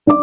ராஜமாதாக்கு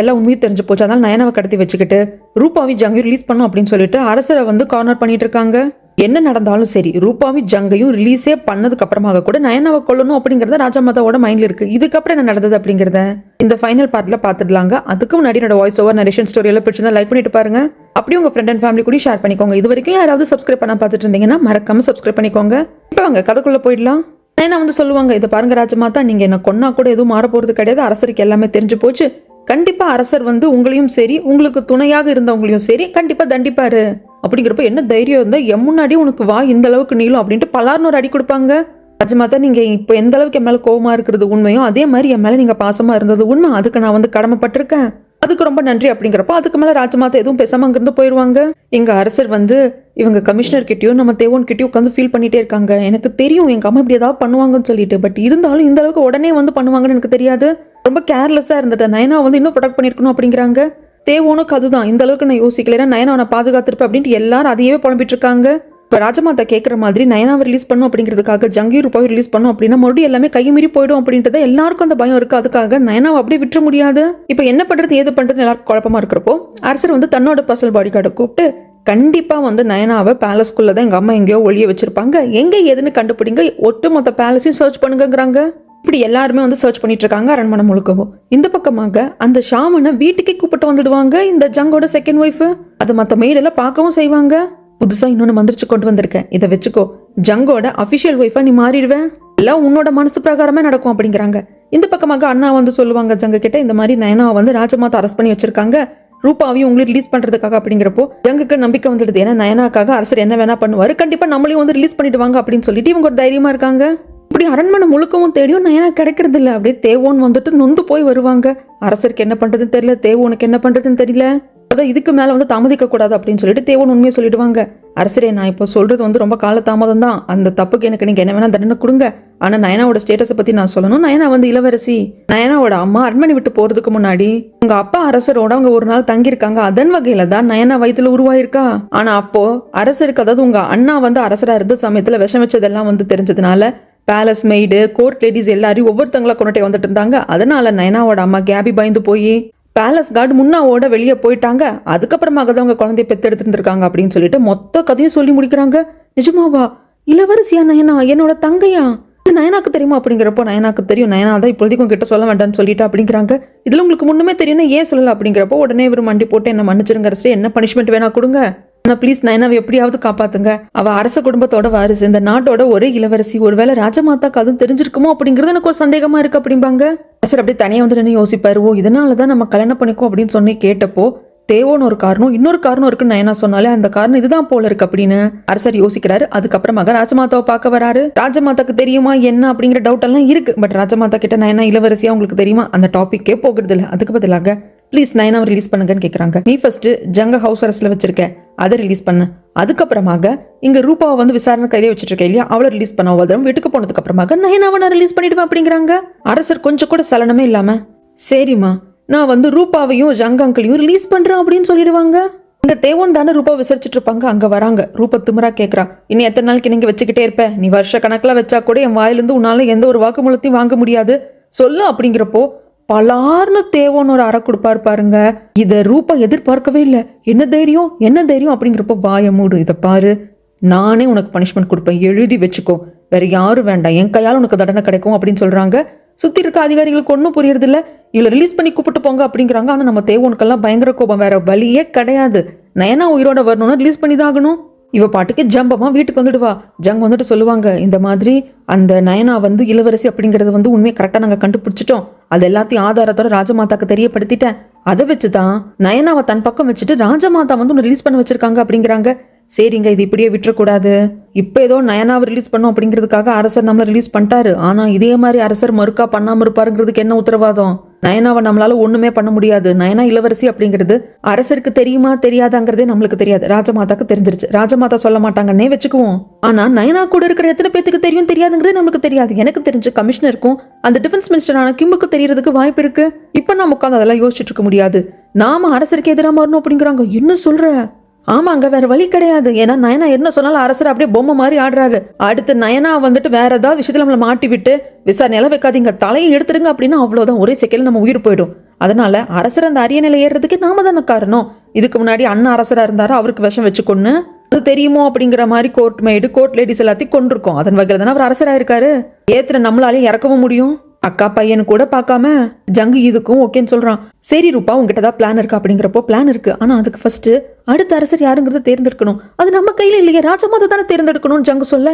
எல்லாம் உண்மையும் தெரிஞ்சு போச்சு. அதனால நயனாவை கடத்தி வச்சுக்கிட்டு ரூபாவி ஜங்கையும் ரிலீஸ் பண்ணும் அப்படின்னு சொல்லிட்டு அரசரை வந்து கார்னர் பண்ணிட்டு இருக்காங்க. என்ன நடந்தாலும் சரி, ரூபாவி ஜங்கையும் ரிலீஸே பண்ணதுக்கு அப்புறமாக கூட நயனாவை கொல்லணும் அப்படிங்கறத ராஜமாதாவோட மைண்ட்ல இருக்கு. இதுக்கப்புறம் என்ன நடந்தது அப்படிங்கறத இந்த ஃபைனல் பார்ட்ல பாத்துடலாங்க. அதுக்கு முன்னாடி என்னோட வாய்ஸ் ஓவர் நரேஷன் ஸ்டோரி எல்லாம் பிடிச்சிருந்தா லைக் பண்ணிட்டு பாருங்க. அப்படியே உங்க ஃப்ரெண்ட் அண்ட் ஃபேமிலி கூட ஷேர் பண்ணிக்கோங்க. இது வரைக்கும் யாராவது சப்ஸ்கிரைப் பண்ண பார்த்துட்டு இருந்தீங்கன்னா மறக்காம சப்ஸ்கிரைப் பண்ணிக்கோங்க. இப்போ வாங்க கதைக்குள்ள போயிடலாம். நயனா வந்து சொல்லுவாங்க, இதை பாருங்க ராஜமாதா, நீங்க என்ன கொன்னா கூட எதுவும் மாற போறது கிடையாது. அரசருக்கு எல்லாமே தெரிஞ்சு போச்சு. கண்டிப்பா அரசர் வந்து உங்களையும் சரி, உங்களுக்கு துணையாக இருந்தவங்களையும் சரி கண்டிப்பா தண்டிப்பாரு. அப்படிங்கிறப்ப என்ன தைரியம் இருந்தா என் முன்னாடி உனக்கு வா இந்த அளவுக்கு நீளும் அப்படின்ட்டு பலார்னு ஒரு அடி கொடுப்பாங்க. ராஜமாதா, நீங்க இப்போ எந்த அளவுக்கு என் மேல கோவமா இருக்கிறது உண்மையும், அதே மாதிரி என் மேல நீங்க பாசமா இருந்தது உண்மை. அதுக்கு நான் வந்து கடமைப்பட்டிருக்கேன். அதுக்கு ரொம்ப நன்றி அப்படிங்கிறப்ப அதுக்கு மேல ராஜமாதா எதுவும் பேசாம அங்கிருந்து போயிடுவாங்க. எங்க அரசர் வந்து இவங்க கமிஷனர் கிட்டயும் நம்ம தேவன் கிட்டயும் உட்காந்து ஃபீல் பண்ணிட்டே இருக்காங்க. எனக்கு தெரியும் எங்க அம்மா இப்படி ஏதாவது பண்ணுவாங்கன்னு சொல்லிட்டு, பட் இருந்தாலும் இந்த அளவுக்கு உடனே வந்து பண்ணுவாங்கன்னு எனக்கு தெரியாது. ரொம்ப கேர்லெஸ்ஸா இருந்துட்டேன். நயனா வந்து இன்னும் ப்ரொடெக்ட் பண்ணிருக்கணும் அப்படிங்கிறாங்க. தேவோனுக்கு அதுதான், இந்த அளவுக்கு நான் யோசிக்கல, நயனாவை பாதுகாத்திருப்பேன் அப்படின்ட்டு எல்லாரும் அதையே புலம்பிட்டு இருக்காங்க. இப்போ ராஜமாதா கேட்குற மாதிரி நயனாவை ரிலீஸ் பண்ணும் அப்படிங்கிறதுக்காக ஜங்கியூர் ரூபாய் ரிலீஸ் பண்ணும் அப்படின்னா மறுபடியும் எல்லாமே கைமீறி போயிடும் அப்படின்ட்டு எல்லாருக்கும் அந்த பயம் இருக்கு. அதுக்காக நயனாவை அப்படியே விட்டுற முடியாது. இப்போ என்ன பண்றது ஏது பண்றது எல்லாருக்கும் குழப்பமா இருக்கிறப்போ அரசர் வந்து தன்னோட பர்சனல் பாடி கார்டை கூப்பிட்டு, கண்டிப்பா வந்து நயனாவை பேலஸ்குள்ள தான் எங்க அம்மா எங்கேயோ ஒளிய வச்சிருப்பாங்க, எங்க ஏதுன்னு கண்டுபிடிங்க, ஒட்டுமொத்த பேலஸையும் சர்ச் பண்ணுங்கிறாங்க. இப்படி எல்லாருமே வந்து சர்ச் பண்ணிட்டு இருக்காங்க அரண்மனை முழுக்கவும். இந்த பக்கமாக அந்த ஷாமனை வீட்டுக்கே கூப்பிட்டு வந்துடுவாங்க இந்த ஜங்கோட செகண்ட் ஒய்ஃப். அது மற்ற மெய்டெல்லாம் பார்க்கவும் செய்வாங்க. புதுசா இன்னொன்னு மந்திரிச்சு கொண்டு வந்திருக்கேன், இதை வச்சுக்கோ, ஜங்கோட அபிஷியல் ஒய்ஃபா நீ மாறிடுவேன், எல்லாம் உன்னோட மனசு பிரகாரமே நடக்கும் அப்படிங்கிறாங்க. இந்த பக்கமாக அண்ணா வந்து சொல்லுவாங்க ஜங்க கிட்ட, இந்த மாதிரி நயனாவை வந்து ராஜமாதா அரெஸ்ட் பண்ணி வச்சிருக்காங்க, ரூபாவையும் உங்களுக்கு ரிலீஸ் பண்றதுக்காக அப்படிங்கிறப்போ ஜங்குக்கு நம்பிக்கை வந்துடுது. ஏன்னா நயனாக்காக அரசர் என்ன வேணா பண்ணுவாரு, கண்டிப்பா நம்மளையும் வந்து ரிலீஸ் பண்ணிடுவாங்க அப்படின்னு சொல்லிட்டு இவங்க ஒரு தைரியமா இருக்காங்க. இப்படி அரண்மனை முழுக்கவும் தேடியும் நயனா கிடைக்கிறது இல்லை. அப்படியே தேவோன் வந்துட்டு நொந்து போய் வருவாங்க. அரசருக்கு என்ன பண்றதுன்னு தெரியல, தேவோனுக்கு என்ன பண்றதுன்னு தெரியல. அதான் இதுக்கு மேல வந்து தாமதிக்க கூடாது அப்படின்னு சொல்லிட்டு தேவோன் உண்மையை சொல்லிடுவாங்க. அரசரே, நான் இப்போ சொல்றது வந்து ரொம்ப கால தாமதம் தான், அந்த தப்புக்கு எனக்கு நீங்க என்ன வேணா தண்டனை கொடுங்க. ஆனா நயனாவோட ஸ்டேட்டஸை பத்தி நான் சொல்லணும். நயனா வந்து இளவரசி, நயனாவோட அம்மா அரண்மனை விட்டு போறதுக்கு முன்னாடி உங்க அப்பா அரசரோட அவங்க ஒரு நாள் தங்கியிருக்காங்க. அதன் வகையில தான் நயனா வயித்துல உருவாயிருக்கா. ஆனா அப்போ அரசருக்கு, அதாவது உங்க அண்ணா வந்து அரசரா இருந்த சமயத்துல விஷம் வச்சதெல்லாம் வந்து தெரிஞ்சதுனால பேலஸ் மெய்டு, கோர்ட் லேடிஸ் எல்லாரையும் ஒவ்வொருத்தங்களா கொண்டுட்டே வந்துட்டு இருந்தாங்க. அதனால நயனாவோட அம்மா கேபி பயந்து போய் பேலஸ் கார்டு முன்னாவோட வெளியே போயிட்டாங்க. அதுக்கப்புறமாக தான் அவங்க குழந்தைய பெத்தெடுத்து இருந்திருக்காங்க அப்படின்னு சொல்லிட்டு மொத்த கதையும் சொல்லி முடிக்கிறாங்க. நிஜமாவா? இளவரசியா நயனா என்னோட தங்கையா? இது நயனாக்கு தெரியுமா அப்படிங்கிறப்போ நயனாக்கு தெரியும், நயனா தான் இப்பொழுதைக்கும் கிட்ட சொல்ல வேண்டாம்னு சொல்லிட்டு அப்படிங்கிறாங்க. இதுல உங்களுக்கு முன்னுமே தெரியும்னா ஏன் சொல்லல அப்படிங்கிறப்போ உடனே இவர் மண்டி போட்டு என்ன மன்னிச்சிருங்க அரசே, என்ன பனிஷ்மெண்ட் வேணா கொடுங்க, ஆனா ப்ளீஸ் நயனாவை எப்படியாவது காப்பாத்துங்க, அவ அரச குடும்பத்தோட வாரிசு, இந்த நாட்டோட ஒரே இளவரசி, ஒருவேளை ராஜமாதாக்கு அதுவும் தெரிஞ்சிருக்குமோ அப்படிங்கிறது எனக்கு ஒரு சந்தேகமா இருக்கு அப்படிம்பாங்க. அரசர் அப்படியே தனியா வந்து என்ன யோசிப்பாரு, ஓ இதனாலதான் நம்ம கல்யாணம் பண்ணிக்கோ அப்படின்னு சொல்லி கேட்டப்போ தேவோன்னு ஒரு காரணம், இன்னொரு காரணம் இருக்குன்னு நயனா சொன்னாலே அந்த காரணம் இதுதான் போல இருக்கு அப்படின்னு அரசர் யோசிக்கிறாரு. அதுக்கப்புறமாக ராஜமாதாவை பார்க்க வராரு. ராஜமாதாக்கு தெரியுமா என்ன அப்படிங்கிற டவுட் எல்லாம் இருக்கு. பட் ராஜமாதா கிட்ட நயனா இளவரசியா உங்களுக்கு தெரியுமா அந்த டாபிக்கே போகிறது இல்லை. அதுக்கு பதிலாக ப்ளீஸ் நயனாவை ரிலீஸ் பண்ணுங்கன்னு கேட்குறாங்க. நீ ஃபர்ஸ்ட் ஜங்க ஹவுஸ் அரெஸ்ட்ல வச்சிருக்க, அதை ரிலீஸ் பண்ண. அதுக்கப்புறமாக இங்க ரூபாவை வந்து விசாரணை கைதே வச்சிட்டு இருக்கேன் இல்லையா, அவளை ரிலீஸ் பண்ண. அவள் வீட்டுக்கு போனதுக்கு அப்புறமாக நயனாவை நான் ரிலீஸ் பண்ணிடுவேன் அப்படிங்கிறாங்க. அரசர் கொஞ்சம் கூட சலனமே இல்லாம, சரிம்மா நான் வந்து ரூபாவையும் ஜங்க அங்கிளையும் ரிலீஸ் பண்றேன் அப்படின்னு சொல்லிடுவாங்க. இங்க தேவன் தானே ரூபா விசாரிச்சுட்டு இருப்பாங்க. அங்க வராங்க. ரூபா திமிரா கேட்கறா, இன்னும் எத்தனை நாளைக்கு நீங்க வச்சுக்கிட்டே இருப்ப, நீ வருஷ கணக்குல வச்சா கூட என் வாயிலிருந்து உன்னால எந்த ஒரு வாக்குமூலத்தையும் வாங்க முடியாது சொல்லு அப்படிங்கிறப்போ பலார்னு தேவோன்னு ஒரு அறை கொடுப்பாரு பாருங்க. இத ரூபா எதிர்பார்க்கவே இல்லை. என்ன தைரியம் என்ன தைரியம் அப்படிங்கிறப்ப வாய மூடு, இதை பாரு, நானே உனக்கு பனிஷ்மெண்ட் கொடுப்பேன், எழுதி வச்சுக்கோ, வேற யாரும் வேண்டாம், என் கையால் உனக்கு தண்டனை கிடைக்கும் அப்படின்னு சொல்றாங்க. சுத்தி இருக்க அதிகாரிகளுக்கு ஒன்றும் புரியறது இல்லை. இவளை ரிலீஸ் பண்ணி கூப்பிட்டு போங்க அப்படிங்கிறாங்க. ஆனா நம்ம தேவோனுக்கெல்லாம் பயங்கர கோபம், வேற வழியே கிடையாது, நயனா உயிரோட வரணும்னா ரிலீஸ் பண்ணி தான் ஆகணும். இவ பாட்டுக்கு ஜம்பமா வீட்டுக்கு வந்துடுவா. ஜங் வந்துட்டு சொல்லுவாங்க, இந்த மாதிரி அந்த நயனா வந்து இளவரசி அப்படிங்கறது வந்து உண்மையை கரெக்டா நாங்க கண்டுபிடிச்சிட்டோம், அது எல்லாத்தையும் ஆதாரத்தோட ராஜமாதாக்கு தெரியப்படுத்திட்டேன், அதை வச்சுதான் நயனாவை தன் பக்கம் வச்சுட்டு ராஜமாதா வந்து ஒன்று ரிலீஸ் பண்ண வச்சிருக்காங்க அப்படிங்கிறாங்க. சரிங்க, இது இப்படியே விட்டுறக்கூடாது, இப்ப ஏதோ நயனாவை ரிலீஸ் பண்ணும் அப்படிங்கிறதுக்காக அரசர் நம்மளை ரிலீஸ் பண்ணிட்டாரு, ஆனா இதே மாதிரி அரசர் மறுக்கா பண்ணாம இருப்பாருங்கிறதுக்கு என்ன உத்தரவாதம்? நயனாவை நம்மளால ஒண்ணுமே பண்ண முடியாது. நயனா இளவரசி அப்படிங்கிறது அரசருக்கு தெரியுமா தெரியாதாங்கிறதே நம்மளுக்கு தெரியாது, ராஜமாதாக்கு தெரிஞ்சிருச்சு, ராஜமாதா சொல்ல மாட்டாங்கன்னே வச்சுக்குவோம். ஆனா நயனா கூட இருக்கிற எத்தனை பேத்துக்கு தெரியும் தெரியாதுங்கிறதே நம்மளுக்கு தெரியாது. எனக்கு தெரிஞ்சு கமிஷனருக்கும் அந்த டிஃபென்ஸ் மினிஸ்டரான கிம்முக்கு தெரியறதுக்கு வாய்ப்பு இருக்கு. இப்ப நாம உட்காந்து அதெல்லாம் யோசிச்சுட்டு இருக்க முடியாது, நாம அரசருக்கு எதிராக மாறணும் அப்படிங்கிறாங்க. என்ன சொல்ற? ஆமாங்க, வேற வழி கிடையாது. ஏன்னா நயனா என்ன சொன்னாலும் அரசர் அப்படியே பொம்மை மாதிரி ஆடுறாரு. அடுத்து நயனா வந்துட்டு வேற ஏதாவது விஷயத்துல நம்மளை மாட்டி விட்டு விசாரணையெல்லாம் வைக்காதீங்க, தலையை எடுத்துடுங்க அப்படின்னா அவ்வளவுதான், ஒரே செகண்ட்ல நம்ம உயிர் போயிடும். அதனால அரசர் அந்த அரியணையில ஏறுறதுக்கு நாம தானே காரணம். இதுக்கு முன்னாடி அண்ணன் அரசரா இருந்தாரு, அவருக்கு விஷம் வச்சு கொன்னு அது தெரியுமோ அப்படிங்கிற மாதிரி கோர்ட் மேய்டு கோர்ட் லேடிஸ் எல்லாத்தையும் கொண்டிருக்கோம். அதன் வகையில தானே அவர் அரசரா இருக்காரு. ஏத்துற நம்மளாலையும் இறக்கவும் முடியும். அக்கா பையனு கூட பார்க்காம ஜங்கு இதுக்கும் ஓகேன்னு சொல்றான். சரி ரூபா, உங்ககிட்ட தான் பிளான் இருக்கா அப்படிங்கிறப்போ பிளான் இருக்கு. ஆனா அதுக்கு ஃபர்ஸ்ட் அடுத்த அரசர் யாருங்கிறத தேர்ந்தெடுக்கணும். அது நம்ம கையில இல்லையே, ராஜமாதா தானே தேர்ந்தெடுக்கணும்னு ஜங்கு சொல்ல,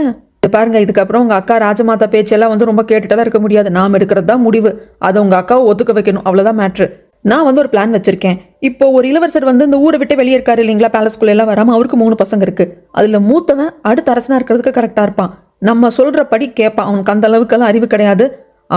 பாருங்க இதுக்கப்புறம் உங்க அக்கா ராஜமாதா பேச்செல்லாம் வந்து ரொம்ப கேட்டுட்டா இருக்க முடியாது. நாம எடுக்கிறது தான் முடிவு. அதை உங்க அக்காவை ஒத்துக்க வைக்கணும், அவ்வளவுதான் மேட்ரு. நான் வந்து ஒரு பிளான் வச்சிருக்கேன். இப்போ ஒரு இளவரசர் வந்து இந்த ஊரை விட்டு வெளியே இருக்காரு இல்லைங்களா, பேலஸ்குள்ள எல்லாம் வராம. அவருக்கு 3 பசங்க இருக்கு. அதுல மூத்தவன் அடுத்த அரசனா இருக்கிறதுக்கு கரெக்டா இருப்பான். நம்ம சொல்றபடி கேட்பான். அவனுக்கு அந்த அளவுக்கெல்லாம் அறிவு கிடையாது.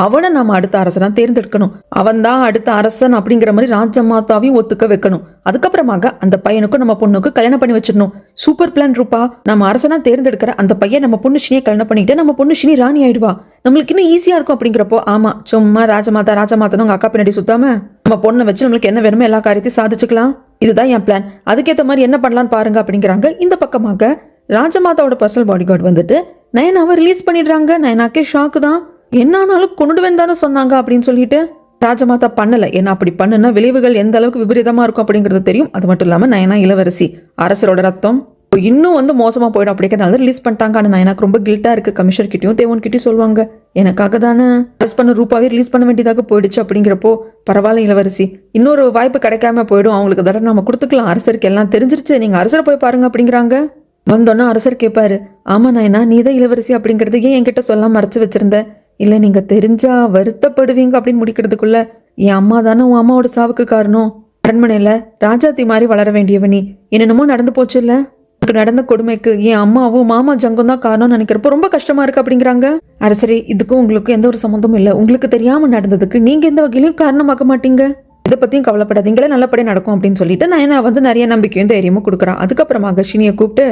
அவனை நம்ம அடுத்த அரசனா தேர்ந்தெடுக்கணும். அவன் தான் அடுத்த அரசன் அப்படிங்கிற மாதிரி ராஜமாதாவையும் ஒத்துக்க வைக்கணும். அதுக்கப்புறமாக அந்த பையனுக்கும் நம்ம பொண்ணுக்கு கல்யாணம் பண்ணி வச்சிடணும். சூப்பர் பிளான் ரூபா. நம்ம அரசனா தேர்ந்தெடுக்கிற அந்த பையன் நம்ம பொண்ணு ஷினியை கல்யாணம் பண்ணிட்டு நம்ம பொண்ணு ஷினி ராணி ஆயிடுவா. நம்மளுக்கு இன்னும் ஈஸியா இருக்கும் அப்படிங்கிறப்போ, ஆமா சும்மா ராஜமாதான்னு உங்க அக்கா பின்னாடி சுத்தாம நம்ம பொண்ணை வச்சு நம்மளுக்கு என்ன வேணுமோ எல்லா காரியத்தையும் சாதிச்சுக்கலாம். இதுதான் என் பிளான். அதுக்கேற்ற மாதிரி என்ன பண்ணலான்னு பாருங்க அப்படிங்கிறாங்க. இந்த பக்கமாக ராஜமாதாவோட பர்சனல் பாடி கார்டு வந்துட்டு நயனாவை ரிலீஸ் பண்ணிடுறாங்க. நயனாக்கே ஷாக்கு தான். என்ன ஆனாலும் கொண்டுடுவேன் தானே சொன்னாங்க அப்படின்னு சொல்லிட்டு ராஜமாதா பண்ணல. ஏன்னா அப்படி பண்ணுனா விளைவுகள் எந்த அளவுக்கு விபரீதமா இருக்கும் அப்படிங்கிறது தெரியும். அது மட்டும் இல்லாம நயனா இளவரசி, அரசரோட ரத்தம் இன்னும் வந்து மோசமா போயிடும் அப்படிங்கிறதுனால ரிலீஸ் பண்ணிட்டாங்க. ஆனா நயனாக்கு ரொம்ப கில்ட்டா இருக்கு. கமிஷனர் கிட்டயும் தேவன் கிட்டயும் சொல்லுவாங்க, எனக்காக தானே அரெஸ்ட் பண்ண ரூபாவே ரிலீஸ் பண்ண வேண்டியதாக போயிடுச்சு அப்படிங்கிறப்போ, பரவாயில்ல இளவரசி, இன்னொரு வாய்ப்பு கிடைக்காம போயிடும், அவங்களுக்கு தடவை நம்ம கொடுத்துக்கலாம், அரசருக்கு எல்லாம் தெரிஞ்சிருச்சு, நீங்க அரசரை போய் பாருங்க அப்படிங்கிறாங்க. வந்தோன்னா அரசர் கேட்பாரு, ஆமா நயனா நீ தான் இளவரசி அப்படிங்கிறது ஏன் என்கிட்ட சொல்லாம மறைச்சு வச்சிருந்த? இல்லை நீங்க தெரிஞ்சா வருத்தப்படுவீங்க அப்படின்னு முடிக்கிறதுக்குள்ள, என் அம்மா தானே உன் அம்மாவோட சாவுக்கு காரணம். அரண்மனையில ராஜாத்தி மாதிரி வளர வேண்டியவ நீ, என்னென்னமோ நடந்து போச்சு இல்ல, உனக்கு நடந்த கொடுமைக்கு என் அம்மாவும் மாமா ஜங்கும் தான் காரணம்னு நினைக்கிறப்போ ரொம்ப கஷ்டமா இருக்கு அப்படிங்கிறாங்க. அரசரே, இதுக்கும் உங்களுக்கு எந்த ஒரு சம்மந்தமும் இல்லை. உங்களுக்கு தெரியாம நடந்ததுக்கு நீங்க எந்த வகையிலும் காரணமாக்க மாட்டீங்க. இதை பத்தியும் கவலைப்படாதீங்களே, நல்லபடியா நடக்கும் அப்படின்னு சொல்லிட்டு நயனா வந்து நிறைய நம்பிக்கையும் தைரியமும் கொடுக்குறான். அதுக்கப்புறமாக ஷினியை கூப்பிட்டு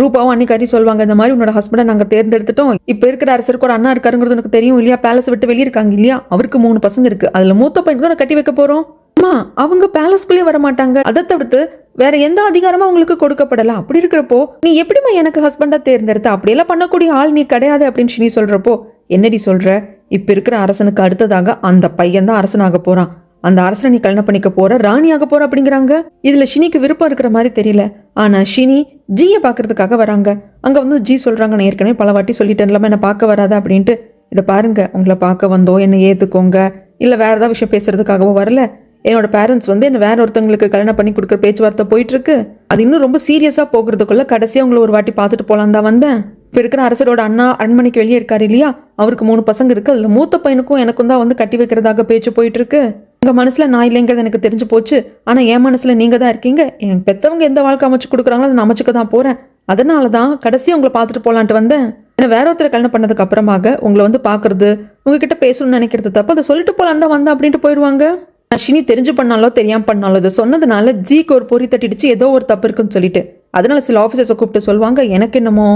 ரூபாவும் அன்னிக்காரி சொல்லுவாங்க, இந்த மாதிரி உன்னோட ஹஸ்பண்டை நாங்க தேர்ந்தெடுத்துட்டோம். இப்ப இருக்கிற அரசருக்கு ஒரு அண்ணா இருக்காருங்கிறது உனக்கு தெரியும் இல்லையா, பேலஸ் விட்டு வெளியே இருக்காங்க இல்லையா, அவருக்கு 3 பசங்க இருக்கு. அதுல மூத்த பையனுக்கு தான் கட்டி வைக்க போறோம். அம்மா அவங்க பேலஸ்குள்ளேயே வர மாட்டாங்க, அதை தவிர்த்து வேற எந்த அதிகாரமும் அவங்களுக்கு கொடுக்கப்படல. அப்படி இருக்கிறப்போ நீ எப்படிமா எனக்கு ஹஸ்பண்டா தேர்ந்தெடுத்த? அப்படியெல்லாம் பண்ணக்கூடிய ஆள் நீ கிடையாது அப்படின்னு ஷினி சொல்றப்போ, என்னடி சொல்ற, இப்ப இருக்கிற அரசனுக்கு அடுத்ததாக அந்த பையன் தான் அரசனாக போறான், அந்த அரசனை நீ கல்யாணம் பண்ணிக்க போற, ராணியாக போற அப்படிங்கிறாங்க. இதுல ஷினிக்கு விருப்பம் இருக்கிற மாதிரி தெரியல. ஆனா ஷினி ஜியை பாக்குறதுக்காக வராங்க. அங்க வந்து ஜி சொல்றாங்க, நான் ஏற்கனவே பல வாட்டி சொல்லிட்டேன் இல்லாம என்ன பார்க்க வராத அப்படின்ட்டு. இதை பாருங்க, உங்களை பார்க்க வந்தோம், என்ன ஏத்துக்கோங்க, இல்ல வேற ஏதாவது விஷயம் பேசுறதுக்காகவோ வரல. என்னோட பேரண்ட்ஸ் வந்து என்ன வேற ஒருத்தவங்களுக்கு கல்யாணம் பண்ணி கொடுக்குற பேச்சுவார்த்தை போயிட்டு இருக்கு. அது இன்னும் ரொம்ப சீரியஸா போகிறதுக்குள்ள கடைசியா உங்களை ஒரு வாட்டி பார்த்துட்டு போலாம் தான் வந்தேன். இப்ப இருக்கிற அரசரோட அண்ணா அரண்மனைக்கு வெளியே இருக்காரு இல்லையா, அவருக்கு 3 பசங்க இருக்கு. அதுல மூத்த பையனுக்கும் எனக்கும் தான் வந்து கட்டி வைக்கிறதாக பேச்சு போயிட்டு இருக்கு. உங்க மனசுல நான் இல்லைங்கிறது எனக்கு தெரிஞ்சு போச்சு. ஆனா என் மனசுல நீங்க தான் இருக்கீங்க. எனக்கு பெத்தவங்க எந்த வாழ்க்கை அமைச்சு கொடுக்குறாங்களோ அதை நான் அமைச்சுக்க தான் போறேன். அதனாலதான் கடைசியா உங்களை பார்த்துட்டு போலான்ட்டு வந்தேன். ஏன்னா வேற ஒருத்தரை கல்யாணம் பண்ணதுக்கு அப்புறமாக உங்களை வந்து பாக்குறது, உங்ககிட்ட பேசணும்னு நினைக்கிறது தப்பு, அதை சொல்லிட்டு போலான் தான் வந்தேன் அப்படின்ட்டு போயிடுவாங்க. ஷினி தெரிஞ்சு பண்ணாலோ தெரியாம பண்ணாலோ இதை சொன்னதுனால ஜிக்கு ஒரு பொறி தட்டிடுச்சு, ஏதோ ஒரு தப்பு இருக்குன்னு சொல்லிட்டு. அதனால சில ஆபீசர்ஸை கூப்பிட்டு சொல்லுவாங்க, எனக்கு என்னமோ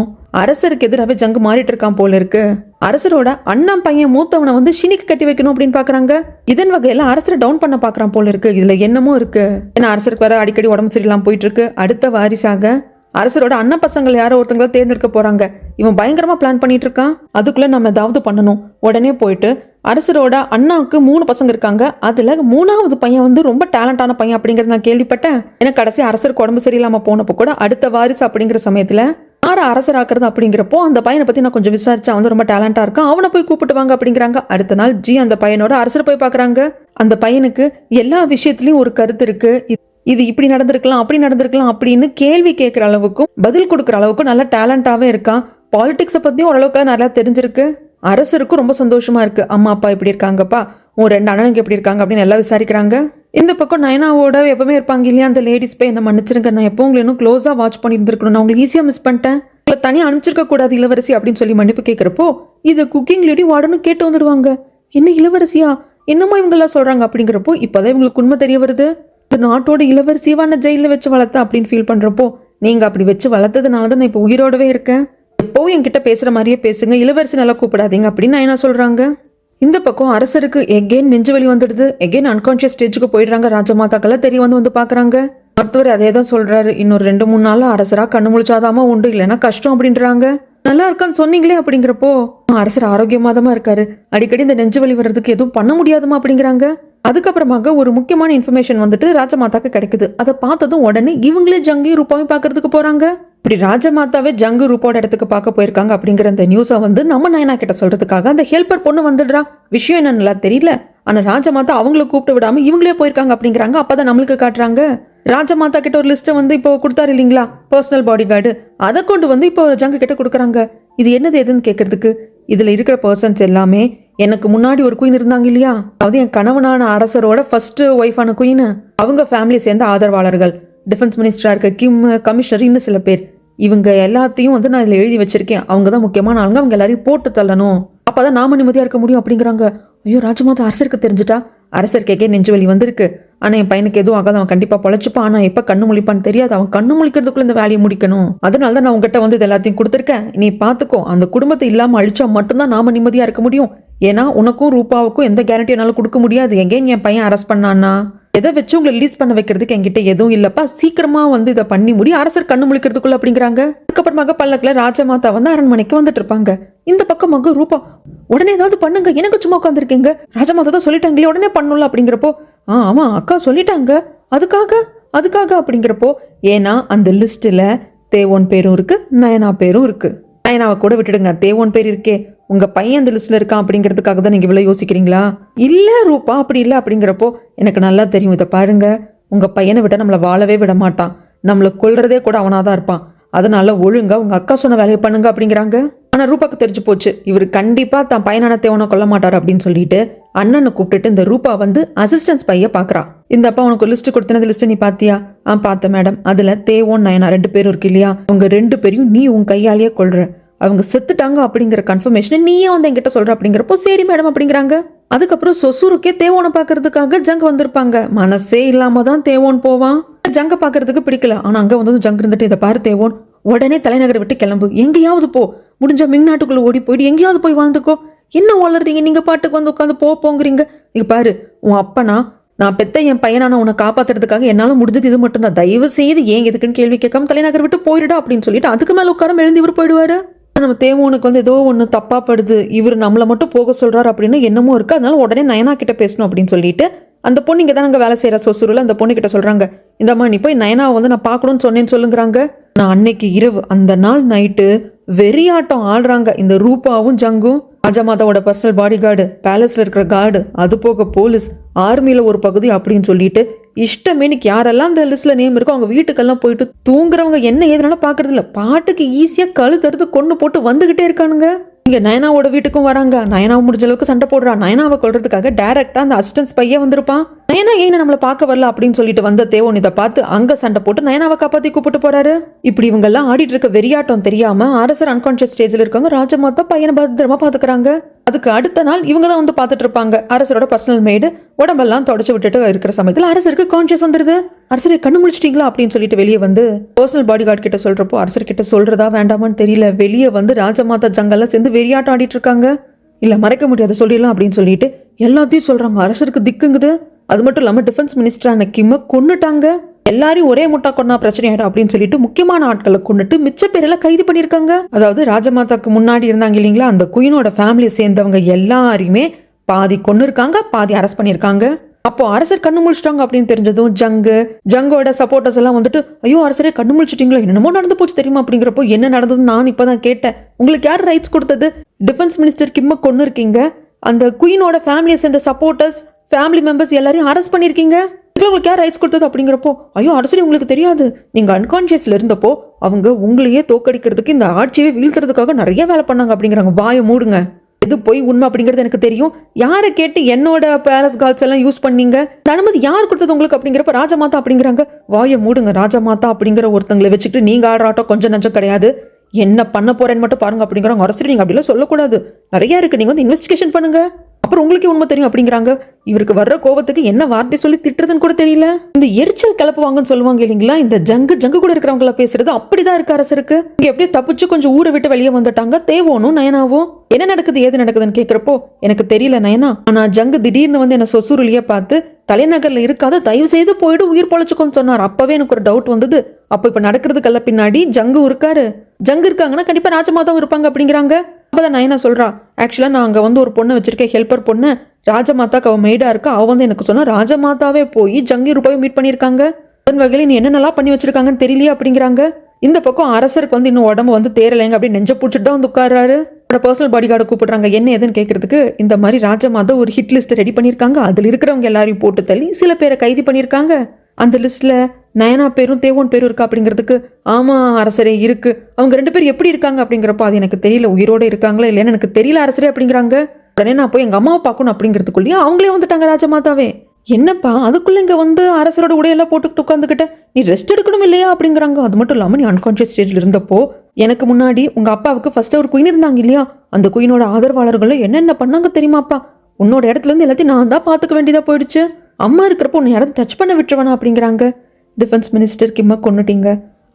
அரசருக்கு எதிராகவே ஜங்கு மாறிட்டு இருக்கான் போல இருக்கு. அரசரோட அண்ணன் பையன் மூத்தவனை வந்து ஷினிக்கு கட்டி வைக்கணும் அப்படின்னு பாக்குறாங்க. இதன் வகையில அரசரை டவுன் பண்ண பாக்குறான் போல இருக்கு. இதுல என்னமோ இருக்கு. ஏன்னா அரசருக்கு வேற அடிக்கடி உடம்பு சரியில்லாம போயிட்டு இருக்கு. அடுத்த வாரிசாக அரசரோட அண்ணன் பசங்கள் யாரோ ஒருத்தங்கள தேர்ந்தெடுக்க போறாங்க. இவன் பயங்கரமா பிளான் பண்ணிட்டு இருக்கான். அதுக்குள்ள நம்ம ஏதாவது பண்ணணும். உடனே போயிட்டு அரசரோட அண்ணாவுக்கு 3 பசங்க இருக்காங்க. அதுல 3வது பையன் வந்து ரொம்ப டேலண்டான பையன் அப்படிங்கறத நான் கேள்விப்பட்டேன். ஏன்னா கடைசி அரசருக்கு உடம்பு சரியில்லாம போனப்போ கூட அடுத்த வாரிசு அப்படிங்கிற சமயத்துல யாரை அரசராக்குறது அப்படிங்கிறப்போ அந்த பையனை பத்தி நான் கொஞ்சம் விசாரிச்சேன். அவன் ரொம்ப டேலண்டா இருக்கான், அவனை போய் கூப்பிட்டு வாங்க அப்படிங்கிறாங்க. அடுத்த நாள் ஜி அந்த பையனோட அரசரை போய் பாக்குறாங்க. அந்த பையனுக்கு எல்லா விஷயத்திலயும் ஒரு கருத்து இருக்கு. இது இப்படி நடந்திருக்கலாம், அப்படி நடந்திருக்கலாம் அப்படின்னு கேள்வி கேட்கிற அளவுக்கும் பதில் கொடுக்குற அளவுக்கும் நல்ல டேலண்டாவே இருக்கான். பாலிடிக்ஸை பத்தியும் ஓரளவுக்கு நல்லா தெரிஞ்சிருக்கு. அரசருக்கும் ரொம்ப சந்தோஷமா இருக்கு. அம்மா அப்பா இப்படி இருக்காங்கப்பா, உன் 2 அண்ணனுக்கு எப்படி இருக்காங்க அப்படின்னு எல்லாம் விசாரிக்கிறாங்க. இந்த பக்கம் நயனாவோட எப்பவுமே இருப்பாங்க இல்லையா அந்த லேடிஸ் போய் என்ன மன்னிச்சிருங்க, நான் எப்போ உங்களை இன்னும் க்ளோஸா வாட்ச் பண்ணிட்டு இருக்கணும், நான் உங்களுக்கு ஈஸியா மிஸ் பண்ணிட்டேன், உங்களை தனியாக அனுப்பிச்சிருக்க கூடாது இளவரசி அப்படின்னு சொல்லி மன்னிப்பு கேட்கிறப்போ இது குக்கிங் லேடி வார்டன்னு கேட்டு வந்துடுவாங்க. என்ன இளவரசியா, என்னமோ இவங்கெல்லாம் சொல்றாங்க அப்படிங்கிறப்போ இப்போதான் இவங்களுக்கு உண்மை தெரிய வருது. நாட்டோட இளவரசியவான ஜெயில வச்சு வளர்த்த அப்படின்னு ஃபீல் பண்றப்போ, நீங்க அப்படி வச்சு வளர்த்ததுனால தான் நான் இப்போ உயிரோடவே இருக்கேன், எப்போ என்கிட்ட பேசுற மாதிரியே பேசுங்க, இளவரசி நல்லா கூப்பிடாதீங்க அப்படின்னு நான் என்ன சொல்றாங்க. இந்த பக்கம் அரசருக்கு எகெயின் நெஞ்சு வலி வந்துடுது. எகெயின் அன்கான்ஷியஸ் ஸ்டேஜுக்கு போயிடுறாங்க. ராஜமாதாக்கெல்லாம் தெரிய வந்து பாக்குறாங்க. மருத்துவர் அதே தான் சொல்றாரு. இன்னொரு 2-3 நாள் அரசரா கண்ணு முழிச்சாதாமா உண்டு, இல்லைன்னா கஷ்டம் அப்படின்றாங்க. நல்லா இருக்கான்னு சொன்னீங்களே அப்படிங்கிறப்போ அரசர் ஆரோக்கியமாதமா இருக்காரு, அடிக்கடி இந்த நெஞ்சு வலி வர்றதுக்கு எதுவும் பண்ண முடியாதுமா அப்படிங்கிறாங்க. அதுக்கப்புறமாக ஒரு முக்கியமான இன்ஃபர்மேஷன் வந்துட்டு ராஜமாதாக்கு கிடைக்குது. அதை பார்த்ததும் உடனே இவங்களே ஜங்கையும் ரூபாவையும் பார்க்கறதுக்கு போறாங்க. இப்படி ராஜமாதாவே ஜங்கு ரூபாவோட இடத்துக்கு பார்க்க போயிருக்காங்க அப்படிங்கிற அந்த நியூஸை வந்து நம்ம நயனா கிட்ட சொல்றதுக்காக அந்த ஹெல்ப்பர் பொண்ணு வந்துடுறா. விஷயம் என்னன்னு தெரியல, ஆனா ராஜமாதா அவங்கள கூப்பிட்டு விடாம இவங்களே போயிருக்காங்க அப்படிங்கிறாங்க. அப்பதான் நம்மளுக்கு காட்டுறாங்க. ராஜமாதா கிட்ட ஒரு லிஸ்ட்டை வந்து இப்போ கொடுத்தாரு இல்லைங்களா, பர்சனல் பாடி கார்டு, அதை கொண்டு வந்து இப்போ ஜங்கு கிட்ட கொடுக்குறாங்க. இது என்னது எதுன்னு கேட்கறதுக்கு, இதுல இருக்கிற பர்சன்ஸ் எல்லாமே எனக்கு முன்னாடி ஒரு குயின் இருந்தாங்க இல்லையா, அதாவது என் கணவனான அரசரோட ஃபர்ஸ்ட் ஒய்ஃபான குயின், அவங்க ஃபேமிலி சேர்ந்த ஆதரவாளர்கள், டிஃபென்ஸ் மினிஸ்டரா இருக்க கிம், கமிஷனர், இன்னும் சில பேர், இவங்க எல்லாத்தையும் வந்து நான் இதுல எழுதி வச்சிருக்கேன். அவங்க தான் முக்கியமான ஆளுங்க, அவங்க எல்லாரையும் போட்டு தள்ளணும், அப்பதான் நாம நிம்மதியா இருக்க முடியும் அப்படிங்கிறாங்க. ஐயோ, ராஜமாதா அரசருக்கு தெரிஞ்சுட்டா, அரசர் கேட்க நெஞ்சு வலி வந்திருக்கு, ஆனா என் பையனுக்கு எதுவும் ஆகாது, அவன் கண்டிப்பா பொழைச்சுப்பான், ஆனா எப்ப கண்ணு முழிப்பான்னு தெரியாது, அவன் கண்ணு முழிக்கிறதுக்குள்ள இந்த வேலையை முடிக்கணும், அதனால தான் நான் உங்ககிட்ட வந்து இது எல்லாத்தையும் கொடுத்துருக்கேன், நீ பாத்துக்கோ, அந்த குடும்பத்தை இல்லாம அழிச்சா மட்டும்தான் நாம நிம்மதியா இருக்க முடியும், ஏன்னா உனக்கும் ரூபாவுக்கும் எந்த கேரண்டி என்னால கொடுக்க முடியாது, எங்கேயும் என் பையன் அரெஸ்ட் பண்ணான்னா எதை வச்சு உங்களை ரிலீஸ் பண்ண வைக்கிறதுக்கு என்கிட்ட எதுவும் இல்லப்பா, சீக்கிரமா வந்து இதை பண்ணி முடியும், அரசர் கண்ணு முழிக்கிறதுக்குள்ள அப்படிங்கிறாங்க. அதுக்கப்புறமாக பல்லக்கில் ராஜமாதா வந்து அரண்மனைக்கு வந்துட்டு இருப்பாங்க. இந்த பக்கமாக ரூபா உடனே ஏதாவது பண்ணுங்க, எனக்கு சும்மா உட்காந்துருக்கீங்க, ராஜமாதா தான் சொல்லிட்டாங்களே உடனே பண்ணல அப்படிங்கிறப்போ, ஆமா அக்கா சொல்லிட்டாங்க, அதுக்காக அப்படிங்கிறப்போ, ஏன்னா அந்த லிஸ்ட்ல தேவோன் பேரும் இருக்கு, நயனா பேரும் இருக்கு. நயனாவை கூட விட்டுடுங்க, தேவோன் பேர் இருக்கே, உங்க பையன் அந்த லிஸ்ட்ல இருக்கான் அப்படிங்கிறதுக்காக தான் நீங்க இவ்வளவு யோசிக்கிறீங்களா? இல்ல ரூபா, அப்படி இல்லை அப்படிங்கிறப்போ, எனக்கு நல்லா தெரியும், இதை பாருங்க, உங்க பையனை விட நம்மளை வாழவே விட மாட்டான், நம்மளை கொல்றதே கூட அவனாதான் இருப்பான், அதனால ஒழுங்கா உங்க அக்கா சொன்ன வேலையை பண்ணுங்க அப்படிங்கிறாங்க. ஆனா ரூபாக்கு தெரிஞ்சு போச்சு, இவர் கண்டிப்பா தான் பையனான தேவனை கொல்ல மாட்டாரு அப்படின்னு சொல்லிட்டு அண்ணனை கூப்பிட்டுட்டு இந்த ரூபா வந்து அசிஸ்டன்ஸ் பைய பாக்குறா. இந்த அப்பா உனக்கு லிஸ்ட் கொடுத்தனது லிஸ்ட் நீ பாத்தியா? பார்த்தேன் மேடம், அதுல தேவோன் நயனா 2 பேரும் இருக்கு இல்லையா, அவங்க 2 பேரையும் நீ உன் கையாலேயே கொல்ற, அவங்க செத்துட்டாங்க அப்படிங்கிற கன்ஃபர்மேஷன் நீயே வந்து என்கிட்ட சொல்ற அப்படிங்கிறப்போ, சரி மேடம் அப்படிங்கிறாங்க. அதுக்கப்புறம் சொசூருக்கே தேவோனை பாக்குறதுக்காக ஜங்க வந்திருப்பாங்க. மனசே இல்லாம தான் தேவோன் போவான், ஜங்க பாக்குறதுக்கு பிடிக்கல, ஆனா அங்க வந்து ஜங்க இருந்துட்டு, இதை பாரு தேவோன், உடனே தலைநகரை விட்டு கிளம்பு, எங்கேயாவது போ, முடிஞ்ச மிங்நாட்டுக்குள்ள ஓடி போயிட்டு எங்கேயாவது போய் வாழ்ந்துக்கோ, என்ன வளர்றீங்க நீங்க, பாட்டுக்கு வந்து உட்காந்து போங்கிறீங்க, இங்க பாரு உன் அப்பனா நான் பெத்த என் பையனான உன்னை காப்பாத்துறதுக்காக என்னால முடிஞ்சது இது மட்டும்தான், தயவு செய்து ஏன் எதுக்குன்னு கேள்வி கேட்காம தலைநகர் விட்டு போயிடுடா அப்படின்னு சொல்லிட்டு அதுக்கு மேல உட்காரம் எழுந்து இவர் போயிடுவாரு. நம்ம தேவோனுக்கு வந்து ஏதோ ஒன்று தப்பா படுது, இவர் நம்மளை மட்டும் போக சொல்றாரு அப்படின்னு என்னமோ இருக்கு, அதனால உடனே நயனா கிட்ட பேசணும் அப்படின்னு சொல்லிட்டு அந்த பொண்ணு இங்கே தான் நாங்கள் வேலை செய்கிற சொசூரில் அந்த பொண்ணு கிட்ட சொல்றாங்க, இந்தம்மா நீ போய் நயனாவை வந்து நான் பார்க்கணும்னு சொன்னேன்னு சொல்லுங்கிறாங்க. நான் அன்னைக்கு இரவு அந்த நாள் நைட்டு வெறியாட்டம் ஆடுறாங்க இந்த ரூபாவும் ஜங்கும். ராஜமாதாவோட பர்சனல் பாடி கார்டு, பேலஸ்ல இருக்கிற கார்டு, அது போக போலீஸ், ஆர்மியில ஒரு பகுதி அப்படின்னு சொல்லிட்டு இஷ்டமேனிக்கு யாரெல்லாம் அந்த லிஸ்ட்ல நேம் இருக்கோ அவங்க வீட்டுக்கெல்லாம் போயிட்டு தூங்குறவங்க என்ன ஏதுனால பாக்குறது இல்ல, பாட்டுக்கு ஈஸியா கழுத்தறுத்து கொண்டு போட்டு வந்துகிட்டே இருக்கானுங்க. இங்க நயனாவோட வீட்டுக்கும் வராங்க. நயனாவை முடிஞ்ச அளவுக்கு சண்டை போடுறா. நயனாவை கொல்றதுக்காக டைரக்டா அந்த அசிஸ்டன்ஸ் பையன் வந்திருப்பான். நயனா ஏன் நம்மள பார்க்க வரல அப்படின்னு சொல்லிட்டு வந்த தேவோன் இதை பார்த்து அங்க சண்டை போட்டு நயனாவை காப்பாத்தி கூப்பிட்டு போறாரு. இப்படி இவங்க எல்லாம் ஆடிட்டு இருக்க வெறியாட்டம் தெரியாம அரசர் அன்கான்சியஸ் ஸ்டேஜ்ல இருக்காங்க. ராஜமாதா பையனை பத்திரமா பாத்துக்கிறாங்க. அதுக்கு அடுத்த நாள் இவங்க தான் வந்து பாத்துட்டு இருப்பாங்க. அரசரோட பர்சனல் மேடு உடம்பெல்லாம் தொடச்சு விட்டுட்டு இருக்கிற சமயத்துல அரசருக்கு கான்சியஸ் வந்துருது. அரசரை கண்ணு முடிச்சிட்டீங்களா அப்படின்னு சொல்லிட்டு வெளியே வந்து பர்சனல் பாடி கார்டு கிட்ட சொல்றப்போ அரசர் கிட்ட சொல்றதா வேண்டாமான்னு தெரியல. வெளியே வந்து ராஜமாதா ஜங்கெல்லாம் சேர்ந்து வெறியாட்டம் ஆடிட்டு இருக்காங்க. இல்ல மறைக்க முடியாது சொல்லிடலாம் அப்படின்னு சொல்லிட்டு எல்லாத்தையும் சொல்றாங்க. அரசருக்கு திக்குங்குது. அது மட்டும் இல்லாம டிஃபென்ஸ் மினிஸ்டரான கிம்ம கொன்னுட்டாங்க. எல்லாரையும் ஒரே முட்டா கொண்டா பிரச்சனை ஆயிடும் அப்படின்னு சொல்லிட்டு முக்கியமான ஆட்களை கொண்டுட்டு மிச்ச பேரெல்லாம் கைது பண்ணிருக்காங்க. அதாவது ராஜமாதாக்கு முன்னாடி இருந்தாங்க இல்லைங்களா, அந்த குயினோட ஃபேமிலியை சேர்ந்தவங்க எல்லாரையுமே பாதி கொன்னு இருக்காங்க, பாதி அரெஸ்ட் பண்ணிருக்காங்க. அப்போ அரசர் கண்ணு முழிச்சிட்டாங்க அப்படின்னு தெரிஞ்சதும் ஜங்கோட சப்போர்ட்டர்ஸ் எல்லாம் வந்துட்டு ஐயோ அரசரே கண்ணு முழிச்சிட்டீங்களா, என்னமோ நடந்து போச்சு தெரியுமா அப்படிங்கிறப்போ என்ன நடந்ததுன்னு நான் இப்பதான் கேட்டேன். உங்களுக்கு யார் ரைட்ஸ் கொடுத்தது? டிஃபென்ஸ் மினிஸ்டர் கிம்ம கொன்னு இருக்கீங்க, அந்த குயினோட ஃபேமிலியை சேர்ந்த சப்போர்ட்டர்ஸ் ஃபேமிலி மெம்பர்ஸ் எல்லாரையும் அரெஸ்ட் பண்ணிருக்கீங்க, உங்களுக்கு யார் ரைட்ஸ் கொடுத்தது அப்படிங்கிறப்போ ஐயோ அரசரே உங்களுக்கு தெரியாது, நீங்க அன்கான்சியஸ்ல இருந்தப்போ அவங்க உங்களையே தோக்கடிக்கிறதுக்கு இந்த ஆட்சியை வீழ்த்துறதுக்காக நிறைய வேலை பண்ணாங்க அப்படிங்கிறாங்க. வாயை மூடுங்க, எது போய் உண்மை அப்படிங்கிறது எனக்கு தெரியும். யாரை கேட்டு என்னோட பேலஸ் கார்ட்ஸ் எல்லாம் யூஸ் பண்ணீங்க, அனுமதி யார் கொடுத்தது உங்களுக்கு அப்படிங்கிறப்ப ராஜமாதா அப்படிங்கிறாங்க. வாயை மூடுங்க, ராஜமாதா அப்படிங்கிற ஒருத்தங்களை வச்சுக்கிட்டு நீங்க ஆடுற ஆட்டம் கொஞ்சம் நஞ்சம் கிடையாது, என்ன பண்ண போறேன்னு மட்டும் பாருங்க அப்படிங்கிறாங்க. அரசு நீங்க அப்படிலாம் சொல்லக்கூடாது, நிறைய இருக்கு, நீங்க வந்து இன்வெஸ்டிகேஷன் பண்ணுங்க. அப்புறம் உங்களுக்கே உண்மை தெரியும் அப்படிங்கிறாங்க. இவருக்கு வர்ற கோபத்துக்கு என்ன வார்த்தை சொல்லி திட்டுறதுன்னு கூட தெரியல. இந்த எரிச்சல் கிளப்புவாங்கன்னு சொல்லுவாங்க இல்லைங்களா, இந்த ஜங்கு கூட இருக்கிறவங்கள பேசுறது அப்படிதான் இருக்கு அரசருக்கு. இங்க எப்படியே தப்பிச்சு கொஞ்சம் ஊரை விட்டு வெளியே வந்துட்டாங்க தேவோனும் நயனாவும். என்ன நடக்குது ஏது நடக்குதுன்னு கேக்குறப்போ எனக்கு தெரியல நயனா, ஆனா ஜங்கு திடீர்னு வந்து என்ன சொசூரிலேயே பார்த்து தலைநகர்ல இருக்காத தயவு செய்து போயிட்டு உயிர் பொழைச்சுக்கோன்னு சொன்னார். அப்பவே எனக்கு ஒரு டவுட் வந்தது. அப்ப இப்ப நடக்கிறதுக்கெல்லாம் பின்னாடி ஜங்கு இருக்காரு. ஜங்கு இருக்காங்கன்னா கண்டிப்பா ராஜமாதாவும் இருப்பாங்க அப்படிங்கிறாங்க. அப்பதான் நயனா சொல்றா, ஆக்சுவலா நான் அங்க வந்து ஒரு பொண்ணை வச்சிருக்கேன், ஹெல்ப்பர் பொண்ணு, ராஜமாதாக்கு அவ மெய்டா இருக்கா. அவ வந்து எனக்கு சொன்னா ராஜமாதாவே போய் ஜங்கி ரூபாவை மீட் பண்ணியிருக்காங்க. அதன் வகையில நீ என்னென்னலாம் பண்ணி வச்சிருக்காங்கன்னு தெரியலையே அப்படிங்கிறாங்க. இந்த பக்கம் அரசருக்கு வந்து இன்னும் உடம்பு வந்து தேரலைங்க, அப்படி நெஞ்ச பிடிச்சிட்டு தான் வந்து உட்கார்றாரு. பர்சனல் பாடி கார்டை கூப்பிடுறாங்க. என்ன ஏதுன்னு கேட்கறதுக்கு இந்த மாதிரி ராஜமாதா ஒரு ஹிட் லிஸ்ட் ரெடி பண்ணியிருக்காங்க. அதில் இருக்கிறவங்க எல்லாரையும் போட்டு தள்ளி சில பேரை கைது பண்ணியிருக்காங்க. அந்த லிஸ்ட்ல நயனா பேரும் தேவோன் பேரும் இருக்கா அப்படிங்கிறதுக்கு ஆமா அரசரே இருக்கு. அவங்க 2 பேரும் எப்படி இருக்காங்க அப்படிங்கிறப்போ அது எனக்கு தெரியல, உயிரோட இருக்காங்களா இல்லைன்னு எனக்கு தெரியல அரசரே அப்படிங்கிறாங்க. உடனே நான் போய் எங்க அம்மாவை பார்க்கணும் அப்படிங்கிறதுக்குள்ளேயே அவங்களே வந்துட்டாங்க ராஜமாதாவே. என்னப்பா அதுக்குள்ள இங்க வந்து அரசரோட உடையெல்லாம் போட்டுக்கிட்டு உட்காந்துக்கிட்ட, நீ ரெஸ்ட் எடுக்கணும் இல்லையா அப்படிங்கிறாங்க. அது மட்டும் இல்லாம நீ அன்கான்சியஸ் ஸ்டேஜ்ல இருந்தப்போ எனக்கு முன்னாடி உங்க அப்பாவுக்கு ஃபர்ஸ்ட் ஒரு குயின் இருந்தாங்க இல்லையா, அந்த குயினோட ஆதரவாளர்கள் என்னென்ன பண்ணாங்க தெரியுமாப்பா. உன்னோட இடத்துல இருந்து எல்லாத்தையும் நான் தான் பாத்துக்க வேண்டியதா போயிடுச்சு. அம்மா இருக்கிறப்போ உன்னை யாராவது டச் பண்ண விட்டுருவானா அப்படிங்கிறாங்க. டிஃபென்ஸ் மினிஸ்டர் கிம்ம கொண்டுட்டீங்க,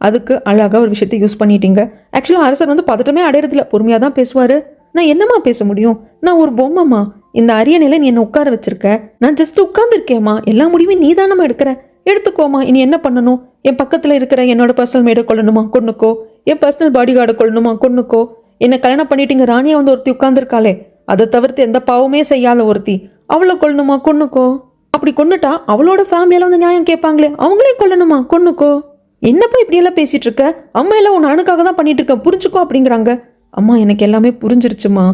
அதுக்கு அழகா ஒரு விஷயத்தை யூஸ் பண்ணிட்டீங்க. ஆக்சுவலா அரசர் வந்து பதட்டமே அடையறதில்ல, பொறுமையா தான் பேசுவாரு. நான் என்னமா பேச முடியும், நான் ஒரு பொம்மைமா, இந்த அரியணையில நீ என்ன உட்கார வச்சிருக்க, நான் ஜஸ்ட் உட்கார்ந்துருக்கேம்மா, எல்லா முடிவையும் நீ தானம்மா எடுக்கிற, எடுத்துக்கோமா. இனி என்ன பண்ணணும், என் பக்கத்துல இருக்கிற என்னோட பர்சனல் மேடை கொள்ளணுமா கொன்னுக்கோ, என் பர்சனல் பாடி கார்டை கொள்ளணுமா கொன்னுக்கோ, என்ன கல்யாணம் பண்ணிட்டீங்க ராணியா வந்து ஒருத்தி உட்கார்ந்துருக்காளே, அதை தவிர்த்து எந்த பாவமே செய்யாத ஒருத்தி, அவளை கொள்ளணுமா கொன்னுக்கோ. அப்படி கொன்னுட்டா அவளோட ஃபேமிலியில வந்து நியாயம் கேட்பாங்களே, அவங்களே கொல்லணுமா கொன்னுக்கோ. என்னப்பா இப்படியெல்லாம் பேசிட்டு இருக்க, அம்மா எல்லாம் உன் அணுக்காக தான் பண்ணிட்டு இருக்க, புரிஞ்சுக்கோ அப்படிங்கிறாங்க. அம்மா எனக்கு எல்லாமே புரிஞ்சிருச்சுமா,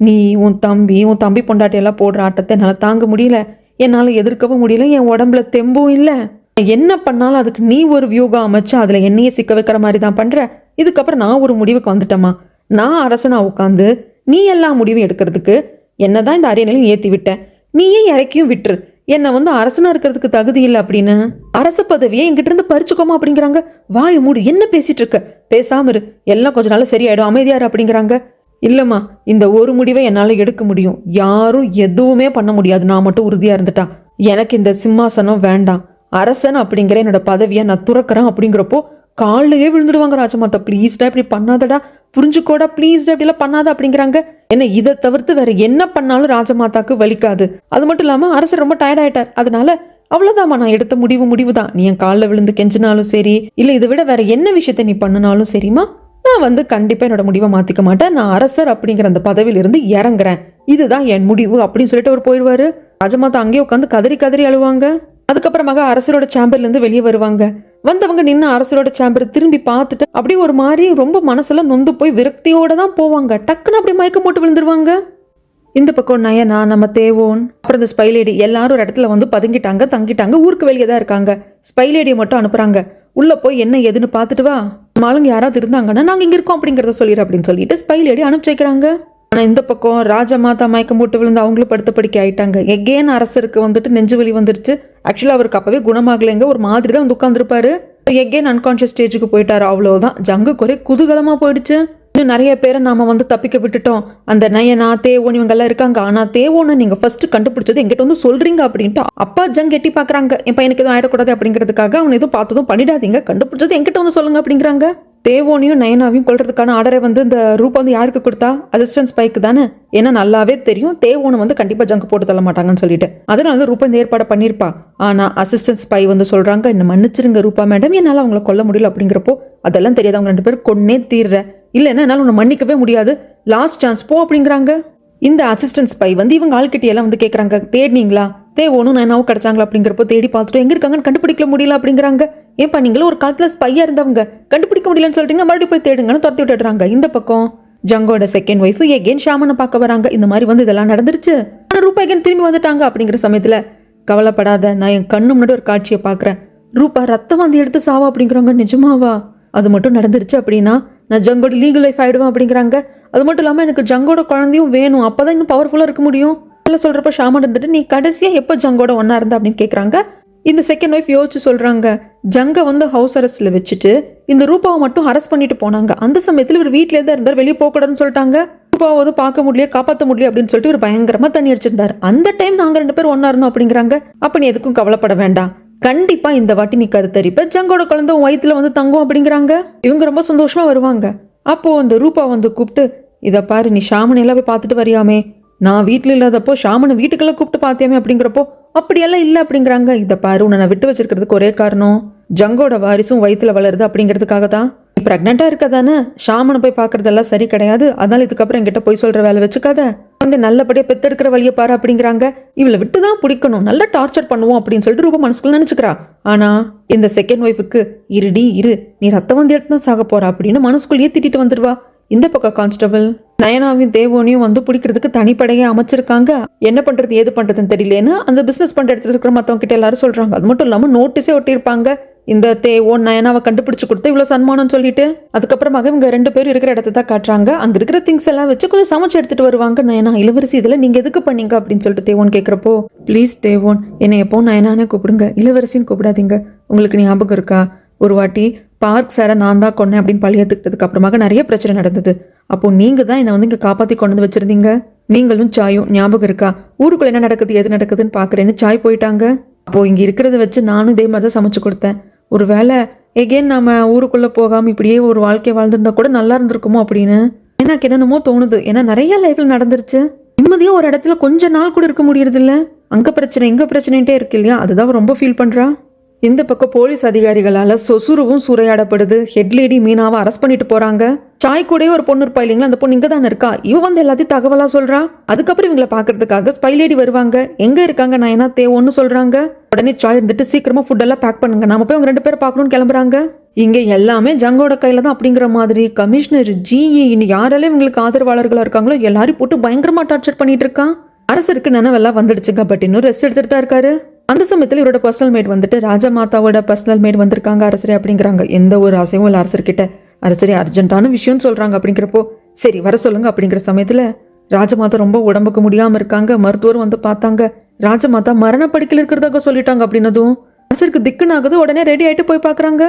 நீ உன் தம்பி பொண்டாட்டியெல்லாம் போடுற ஆட்டத்தை என்னால் தாங்க முடியல, என்னால் எதிர்க்கவும் முடியல, என் உடம்புல தெம்பும் இல்லை. என்ன பண்ணாலும் அதுக்கு நீ ஒரு வியூகம் அமைச்சு அதுல என்னையே சிக்க வைக்கிற மாதிரி தான் பண்ற. இதுக்கப்புறம் நான் ஒரு முடிவுக்கு வந்துட்டேம்மா, நான் அரசனா உட்காந்து நீ எல்லா முடிவும் எடுக்கிறதுக்கு என்னதான் இந்த அரியணையில ஏற்றி விட்டேன், நீயே இறக்கியும் விட்டுரு, என்னை வந்து அரசனா இருக்கிறதுக்கு தகுதி இல்லை அப்படின்னு அரச பதவியை என்கிட்ட இருந்து பறிச்சுக்கோமா அப்படிங்கிறாங்க. வாய மூடு, என்ன பேசிட்டு இருக்க, பேசாம இரு, எல்லாம் கொஞ்ச நாள் சரியாயிடும், அமைதியாரு அப்படிங்கிறாங்க. இல்லம்மா, இந்த ஒரு முடிவை என்னால எடுக்க முடியும், யாரும் எதுவுமே பண்ண முடியாது, நான் மட்டும் உறுதியா இருந்துட்டா. எனக்கு இந்த சிம்மாசனம் வேண்டாம், அரசன் அப்படிங்கிற என்னோட பதவியை நான் துறக்கிறேன் அப்படிங்கிறப்போ காலையே விழுந்துடுவாங்க ராஜமாதா. ப்ளீஸ்டா இப்படி பண்ணாதடா, புரிஞ்சுக்கோடா, ப்ளீஸ்டா இப்படிலாம் பண்ணாத அப்படிங்கிறாங்க. என்ன இதை தவிர்த்து வேற என்ன பண்ணாலும் ராஜமாதாக்கு வலிக்காது. அது மட்டும் இல்லாம அரசர் ரொம்ப டயர்ட் ஆயிட்டார், அதனால அவ்வளவுதாம்மா, நான் எடுத்த முடிவு தான். நீ என் காலில் விழுந்து கெஞ்சினாலும் சரி, இல்ல இதை விட வேற என்ன விஷயத்த நீ பண்ணினாலும் சரிம்மா, நான் வந்து கண்டிப்பா என்னோட முடிவை மாத்திக்க மாட்டேன், நான் அரசர் அப்படிங்கிற அந்த பதவியில இருந்து இறங்குறேன், இதுதான் என் முடிவு அப்படின்னு சொல்லிட்டு அவர் போயிடுவாரு. ராஜமாதா அங்கேயே உட்காந்து கதறி அழுவாங்க. அதுக்கப்புறமாக அரசரோட சேம்பர்ல இருந்து வெளியே வருவாங்க. வந்தவங்க நின்று அரசரோட சேம்பரை திரும்பி பார்த்துட்டு அப்படியே ஒரு மாதிரி ரொம்ப மனசெல்லாம் நொந்து போய் விரக்தியோட தான் போவாங்க. டக்குன்னு அப்படி மயக்கம் போட்டு விழுந்துருவாங்க. இந்த பக்கம் நயனா, நம்ம தேவோன், அப்புறம் இந்த ஸ்பை லேடி எல்லாரும் ஒரு இடத்துல வந்து பதுங்கிட்டாங்க, தங்கிட்டாங்க, ஊருக்கு வெளியே தான் இருக்காங்க. ஸ்பை லேடியை மட்டும் அனுப்புறாங்க, உள்ள போய் என்ன ஏதுன்னு பார்த்துட்டு வா, ஆளுங்க யாராவது இருந்தாங்கன்னா நாங்க இங்க இருக்கோம் அப்படிங்கறத சொல்லிடு அப்படின்னு சொல்லிட்டு ஸ்பை லேடி அனுப்பிச்சு வைக்கிறாங்க. ஆனா இந்த பக்கம் ராஜமாதா மயக்கம் போட்டு விழுந்து அவங்களும் படுத்த படிக்க ஆயிட்டாங்க. எகேன் அரசருக்கு வந்துட்டு நெஞ்சு வலி வந்துருச்சு. ஆக்சுவலா அவருக்கு அப்பவே குணமாகலைங்க, ஒரு மாதிரி தான் வந்து உட்காந்துருப்பாரு. எகேன் அன்கான்ஷியஸ் ஸ்டேஜுக்கு போயிட்டாரு. அவ்வளவுதான், ஜங்கு குறை குதூகலமா போயிடுச்சு. இன்னும் நிறைய பேரை நாம வந்து தப்பிக்க விட்டுட்டோம், அந்த நயனா தேவோன் இவங்க எல்லாம் இருக்காங்க, ஆனா தேவோனை நீங்க ஃபர்ஸ்ட் கண்டுபிடிச்சது எங்கிட்ட வந்து சொல்றீங்க அப்படின்ட்டு அப்பா ஜங் எட்டி பாக்குறாங்க. என் பையனுக்கு எதுவும் ஆயிடக்கூடாது அப்படிங்கிறதுக்காக அவனை எதுவும் பார்த்ததும் பண்ணிடாதீங்க, கண்டுபிடிச்சது எங்கிட்ட வந்து சொல்லுங்க அப்படிங்கிறாங்க. தேவோனையும் நயனாவையும் கொள்றதுக்கான ஆர்டரை வந்து இந்த ரூபா வந்து யாருக்கு கொடுத்தா, அசிஸ்டன்ட் ஸ்பைக்கு தானே. ஏன்னா நல்லாவே தெரியும் தேவோனை வந்து கண்டிப்பா ஜங்கு போட்டு தள்ள மாட்டாங்கன்னு சொல்லிட்டு, அதனால வந்து ரூபா இந்த ஏற்பாடு பண்ணிருப்பா. ஆனா அசிஸ்டன்ட் ஸ்பை வந்து சொல்றாங்க, என்ன மன்னிச்சிருங்க ரூபா மேடம், என்னால அவங்கள கொல்ல முடியல அப்படிங்கிறப்போ அதெல்லாம் தெரியாது, அவங்க 2 பேரும் கொன்னே தீர்ற, இல்லைன்னா என்னால் உன்னை மன்னிக்கவே முடியாது, லாஸ்ட் சான்ஸ் போ அப்படிங்கிறாங்க. இந்த அசிஸ்டன்ட் ஸ்பை வந்து இவங்க ஆள்கிட்டையெல்லாம் வந்து கேட்குறாங்க, தேடினீங்களா, தேவோனும் நயனாவும் கிடைச்சாங்களா அப்படிங்கிறப்போ தேடி பார்த்துட்டு எங்க இருக்காங்கன்னு கண்டுபிடிக்க முடியல அப்படிங்கிறாங்க. ஏன்பா நீங்களும் ஒரு காலத்துல ஸ்பையா இருந்தவங்க, கண்டுபிடிக்க முடியலன்னு சொல்றீங்க, மறுபடியும் போய் தேடுங்கன்னு துரத்தி விட்டுடுறாங்க. இந்த பக்கம் ஜங்கோட செகண்ட் ஒய்ஃப் எகேன் ஷாமனை பார்க்க வராங்க. இந்த மாதிரி வந்து இதெல்லாம் நடந்துருச்சு, ஆனா ரூபா எகேன் திரும்பி வந்துட்டாங்க அப்படிங்கிற சமயத்துல கவலைப்படாத, நான் என் கண்ணு முன்னாடி ஒரு காட்சியை பாக்குறேன், ரூபா ரத்தம் வந்து எடுத்து சாவா அப்படிங்கிறாங்க. நிஜமாவா? அது மட்டும் நடந்துருச்சு அப்படின்னா நான் ஜங்கோட லீகல் லைஃப் ஆயிடுவேன் அப்படிங்கிறாங்க. அது மட்டும் இல்லாம எனக்கு ஜங்கோட குழந்தையும் வேணும், அப்பதான் இன்னும் பவர்ஃபுல்லா இருக்க முடியும். சொல்றப்ப ஷாமன் இருந்துட்டு நீ கடைசியா எப்போ ஜங்கோட ஒன்னா இருந்தா அப்படின்னு கேட்குறாங்க. இந்த செகண்ட் ஒய்ஃப் யோசிச்சு சொல்றாங்க, ஜங்க வந்து ஹவுஸ் அரெஸ்ட்ல வச்சுட்டு இந்த ரூபாவை மட்டும் அரெஸ்ட் பண்ணிட்டு போனாங்க, அந்த சமயத்தில் இவர் வீட்டிலே தான் இருந்தார், வெளியே போகக்கூடாதுன்னு சொல்லிட்டாங்க. ரூபாவது பார்க்க முடியல, காப்பாற்ற முடியல அப்படின்னு சொல்லிட்டு ஒரு பயங்கரமா தண்ணி அடிச்சிருந்தாரு. அந்த டைம் நாங்க 2 பேரும் ஒன்னா இருந்தோம் அப்படிங்கிறாங்க. அப்ப நீ எதுக்கும் கவலைப்பட வேண்டாம், கண்டிப்பா இந்த வாட்டி நீ கருத்தரிப்ப, ஜங்கோட குழந்தை உன் வயித்துல வந்து தங்கும் அப்படிங்கிறாங்க. இவங்க ரொம்ப சந்தோஷமா வருவாங்க. அப்போ அந்த ரூபா வந்து கூப்பிட்டு, இதை பாரு, நீ ஷாமனை எல்லாம் போய் பார்த்துட்டு வரியாமே, நான் வீட்டில் இல்லாதப்போ ஷாமனை வீட்டுக்கெல்லாம் கூப்பிட்டு பார்த்தியாமே அப்படிங்கிறப்போ, அப்படியெல்லாம் இல்லை அப்படிங்கிறாங்க. இதை பாரு, உன்னை நான் விட்டு வச்சிருக்கிறதுக்கு ஒரே காரணம் ஜங்கோட வாரிசும் வயிற்றுல வளருது அப்படிங்கிறதுக்காக தான். நீ ப்ரெக்னெண்ட்டாக இருக்க தானே, ஷாமனை போய் பார்க்கறதெல்லாம் சரி கிடையாது, அதனால இதுக்கப்புறம் என்கிட்ட போய் சொல்கிற வேலை வச்சுக்காத, வந்து நல்லபடியாக பெத்தெடுக்கிற வழியை பாரு அப்படிங்கிறாங்க. இவளை விட்டு தான் பிடிக்கணும், நல்லா டார்ச்சர் பண்ணுவோம் அப்படின்னு சொல்லிட்டு ரூபா மனசுக்குள்ள நினச்சிக்கிறா. ஆனால் இந்த செகண்ட் ஒய்ஃபுக்கு இருடி இரு, நீ ரத்தம் வந்து எடுத்து தான் சாக போறா அப்படின்னு மனசுக்குள்ளேயே திட்டிட்டு வந்துடுவா. இந்த பக்கம் கான்ஸ்டபிள் நயனாவையும் தேவோனையும் வந்து பிடிக்கிறதுக்கு தனிப்படையை அமைச்சிருக்காங்க. என்ன பண்றது ஏது பண்றதுன்னு தெரியலேன்னு அந்த பிசினஸ் பண்ற இடத்துல இருக்கிற மற்றவங்க கிட்ட எல்லாரும் சொல்றாங்க. அது மட்டும் இல்லாம நோட்டீஸே ஒட்டியிருப்பாங்க, இந்த தேவோன் நயனாவை கண்டுபிடிச்சு கொடுத்து இவ்வளவு சன்மானம் சொல்லிட்டு. அதுக்கப்புறமாக இவங்க 2 பேரும் இருக்கிற இடத்த தான் காட்டுறாங்க. அங்க இருக்கிற திங்ஸ் எல்லாம் வச்சு கொஞ்சம் சமைச்சு எடுத்துட்டு வருவாங்க. நயனா, இளவரசி இதெல்லாம் நீங்க எதுக்கு பண்ணீங்க அப்படின்னு சொல்லிட்டு தேவோன் கேட்கிறப்போ, ப்ளீஸ் தேவோன், என்னை எப்போ நயனானே கூப்பிடுங்க, இளவரசின்னு கூப்பிடாதீங்க. உங்களுக்கு ஞாபகம் இருக்கா, ஒரு வாட்டி பார்க் சாரை நான் தான் கொன்னேன் அப்படின்னு பழி ஏற்றுக்கிட்டதுக்கு அப்புறமாக நிறைய பிரச்சனை நடந்தது. அப்போ நீங்க தான் என்னை வந்து இங்கே காப்பாற்றி கொண்டு வந்து வச்சிருந்தீங்க. நீங்களும் சாயும் ஞாபகம் இருக்கா, ஊருக்குள்ள என்ன நடக்குது எது நடக்குதுன்னு பார்க்குறேன்னு சாய் போயிட்டாங்க. அப்போ இங்கே இருக்கிறத வச்சு நானும் இதே மாதிரி தான் சமைச்சு கொடுத்தேன். ஒரு வேளை எகெயின் நாம ஊருக்குள்ளே போகாமல் இப்படியே ஒரு வாழ்க்கையை வாழ்ந்திருந்தா கூட நல்லா இருந்திருக்குமோ அப்படின்னு எனக்கு என்னென்னமோ தோணுது. ஏன்னா நிறைய லைஃப்ல நடந்துருச்சு. நிம்மதியாக ஒரு இடத்துல கொஞ்ச நாள் கூட இருக்க முடியறது இல்லை. அங்கே பிரச்சனை இங்கே பிரச்சனைன்ட்டே இருக்கு இல்லையா, அதுதான் ரொம்ப ஃபீல் பண்ணுறா. இந்த பக்கம் போலீஸ் அதிகாரிகளால சொசுருவும் சூறையாடப்படுது. ஹெட்லேடி மீனாவை அரெஸ்ட் பண்ணிட்டு போறாங்க. சாய் கூட ஒரு பொண்ணு இருப்பா இல்லைங்களா, அந்த பொண்ணு இங்க தானே இருக்கா, இவ வந்து எல்லாத்தையும் தகவலா சொல்றா. அதுக்கப்புறம் இவங்களை பாக்குறதுக்காக ஸ்பைலேடி வருவாங்க. எங்க இருக்காங்க நயனா தேவோன்னு சொல்றாங்க. உடனே சாய் இருந்துட்டு சீக்கிரமா ஃபுட் எல்லாம் பேக் பண்ணுங்க, நாம போய் அவங்க 2 பேரும் பார்க்கணும்னு கிளம்புறாங்க. இங்க எல்லாமே ஜங்கோட கையில தான் அப்படிங்கிற மாதிரி கமிஷனர் ஜிஇ இனி யாரெல்லாம் இவங்களுக்கு ஆதரவாளர்களா இருக்காங்களோ எல்லாரையும் போட்டு பயங்கரமா டார்ச்சர் பண்ணிட்டு இருக்கான். அரசருக்கு நினைவெல்லாம் வந்துடுச்சுங்க, பட் இன்னும் ரெஸ்ட் எடுத்துட்டு தான் இருக்காரு. அந்த சமயத்தில் இவரோட பர்சனல் மேட் வந்துட்டு ராஜமாதாவோட பர்சனல் மேட் வந்திருக்காங்க அரசரே அப்படிங்கிறாங்க. எந்த ஒரு ஆசையும் இல்லை அரசர்கிட்ட. அரசரே அர்ஜென்ட்டான விஷயம்னு சொல்றாங்க அப்படிங்கிறப்போ, சரி வர சொல்லுங்க அப்படிங்கிற சமயத்துல ராஜமாதா ரொம்ப உடம்புக்கு முடியாம இருக்காங்க. மருத்துவர் வந்து பார்த்தாங்க. ராஜமாதா மரணப்படுக்கையில் இருக்கிறதாக சொல்லிட்டாங்க அப்படின்னதும் அரசருக்கு திக்குனாகுது. உடனே ரெடி ஆயிட்டு போய் பார்க்குறாங்க.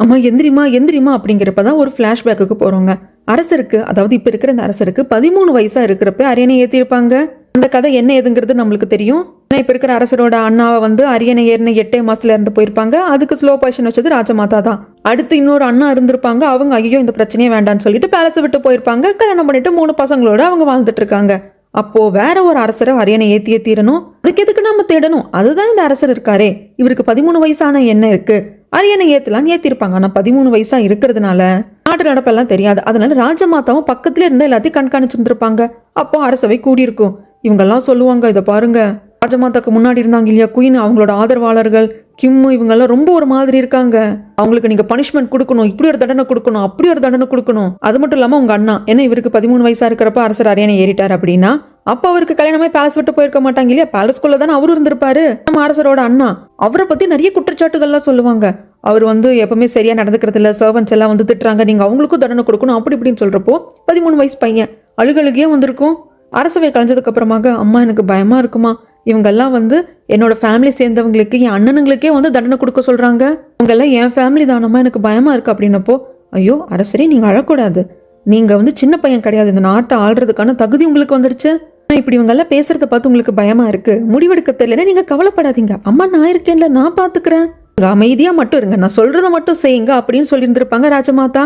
அம்மா எந்திரிமா எந்திரிமா அப்படிங்கிறப்பதான் ஒரு ஃப்ளாஷ்பேக்கு போறோங்க. அரசருக்கு, அதாவது இப்ப இருக்கிற இந்த அரசருக்கு 13 வயசா இருக்கிறப்ப அரியணை ஏற்றிருப்பாங்க. அந்த கதை என்ன ஏதுங்கிறது நம்மளுக்கு தெரியும். இப்ப இருக்கிற அரசரோட அண்ணாவை வந்து அரியணை ஏறின 8 மாசத்துல இருந்து போயிருப்பாங்க. அதுக்கு ஸ்லோ பாய்ஷன் வச்சது ராஜமாதா தான். அடுத்து இன்னொரு அண்ணா இருந்திருப்பாங்க. அவங்க ஐயோ இந்த பிரச்சனையே வேண்டாம்னு சொல்லிட்டு பேலஸை விட்டு போயிருப்பாங்க. கல்யாணம் பண்ணிட்டு 3 பசங்களோட அவங்க வாழ்ந்துட்டு இருக்காங்க. அப்போ வேற ஒரு அரசரை அரியணை ஏத்தியே தீரணும். அதுக்கு எதுக்கு நம்ம தேடணும், அதுதான் இந்த அரசர் இருக்காரே. இவருக்கு 13 வயசான என்ன இருக்கு, அரியணை ஏத்தலான்னு ஏத்திருப்பாங்க. ஆனா 13 வயசா இருக்கிறதுனால நாட்டு நடப்பெல்லாம் தெரியாது. அதனால ராஜமாதாவும் பக்கத்துல இருந்து எல்லாத்தையும் கண்காணிச்சிருந்திருப்பாங்க. அப்போ அரசவை கூடியிருக்கும். இவங்கெல்லாம் சொல்லுவாங்க, இதை பாருங்க, ராஜமாதாக்கு முன்னாடி இருந்தாங்க இல்லையா குயின், அவங்களோட ஆதரவாளர்கள் கிம்மு, இவங்கெல்லாம் ரொம்ப ஒரு மாதிரி இருக்காங்க. அவங்களுக்கு நீங்க பனிஷ்மெண்ட் கொடுக்கணும், இப்படி ஒரு தண்டனை கொடுக்கணும், அப்படி ஒரு தண்டனை கொடுக்கணும். அது மட்டும் இல்லாம உங்க அண்ணா ஏன்னா இவருக்கு 13 வயசா இருக்கிறப்ப அரசர் அரியணை ஏறிட்டார் அப்படின்னா அப்ப அவருக்கு கல்யாணமே பேலஸ் விட்டு போயிருக்க மாட்டாங்க இல்லையா, பேலஸ்குள்ள தானே அவரு இருந்திருப்பாரு. நம்ம அரசரோட அண்ணா அவரை பத்தி நிறைய குற்றச்சாட்டுகள்லாம் சொல்லுவாங்க. அவர் வந்து எப்பவுமே சரியா நடந்துக்கிறது இல்ல, சர்வன்ஸ் எல்லாம் வந்து திட்டுறாங்க, நீங்க அவங்களுக்கும் தண்டனை கொடுக்கணும் அப்படி இப்படின்னு சொல்றப்போ 13 வயசு பையன் அழுகழுகியே வந்திருக்கும். அரசவை கலைஞ்சதுக்கு அப்புறமாக அம்மா எனக்கு பயமா இருக்குமா, இவங்கெல்லாம் வந்து என்னோட ஃபேமிலி சேர்ந்தவங்களுக்கு என் அண்ணனுங்களுக்கே வந்து தண்டனை கொடுக்க சொல்றாங்க, இவங்கெல்லாம் என் ஃபேமிலி தானம்மா, எனக்கு பயமா இருக்கு அப்படின்னப்போ, ஐயோ அரசரே நீங்க அழக்கூடாது, நீங்க வந்து சின்ன பையன் கிடையாது, இந்த நாட்டை ஆள்றதுக்கான தகுதி உங்களுக்கு வந்துடுச்சு. இப்படி இவங்கெல்லாம் பேசுறத பார்த்து உங்களுக்கு பயமா இருக்கு, முடிவெடுக்க தெரியல, நீங்க கவலைப்படாதீங்க, அம்மா நான் இருக்கேன்ல, நான் பாத்துக்கிறேன், அமைதியா மட்டும் இருங்க, நான் சொல்றத மட்டும் செய்யுங்க அப்படின்னு சொல்லியிருந்திருப்பாங்க ராஜமாதா.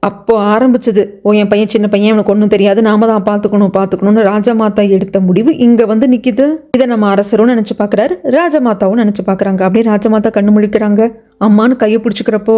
அப்போ ஆரம்பிச்சது, ஓ என் பையன் சின்ன பையன், எனக்கு ஒன்றும் தெரியாது, நாம தான் பார்த்துக்கணும்னு ராஜமாதா எடுத்த முடிவு இங்க வந்து நிக்குது. இதை நம்ம அரசரும் நினைச்சு பாக்குறாரு, ராஜமாதாவும் நினைச்சு பாக்குறாங்க. அப்படியே ராஜமாதா கண்ணு முழிக்கிறாங்க. அம்மானு கையை பிடிச்சிக்கிறப்போ,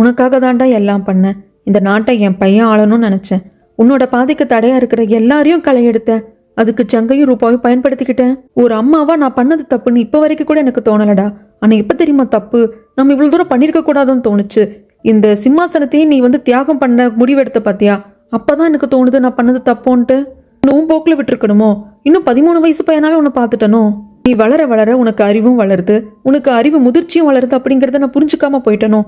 உனக்காக தாண்டா எல்லாம் பண்ணேன், இந்த நாட்டை என் பையன் ஆளணும்னு நினைச்சேன், உன்னோட பாதைக்கு தடையா இருக்கிற எல்லாரையும் களையெடுத்தேன், அதுக்கு ஜங்கையும் ரூபாவையும் பயன்படுத்திக்கிட்டேன். ஒரு அம்மாவா நான் பண்ணது தப்புன்னு இப்ப வரைக்கும் கூட எனக்கு தோணலடா. ஆனா இப்ப தெரியுமா தப்பு, நம்ம இவ்வளவு தூரம் பண்ணிருக்க கூடாதுன்னு தோணுச்சு. இந்த சிம்மாசனத்தையும் நீ வந்து தியாகம் பண்ண முடிவெடுத்த பாத்தியா, அப்பதான் எனக்கு தோணுது நான் பண்ணது தப்போன்ட்டு. இன்னும் போக்குல விட்டுருக்கணுமோ, இன்னும் 13 வயசு பையனாவே உன்னை பார்த்துட்டனோ, நீ வளர வளர உனக்கு அறிவும் வளருது, உனக்கு அறிவு முதிர்ச்சியும் வளருது அப்படிங்கறத நான் புரிஞ்சுக்காம போயிட்டனோ,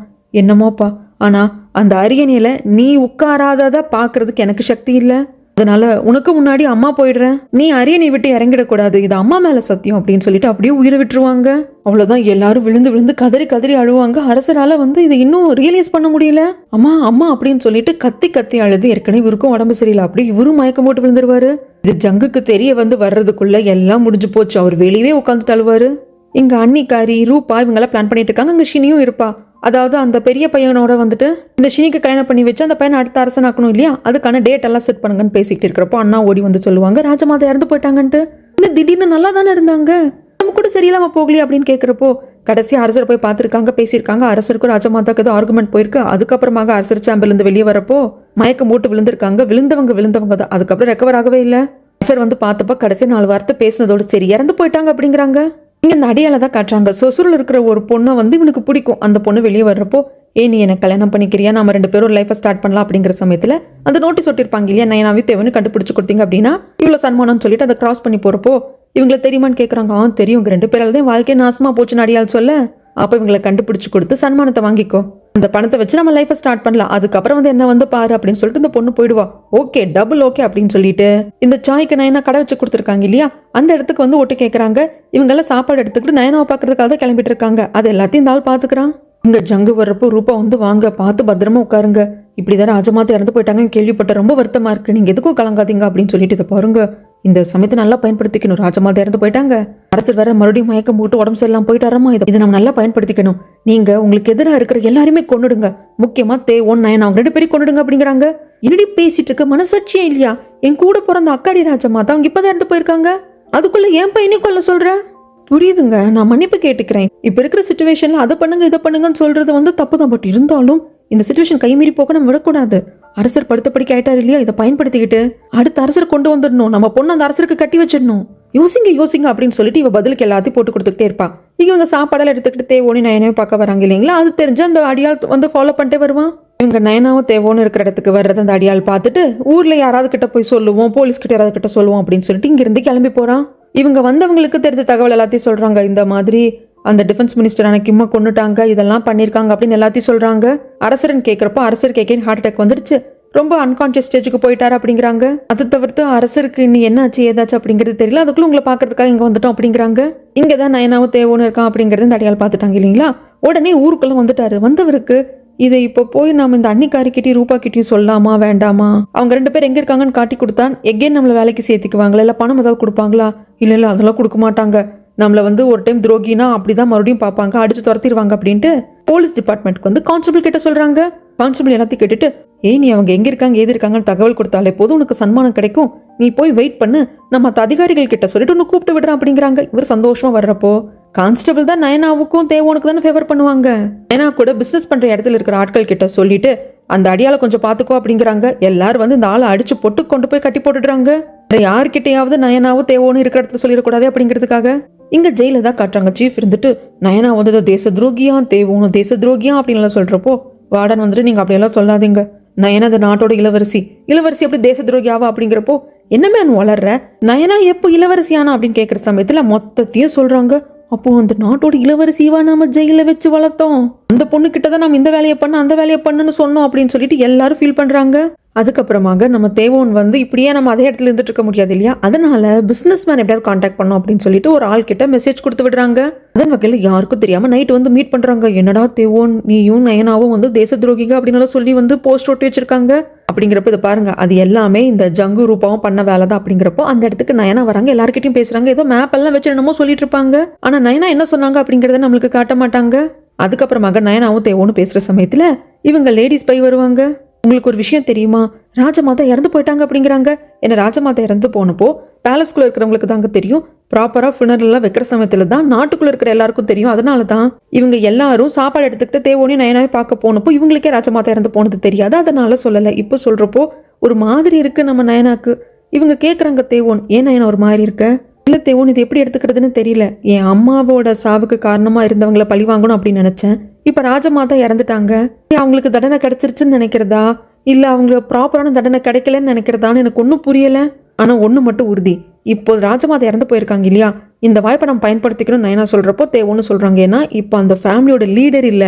என்னமோப்பா. ஆனா அந்த அரியணையில நீ உட்காராதத பாக்குறதுக்கு எனக்கு சக்தி இல்ல, அதனால உனக்கு முன்னாடி அம்மா போயிடுறேன், நீ அரியணை விட்டு இறங்கிடக்கூடாது, இது அம்மா மேல சத்தியம் அப்படின்னு சொல்லிட்டு அப்படியே உயிரை விட்டுருவாங்க. அவ்வளவுதான், எல்லாரும் விழுந்து விழுந்து கதறி கதறி அழுவாங்க. அரசரால இதை இன்னும் ரியலைஸ் பண்ண முடியல. அம்மா அம்மா அப்படின்னு சொல்லிட்டு கத்தி கத்தி அழுது, ஏற்கனவே இவருக்கும் உடம்பு சரியில்லை, அப்படி இவரும் மயக்கம் போட்டு விழுந்துருவாரு. இது ஜங்குக்கு தெரிய வர்றதுக்குள்ள எல்லாம் முடிஞ்சு போச்சு. அவர் வெளியவே உட்காந்துட்டு அழுவாரு. இங்க அன்னிக்காரி ரூபா இவங்கெல்லாம் பிளான் பண்ணிட்டு இருக்காங்க. அங்க ஷினியும் இருப்பா. அதாவது அந்த பெரிய பையனோட இந்த ஷினிக்கு கல்யாணம் பண்ணி வச்சு அந்த பையனை அடுத்த அரசனாக்கணும் இல்லையா, அதுக்கான டேட் எல்லாம் செட் பண்ணுங்கன்னு பேசிக்கிட்டு இருக்கிறப்போ அண்ணா ஓடி சொல்லுவாங்க ராஜமாதா இறந்து போயிட்டாங்கன்ட்டு. இன்னும் திடீர்னு நல்லா தானே இருந்தாங்க, நம்ம கூட சரியில்லாம போகலையே அப்படின்னு கேட்கிறப்போ கடைசி அரசர் போய் பார்த்துருக்காங்க, பேசியிருக்காங்க. அரசருக்கும் ராஜமாதாக்கு ஏதோ ஆர்குமெண்ட் போயிருக்கு. அதுக்கப்புறமாக அரசர் சாம்பல் இருந்து வெளியே வரப்போ மயக்கம் போட்டு விழுந்திருக்காங்க. விழுந்தவங்க தான். அதுக்கப்புறம் ரெக்கவர் ஆகவே இல்லை. அரசர் பார்த்தப்ப கடைசி 4 வார்த்தை பேசினதோடு சரி இறந்து போயிட்டாங்க அப்படிங்கிறாங்க. இங்க இந்த அடியால தான் காட்டுறாங்க. சொசுரில் இருக்கிற ஒரு பொண்ணை இவனுக்கு பிடிக்கும். அந்த பொண்ணு வெளியே வர்றப்போ நீ எனக்கு கல்யாணம் பண்ணிக்கிறியா, நம்ம 2 பேரும் ஒரு லைஃபை ஸ்டார்ட் பண்ணலாம் அப்படிங்கிற சமயத்தில் அந்த நோட்டீஸ் ஒட்டிருப்பாங்க இல்லையா, நயனாவே தேவனு கண்டுபிடிச்சு கொடுத்தீங்க அப்படின்னா இவ்வளோ சன்மானம்னு சொல்லிட்டு அதை கிராஸ் பண்ணி போறப்போ இவங்களை தெரியுமான்னு கேட்குறாங்க. தெரியும், இவங்க 2 பேரால தான் வாழ்க்கையை நாசமா போச்சுன்னு அடியால் சொல்ல, அப்போ இவங்களை கண்டுபிடிச்சு கொடுத்து சன்மானத்தை வாங்கிக்கோ, அந்த பணத்தை வச்சு நம்ம லைஃபை ஸ்டார்ட் பண்ணலாம், அதுக்கப்புறம் என்ன பாரு அப்படின்னு சொல்லிட்டு இந்த பொண்ணு போயிடுவா. ஓகே, டபுள் ஓகே அப்படின்னு சொல்லிட்டு இந்த சாய்க்கு நயனா கடை வச்சு கொடுத்துருக்காங்க இல்லையா, அந்த இடத்துக்கு ஒட்டு கேட்கறாங்க. இவங்கெல்லாம் சாப்பாடு எடுத்துக்கிட்டு நயனாவை பார்க்கறதுக்காக தான் கிளம்பிட்டு இருக்காங்க. அது எல்லாத்தையும் இந்த ஆள் பாத்துக்கிறான். இங்க ஜங்கு வர்றப்போ ரூபா வாங்க, பார்த்து பத்திரமா உட்காருங்க, இப்படிதான் ராஜமாதா இறந்து போயிட்டாங்கன்னு கேள்விப்பட்ட, ரொம்ப வருத்தமா இருக்கு, நீங்க எதுக்கும் கலங்காதீங்க அப்படின்னு சொல்லிட்டு இதை பாருங்க, இந்த சமயத்தை நல்லா பயன்படுத்திக்கணும். ராஜமாதா இறந்து போயிட்டாங்க, அரசர் வேற மறுபடியும் மயக்கம் போட்டு உடம்பு சரியில்லாம போயிட்டாரமா, இதை நம்ம நல்லா பயன்படுத்திக்கணும். நீங்க உங்களுக்கு எதிராக இருக்கிற எல்லாருமே கொன்னுடுங்க, முக்கியமா தேவோன் நயன் அவங்க 2 பேரும் கொன்னுடுங்க அப்படிங்கிறாங்க. என்னடி பேசிட்டு இருக்க, மனசாட்சியே இல்லையா? என் கூட பிறந்த அக்காடி ராஜமாதா அவங்க இப்பதான் இறந்து போயிருக்காங்க, அதுக்குள்ள என் பையனே கொல்ல சொல்ற? புரியுதுங்க, நான் மன்னிப்பு கேட்டுக்கிறேன். இப்ப இருக்கிற சிச்சுவேஷன்ல அதை பண்ணுங்க இதை பண்ணுங்கன்னு சொல்றது தப்பு தான். பட் இருந்தாலும் இந்த சிச்சுவேஷன் கைமீறி போக நம்ம விடக்கூடாது. அரசர் படுத்தபடிக்கு ஆயிட்டாரு இல்லையா, இதை பயன்படுத்திக்கிட்டு அடுத்த அரசர் கொண்டு வந்துடணும், நம்ம பொண்ணு அந்த அரசருக்கு கட்டி வச்சிடணும். யோசிங்க அப்படின்னு சொல்லிட்டு இவ பதிலுக்கு எல்லாத்தையும் போட்டு கொடுத்துக்கிட்டே இருப்பா. இவங்க சாப்பாடெல்லாம் எடுத்துக்கிட்டு தேவோனி நயனாவை பார்க்க வராங்க இல்லைங்களா, அது தெரிஞ்சு அந்த அடியால் ஃபாலோ பண்ணிட்டே வருவான். இவங்க நயனாவும் தேவோன்னு இருக்கிற இடத்துக்கு வர்றது அந்த அடியால் பார்த்துட்டு ஊர்ல யாராவது கிட்ட போய் சொல்லுவோம், போலீஸ் கிட்ட யாராவது கிட்ட சொல்லுவோம் அப்படின்னு சொல்லிட்டு இங்க இருந்து கிளம்பி போறான். இவங்க வந்தவங்களுக்கு தெரிஞ்ச தகவல் எல்லாத்தையும் சொல்றாங்க. இந்த மாதிரி அந்த டிஃபென்ஸ் மினிஸ்டரான கிம்மை கொண்டுட்டாங்க, இதெல்லாம் பண்ணியிருக்காங்க அப்படின்னு எல்லாத்தையும் சொல்றாங்க. அரசரன் கேட்கறப்போ அரசர் கேட்கன்னு ஹார்ட் அட்டாக் வந்துடுச்சு, ரொம்ப அன்கான்சியஸ் ஸ்டேஜுக்கு போயிட்டாரு அப்படிங்கிறாங்க. அது தவிர்த்து அரசருக்கு இன்னும் என்ன ஆச்சு ஏதாச்சு அப்படிங்கிறது தெரியல, அதுக்குள்ள உங்களை பாக்குறதுக்காக இங்க வந்துட்டோம் அப்படிங்கிறாங்க. இங்கதான் நயனாவும் தேவோன்னு இருக்கான் அப்படிங்கறது இந்த அடியால் பார்த்துட்டாங்க இல்லைங்களா. உடனே ஊருக்குள்ள வந்துட்டாரு. வந்தவருக்கு இதை இப்போ போய் நம்ம இந்த அன்னிக்காரிக்கிட்டையும் ரூபா கிட்டையும் சொல்லலாமா வேண்டாமா, அவங்க 2 பேர் எங்க இருக்காங்கன்னு காட்டி கொடுத்தான் எகேன் நம்மள வேலைக்கு சேர்த்துக்குவாங்களா, இல்ல பணம் ஏதாவது கொடுப்பாங்களா? இல்ல அதெல்லாம் கொடுக்க மாட்டாங்க, நம்மள ஒரு டைம் துரோகினா அப்படிதான் மறுபடியும் பார்ப்பாங்க, அடிச்சு துரத்திடுவாங்க அப்படின்ட்டு போலீஸ் டிபார்ட்மெண்ட்க்கு கான்ஸ்டபிள் கிட்ட சொல்றாங்க. கான்ஸ்டபிள் எல்லாத்தையும் கேட்டுட்டு நீ அவங்க எங்க இருக்காங்க ஏது இருக்காங்கன்னு தகவல் கொடுத்தாலே போதும், உனக்கு சன்மானம் கிடைக்கும், நீ போய் வெயிட் பண்ணு, நம்ம அதிகாரிகள் கிட்ட சொல்லிட்டு உன்னை கூப்பிட்டு விடுறான் அப்படிங்கிறாங்க. இவர் சந்தோஷமா வர்றப்போ கான்ஸ்டபிள் தான் நயனாவுக்கும் தேவோனுக்கு தானே ஃபேவர் பண்ணுவாங்க. நயனா கூட பிசினஸ் பண்ற இடத்துல இருக்கிற ஆட்கள் கிட்ட சொல்லிட்டு அந்த அடியால கொஞ்சம் பாத்துக்கோ அப்படிங்கிறாங்க. எல்லாரும் இந்த ஆளை அடிச்சு போட்டு கொண்டு போய் கட்டி போட்டுடுறாங்க. யார்கிட்டையாவது நயனாவும் தேவோன்னு இருக்கிற இடத்துல சொல்லிடக்கூடாது அப்படிங்கிறதுக்காக இங்க ஜெயில தான் காட்டுறாங்க. சீஃப் இருந்துட்டு நயனா தேச துரோகியா, தேவோனும் தேச துரோகியா அப்படின்னு சொல்றப்போ வார்டன் நீங்க அப்படியெல்லாம் சொல்லாதீங்க, நயனா அந்த நாட்டோட இளவரசி அப்படி தேச துரோகியாவா அப்படிங்கிறப்போ என்னமே வளர்ற, நயனா எப்போ இளவரசியானா அப்படின்னு கேட்குற சமயத்துல மொத்தத்தையும் சொல்றாங்க. அப்போ அந்த நாட்டோட இளவரசிவா நாம ஜெயில வச்சு வளர்த்தோம், அந்த பொண்ணு கிட்டதான் நம்ம இந்த வேலையை பண்ண அந்த வேலையை பண்ணுன்னு சொன்னோம் அப்படின்னு சொல்லிட்டு எல்லாரும் ஃபீல் பண்றாங்க. அதுக்கப்புறமாக நம்ம தேவோன் இப்படியே நம்ம அதே இடத்துல இருந்துட்டு இருக்க முடியாது இல்லையா, அதனால பிசினஸ் மேன் எப்படியாவது கான்டாக்ட் பண்ணோம் அப்படின்னு சொல்லிட்டு ஒரு ஆள் கிட்ட மெசேஜ் கொடுத்து விடுறாங்க. அதன் வகையில் யாருக்கும் தெரியாம நைட் மீட் பண்றாங்க. என்னடா தேவோன் நீயும் நயனாவும் தேச துரோகிக அப்படின்னு சொல்லி போஸ்ட் ஒட்டி வச்சிருக்காங்க அப்படிங்கிறப்ப இதை பாருங்க, அது எல்லாமே இந்த ஜங்கு ரூபாவும் பண்ண வேலை தான் அப்படிங்கிறப்போ அந்த இடத்துக்கு நயனா வராங்க. எல்லார்கிட்டையும் பேசுறாங்க, ஏதோ மேப் எல்லாம் வச்சு என்னமோ சொல்லிட்டு இருப்பாங்க. ஆனா நயனா என்ன சொன்னாங்க அப்படிங்கறத நம்மளுக்கு காட்ட மாட்டாங்க. அதுக்கப்புறமாக நயனாவும் தேவோன்னு பேசுற சமயத்துல இவங்க லேடிஸ் பை வருவாங்க. உங்களுக்கு ஒரு விஷயம் தெரியுமா, ராஜமாதா இறந்து போயிட்டாங்க அப்படிங்கிறாங்க. ஏன்னா ராஜமாதா இறந்து போனப்போ பேலஸ்குள்ள இருக்கிறவங்களுக்கு தாங்க தெரியும், ப்ராப்பரா ஃபுனரல்லாம் வைக்கிற சமயத்துல தான் நாட்டுக்குள்ள இருக்கிற எல்லாருக்கும் தெரியும். அதனால தான் இவங்க எல்லாரும் சாப்பாடு எடுத்துக்கிட்டு தேவோனையும் நயனாவே பார்க்க போனப்போ இவங்களுக்கே ராஜமாதா இறந்து போனது தெரியாது, அதனால சொல்லலை. இப்போ சொல்றப்போ ஒரு மாதிரி இருக்கு நம்ம நயனாக்கு. இவங்க கேட்குறாங்க தேவோன், ஏன் நயனா ஒரு மாதிரி இருக்க? இல்ல தேவோன் இது எப்படி எடுத்துக்கிறதுன்னு தெரியல, என் அம்மாவோட சாவுக்கு காரணமா இருந்தவங்களை பழி வாங்கணும் அப்படின்னு நினைச்சேன், இப்ப ராஜமாதா இறந்துட்டாங்க, அவங்களுக்கு தண்டனை கிடைச்சிருச்சுன்னு நினைக்கிறதா இல்ல அவங்களுக்கு ப்ராப்பரான தண்டனை கிடைக்கலன்னு நினைக்கிறதான்னு எனக்கு ஒன்றும் புரியல. ஆனா ஒண்ணு மட்டும் உறுதி, இப்போ ராஜமாதா இறந்து போயிருக்காங்க இல்லையா, இந்த வாய்ப்பை நம்ம பயன்படுத்திக்கணும் நயனா சொல்றப்போ தேவோன்னு சொல்றாங்க. ஏன்னா இப்போ அந்த ஃபேமிலியோட லீடர் இல்ல,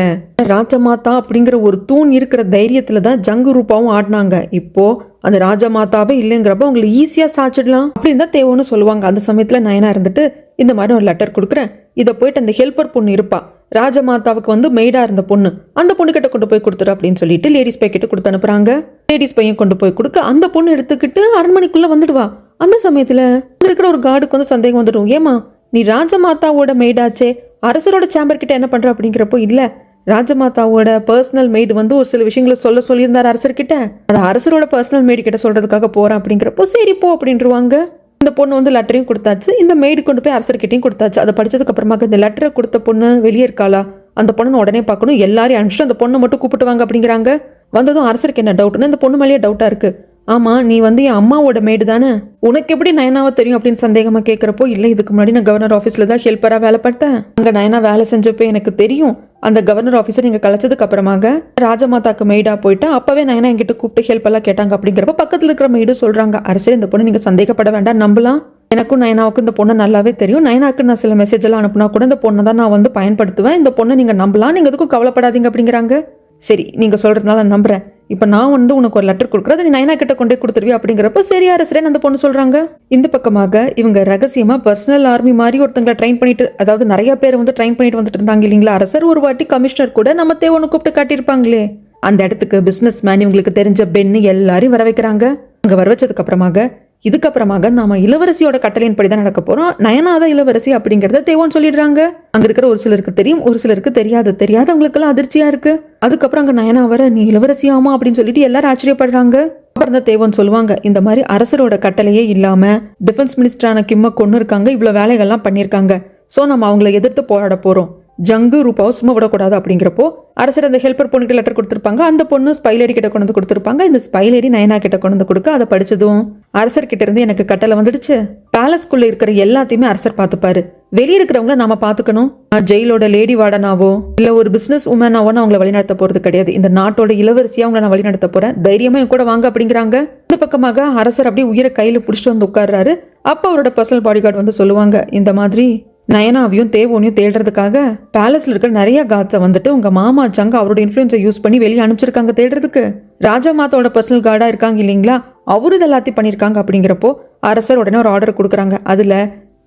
ராஜமாதா அப்படிங்கிற ஒரு தூண் இருக்கிற தைரியத்துல தான் ஜங்கு ரூபாவும் ஆடினாங்க. இப்போ அந்த ராஜமாதாவே இல்லைங்கிறப்ப அவங்களை ஈஸியா சாச்சிடலாம் அப்படின்னு தான் தேவோன்னு சொல்லுவாங்க. அந்த சமயத்துல நயனா இருந்துட்டு இந்த மாதிரி ஒரு லெட்டர் கொடுக்குறேன், இதை போயிட்டு அந்த ஹெல்ப்பர் பொண்ணு இருப்பா, ராஜமாதாவுக்கு வந்து மெய்டா இருந்த பொண்ணு, அந்த பொண்ணு கிட்ட கொண்டு போய் கொடுத்துரு அப்படின்னு சொல்லிட்டு லேடிஸ் பை கிட்ட கொடுத்து அனுப்புறாங்க. லேடிஸ் பையன் கொண்டு போய் கொடுக்க அந்த பொண்ணு எடுத்துக்கிட்டு அரண்மனைக்குள்ள வந்துடுவா. அந்த சமயத்துல இருக்கிற ஒரு கார்டுக்கு வந்து சந்தேகம் வந்துடும். ஏமா நீ ராஜமாதாவோட மெய்டாச்சே, அரசரோட சேம்பர் கிட்ட என்ன பண்ற அப்படிங்கிறப்போ இல்ல, ராஜமாதாவோட பர்சனல் மெய்டு வந்து ஒரு சில விஷயங்களை சொல்லியிருந்தாரு அரசர்கிட்ட, அது அரசரோட பர்சனல் மெய்டு கிட்ட சொல்றதுக்காக போறேன் அப்படிங்கிறப்போ சரி போ அப்படின்ட்டுருவாங்க. இந்த பொண்ணு வந்து லெட்டரையும் கொடுத்தாச்சு, இந்த மெய்டு கொண்டு போய் அரசர்கிட்டையும் கொடுத்தாச்சு. அதை படிச்சதுக்கு அப்புறமா இந்த லெட்டரை கொடுத்த பொண்ணு வெளியே இருக்காளா, அந்த பொண்ணு உடனே பார்க்கணும், எல்லாரையும் அனுப்பிச்சிட்டு அந்த பொண்ணை மட்டும் கூப்பிட்டு வாங்க அப்படிங்கிறாங்க. வந்ததும் அரசருக்கு என்ன டவுட்னு இந்த பொண்ணு மேலேயே டவுட்டா இருக்கு. ஆமா நீ வந்து என் அம்மாவோட மேடு தானே, உனக்கு எப்படி நயனாவை தெரியும் அப்படின்னு சந்தேகமா கேட்கிறப்போ இல்ல, இதுக்கு முன்னாடி நான் கவர்னர் ஆஃபீஸ்ல தான் ஹெல்ப்பரா வேலை பார்த்தேன், அங்க நயனா வேலை செஞ்சப்போ எனக்கு தெரியும். அந்த கவர்னர் ஆஃபீஸர் நீங்க கலைச்சதுக்கு அப்புறமாக ராஜமாதாக்கு மெய்டா போயிட்டு அப்பவே நயனா என்கிட்ட கூப்பிட்டு ஹெல்ப் எல்லாம் கேட்டாங்க அப்படிங்கிறப்ப பக்கத்துல இருக்கிற மெய்டு சொல்றாங்க, அரசே இந்த பொண்ணு நீங்க சந்தேகப்பட வேண்டாம், நம்பலாம், எனக்கும் நயனாவுக்கும் இந்த பொண்ணை நல்லாவே தெரியும், நயனாக்கு நான் சில மெசேஜ் எல்லாம் அனுப்புனா கூட இந்த பொண்ணை தான் நான் வந்து பயன்படுத்துவேன், இந்த பொண்ணை நீங்க நம்பலாம், நீங்க எதுக்கும் கவலைப்படாதீங்க அப்படிங்கிறாங்க. சரி நீங்க சொல்றதுனால நம்புறேன், இப்ப நான் வந்து உனக்கு ஒரு லெட்டர் கொடுக்குறது நீ நயனா கிட்ட கொண்டே கொடுத்துருவி அப்படிங்கிறப்ப சரி அரசரே அந்த பொண்ணு சொல்றாங்க. இந்த பக்கமாக இவங்க ரகசியமா பர்சனல் ஆர்மி மாதிரி ஒருத்தங்களை ட்ரெயின் பண்ணிட்டு, அதாவது நிறைய பேர் வந்து ட்ரெயின் பண்ணிட்டு வந்துட்டு இருந்தாங்க இல்லைங்களா. அரசர் ஒரு வாட்டி கமிஷனர் கூட நம்ம தேவனை கூப்பிட்டு காட்டியிருப்பாங்களே, அந்த இடத்துக்கு பிசினஸ் மேன் இவங்களுக்கு தெரிஞ்ச பென்னு எல்லாரையும் வர வைக்கிறாங்க. அங்க வர வச்சதுக்கு அப்புறமாக இதுக்கப்புறமாக நாம இளவரசியோட கட்டளையின்படி தான் நடக்க போறோம், நயனாத இளவரசி அப்படிங்கறத தேவோன்னு சொல்லிடுறாங்க. அங்க இருக்கிற ஒரு சிலருக்கு தெரியும், ஒரு சிலருக்கு தெரியாதவங்களுக்கு எல்லாம் அதிர்ச்சியா இருக்கு. அதுக்கப்புறம் அங்க நயனா வர நீ இளவரசியாமா அப்படின்னு சொல்லிட்டு எல்லாரும் ஆச்சரியப்படுறாங்க. அப்புறம் தான் தேவோன்னு சொல்லுவாங்க, இந்த மாதிரி அரசரோட கட்டளையே இல்லாம டிஃபென்ஸ் மினிஸ்டரான கிம்ம கொண்டு இருக்காங்க, இவ்வளவு வேலைகள்லாம் பண்ணியிருக்காங்க, சோ நம்ம அவங்களை எதிர்த்து போராட போறோம், ஜங்கு ரூபாவை சும்மா விடக்கூடாது அப்படிங்கிறப்போ அரசர் அந்த ஹெல்ப்பர் பொண்ணுக்கு லெட்டர் கொடுத்துருப்பாங்க. அந்த பொண்ணு ஸ்பைலேடி கிட்ட கொண்டு வந்து கொடுத்துருப்பாங்க. இந்த ஸ்பைலேடி நயனா கிட்ட கொண்டு வந்து கொடுக்க அதை படிச்சதும் அரசர் கிட்ட இருந்து எனக்கு கட்டளை வந்துடுச்சு, பேலஸ்குள்ள இருக்கிற எல்லாத்தையுமே அரசர் பார்த்துப்பாரு, வெளியே இருக்கிறவங்கள நாம பாத்துக்கணும், ஜெயிலோட லேடி வார்டனாவோ இல்ல ஒரு பிசினஸ் உமனாவோ நான் அவங்களை வழிநடத்த போறது கிடையாது, இந்த நாட்டோட இளவரசியா அவங்களை நான் வழிநடத்த போறேன், தைரியமா என் கூட வாங்க அப்படிங்கிறாங்க. இந்த பக்கமாக அரசர் அப்படியே உயிரை கையில புடிச்சிட்டு வந்து உட்கார்றாரு. அப்ப அவரோட பர்சனல் பாடி கார்டு வந்து சொல்லுவாங்க, இந்த மாதிரி நயனாவையும் தேவோனையும் தேடுறதுக்காக பேலஸ்ல இருக்கிற நிறைய காட்ஸை வந்துட்டு உங்க மாமா ஜங்க அவரோட இன்ஃபுளுன்ஸை யூஸ் பண்ணி வெளியே அனுப்பிச்சிருக்காங்க தேடுறதுக்கு, ராஜமாதாவோட பர்சனல் கார்டா இருக்காங்க இல்லைங்களா, அவரு இது எல்லாத்தையும் பண்ணியிருக்காங்க அப்படிங்கிறப்போ அரசர் உடனே ஒரு ஆர்டர் கொடுக்குறாங்க. அதுல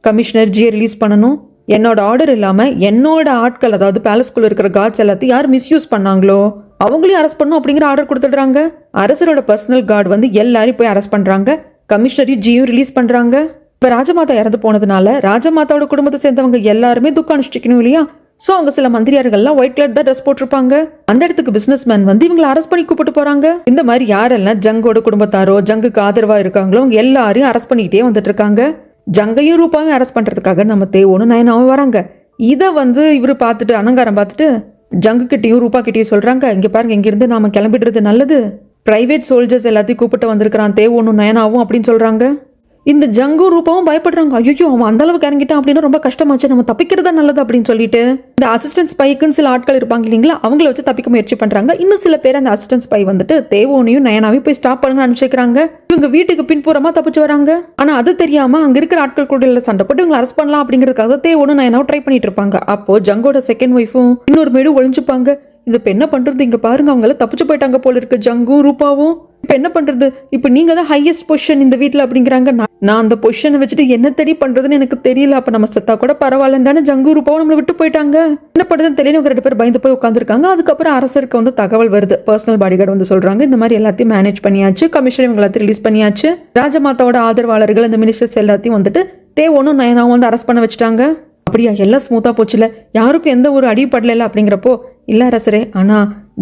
கமிஷனர் ஜியை ரிலீஸ் பண்ணணும், என்னோட ஆர்டர் இல்லாம என்னோட ஆட்கள் அதாவது பேலஸ்குள்ள இருக்கிற கார்ட்ஸ் எல்லாத்தையும் யார் மிஸ்யூஸ் பண்ணாங்களோ அவங்களையும் அரெஸ்ட் பண்ணும் அப்படிங்கிற ஆர்டர் கொடுத்துடுறாங்க. அரசரோட பர்சனல் கார்டு வந்து எல்லாரையும் போய் அரெஸ்ட் பண்றாங்க, கமிஷனரையும் ஜியும் ரிலீஸ் பண்றாங்க. இப்ப ராஜமாதா இறந்து போனதுனால ராஜமாதாவோட குடும்பத்தை சேர்ந்தவங்க எல்லாருமே துக்கம் அனுஷ்டிக்கணும் இல்லையா, சோ அவங்க சில மந்திரியார்கள்லாம் ஒயிட் கலர் தான் ட்ரெஸ் போட்டிருப்பாங்க. அந்த இடத்துக்கு பிசினஸ் மேன் வந்து இவங்களை அரெஸ்ட் பண்ணி கூப்பிட்டு போறாங்க. இந்த மாதிரி யாரெல்லாம் ஜங்கோட குடும்பத்தாரோ ஜங்குக்கு ஆதரவா இருக்காங்களோ அவங்க எல்லாரையும் அரெஸ்ட் பண்ணிக்கிட்டே வந்துட்டு இருக்காங்க. ஜங்கையும் ரூபாவையும் அரெஸ்ட் பண்றதுக்காக நம்ம தேவோனும் நயனாவும் வராங்க. இதை வந்து இவரு பார்த்துட்டு அலங்காரம் பார்த்துட்டு ஜங்கு கிட்டையும் ரூபா கிட்டையும் சொல்றாங்க, இங்க பாருங்க இங்கிருந்து நாம கிளம்பிடுறது நல்லது, பிரைவேட் சோல்ஜர்ஸ் எல்லாத்தையும் கூப்பிட்டு வந்திருக்கிறான் தேவோனும் நயனாவும் அப்படின்னு சொல்றாங்க. இந்த ஜங்கு ரூபாவும் பயப்படுறாங்க, ஐயோ அவன் அந்த அளவுக்கு இறங்கிட்டான் அப்படின்னா ரொம்ப கஷ்டமாச்சு, நம்ம தப்பிக்கிறதா நல்லது அப்படின்னு சொல்லிட்டு இந்த அசிஸ்டன்ட் ஸ்பைக்குன்னு சில ஆட்கள் இருப்பாங்க இல்லைங்களா, அவங்கள வச்சு தப்பிக்க முயற்சி பண்றாங்க. இன்னும் சில பேர் அந்த அசிஸ்டன்ட் ஸ்பை வந்துட்டு தேவோனையும் நயனாவையும் போய் ஸ்டாப் பண்ணுங்க அனுப்பிச்சிக்கிறாங்க. இவங்க வீட்டுக்கு பின்புறமா தப்பிச்சு வராங்க. ஆனா அது தெரியாம அங்க இருக்கிற ஆட்கள் கூட சண்டை போட்டு இவங்களை அரெஸ்ட் பண்ணலாம் அப்படிங்கிறதுக்காக தேவோனும் நயனாவும் ட்ரை பண்ணிட்டு இருப்பாங்க. அப்போ ஜங்கோட செகண்ட் ஒய்ஃபும் இன்னொரு மேடும் ஒளிஞ்சுப்பாங்க. இது இப்ப என்ன பண்றது, இங்க பாருங்க அவங்கள தப்பிச்சு போயிட்டாங்க போல இருக்கு ஜங்கும் ரூபாவும், இப்ப என்ன பண்றது, இப்ப நீங்க தான் ஹையஸ்ட் பொசிஷன் இந்த வீட்டுல அப்படிங்கிறாங்க. நான் அந்த பொசிஷனை வச்சுட்டு என்ன தெரிய பண்றதுன்னு எனக்கு தெரியல, அப்ப நம்ம செத்தா கூட பரவாயில்லன்னு தானே ஜங்கு ரூபாவும் நம்மளை விட்டு போயிட்டாங்க, என்ன பண்றதுன்னு தெரியல. இவங்க 2 பேர் பயந்து போய் உட்காந்துருக்காங்க. அதுக்கப்புறம் அரசருக்கு வந்து தகவல் வருது, பர்சனல் பாடிகார்டு வந்து சொல்றாங்க இந்த மாதிரி எல்லாத்தையும் மேனேஜ் பண்ணியாச்சு, கமிஷனர் இவங்க எல்லாத்தையும் ரிலீஸ் பண்ணியாச்சு, ராஜமாதாவோட ஆதரவாளர்கள் இந்த மினிஸ்டர்ஸ் எல்லாத்தையும் வந்துட்டு தேவோனும் நயனாவும் வந்து அரெஸ்ட் பண்ண வச்சுட்டாங்க. அப்படியா எல்லாம் ஸ்மூத்தா போச்சுல, யாருக்கும் எந்த ஒரு அடிப்படல அப்படிங்கிறப்போ இல்ல அரசரே, ஆனா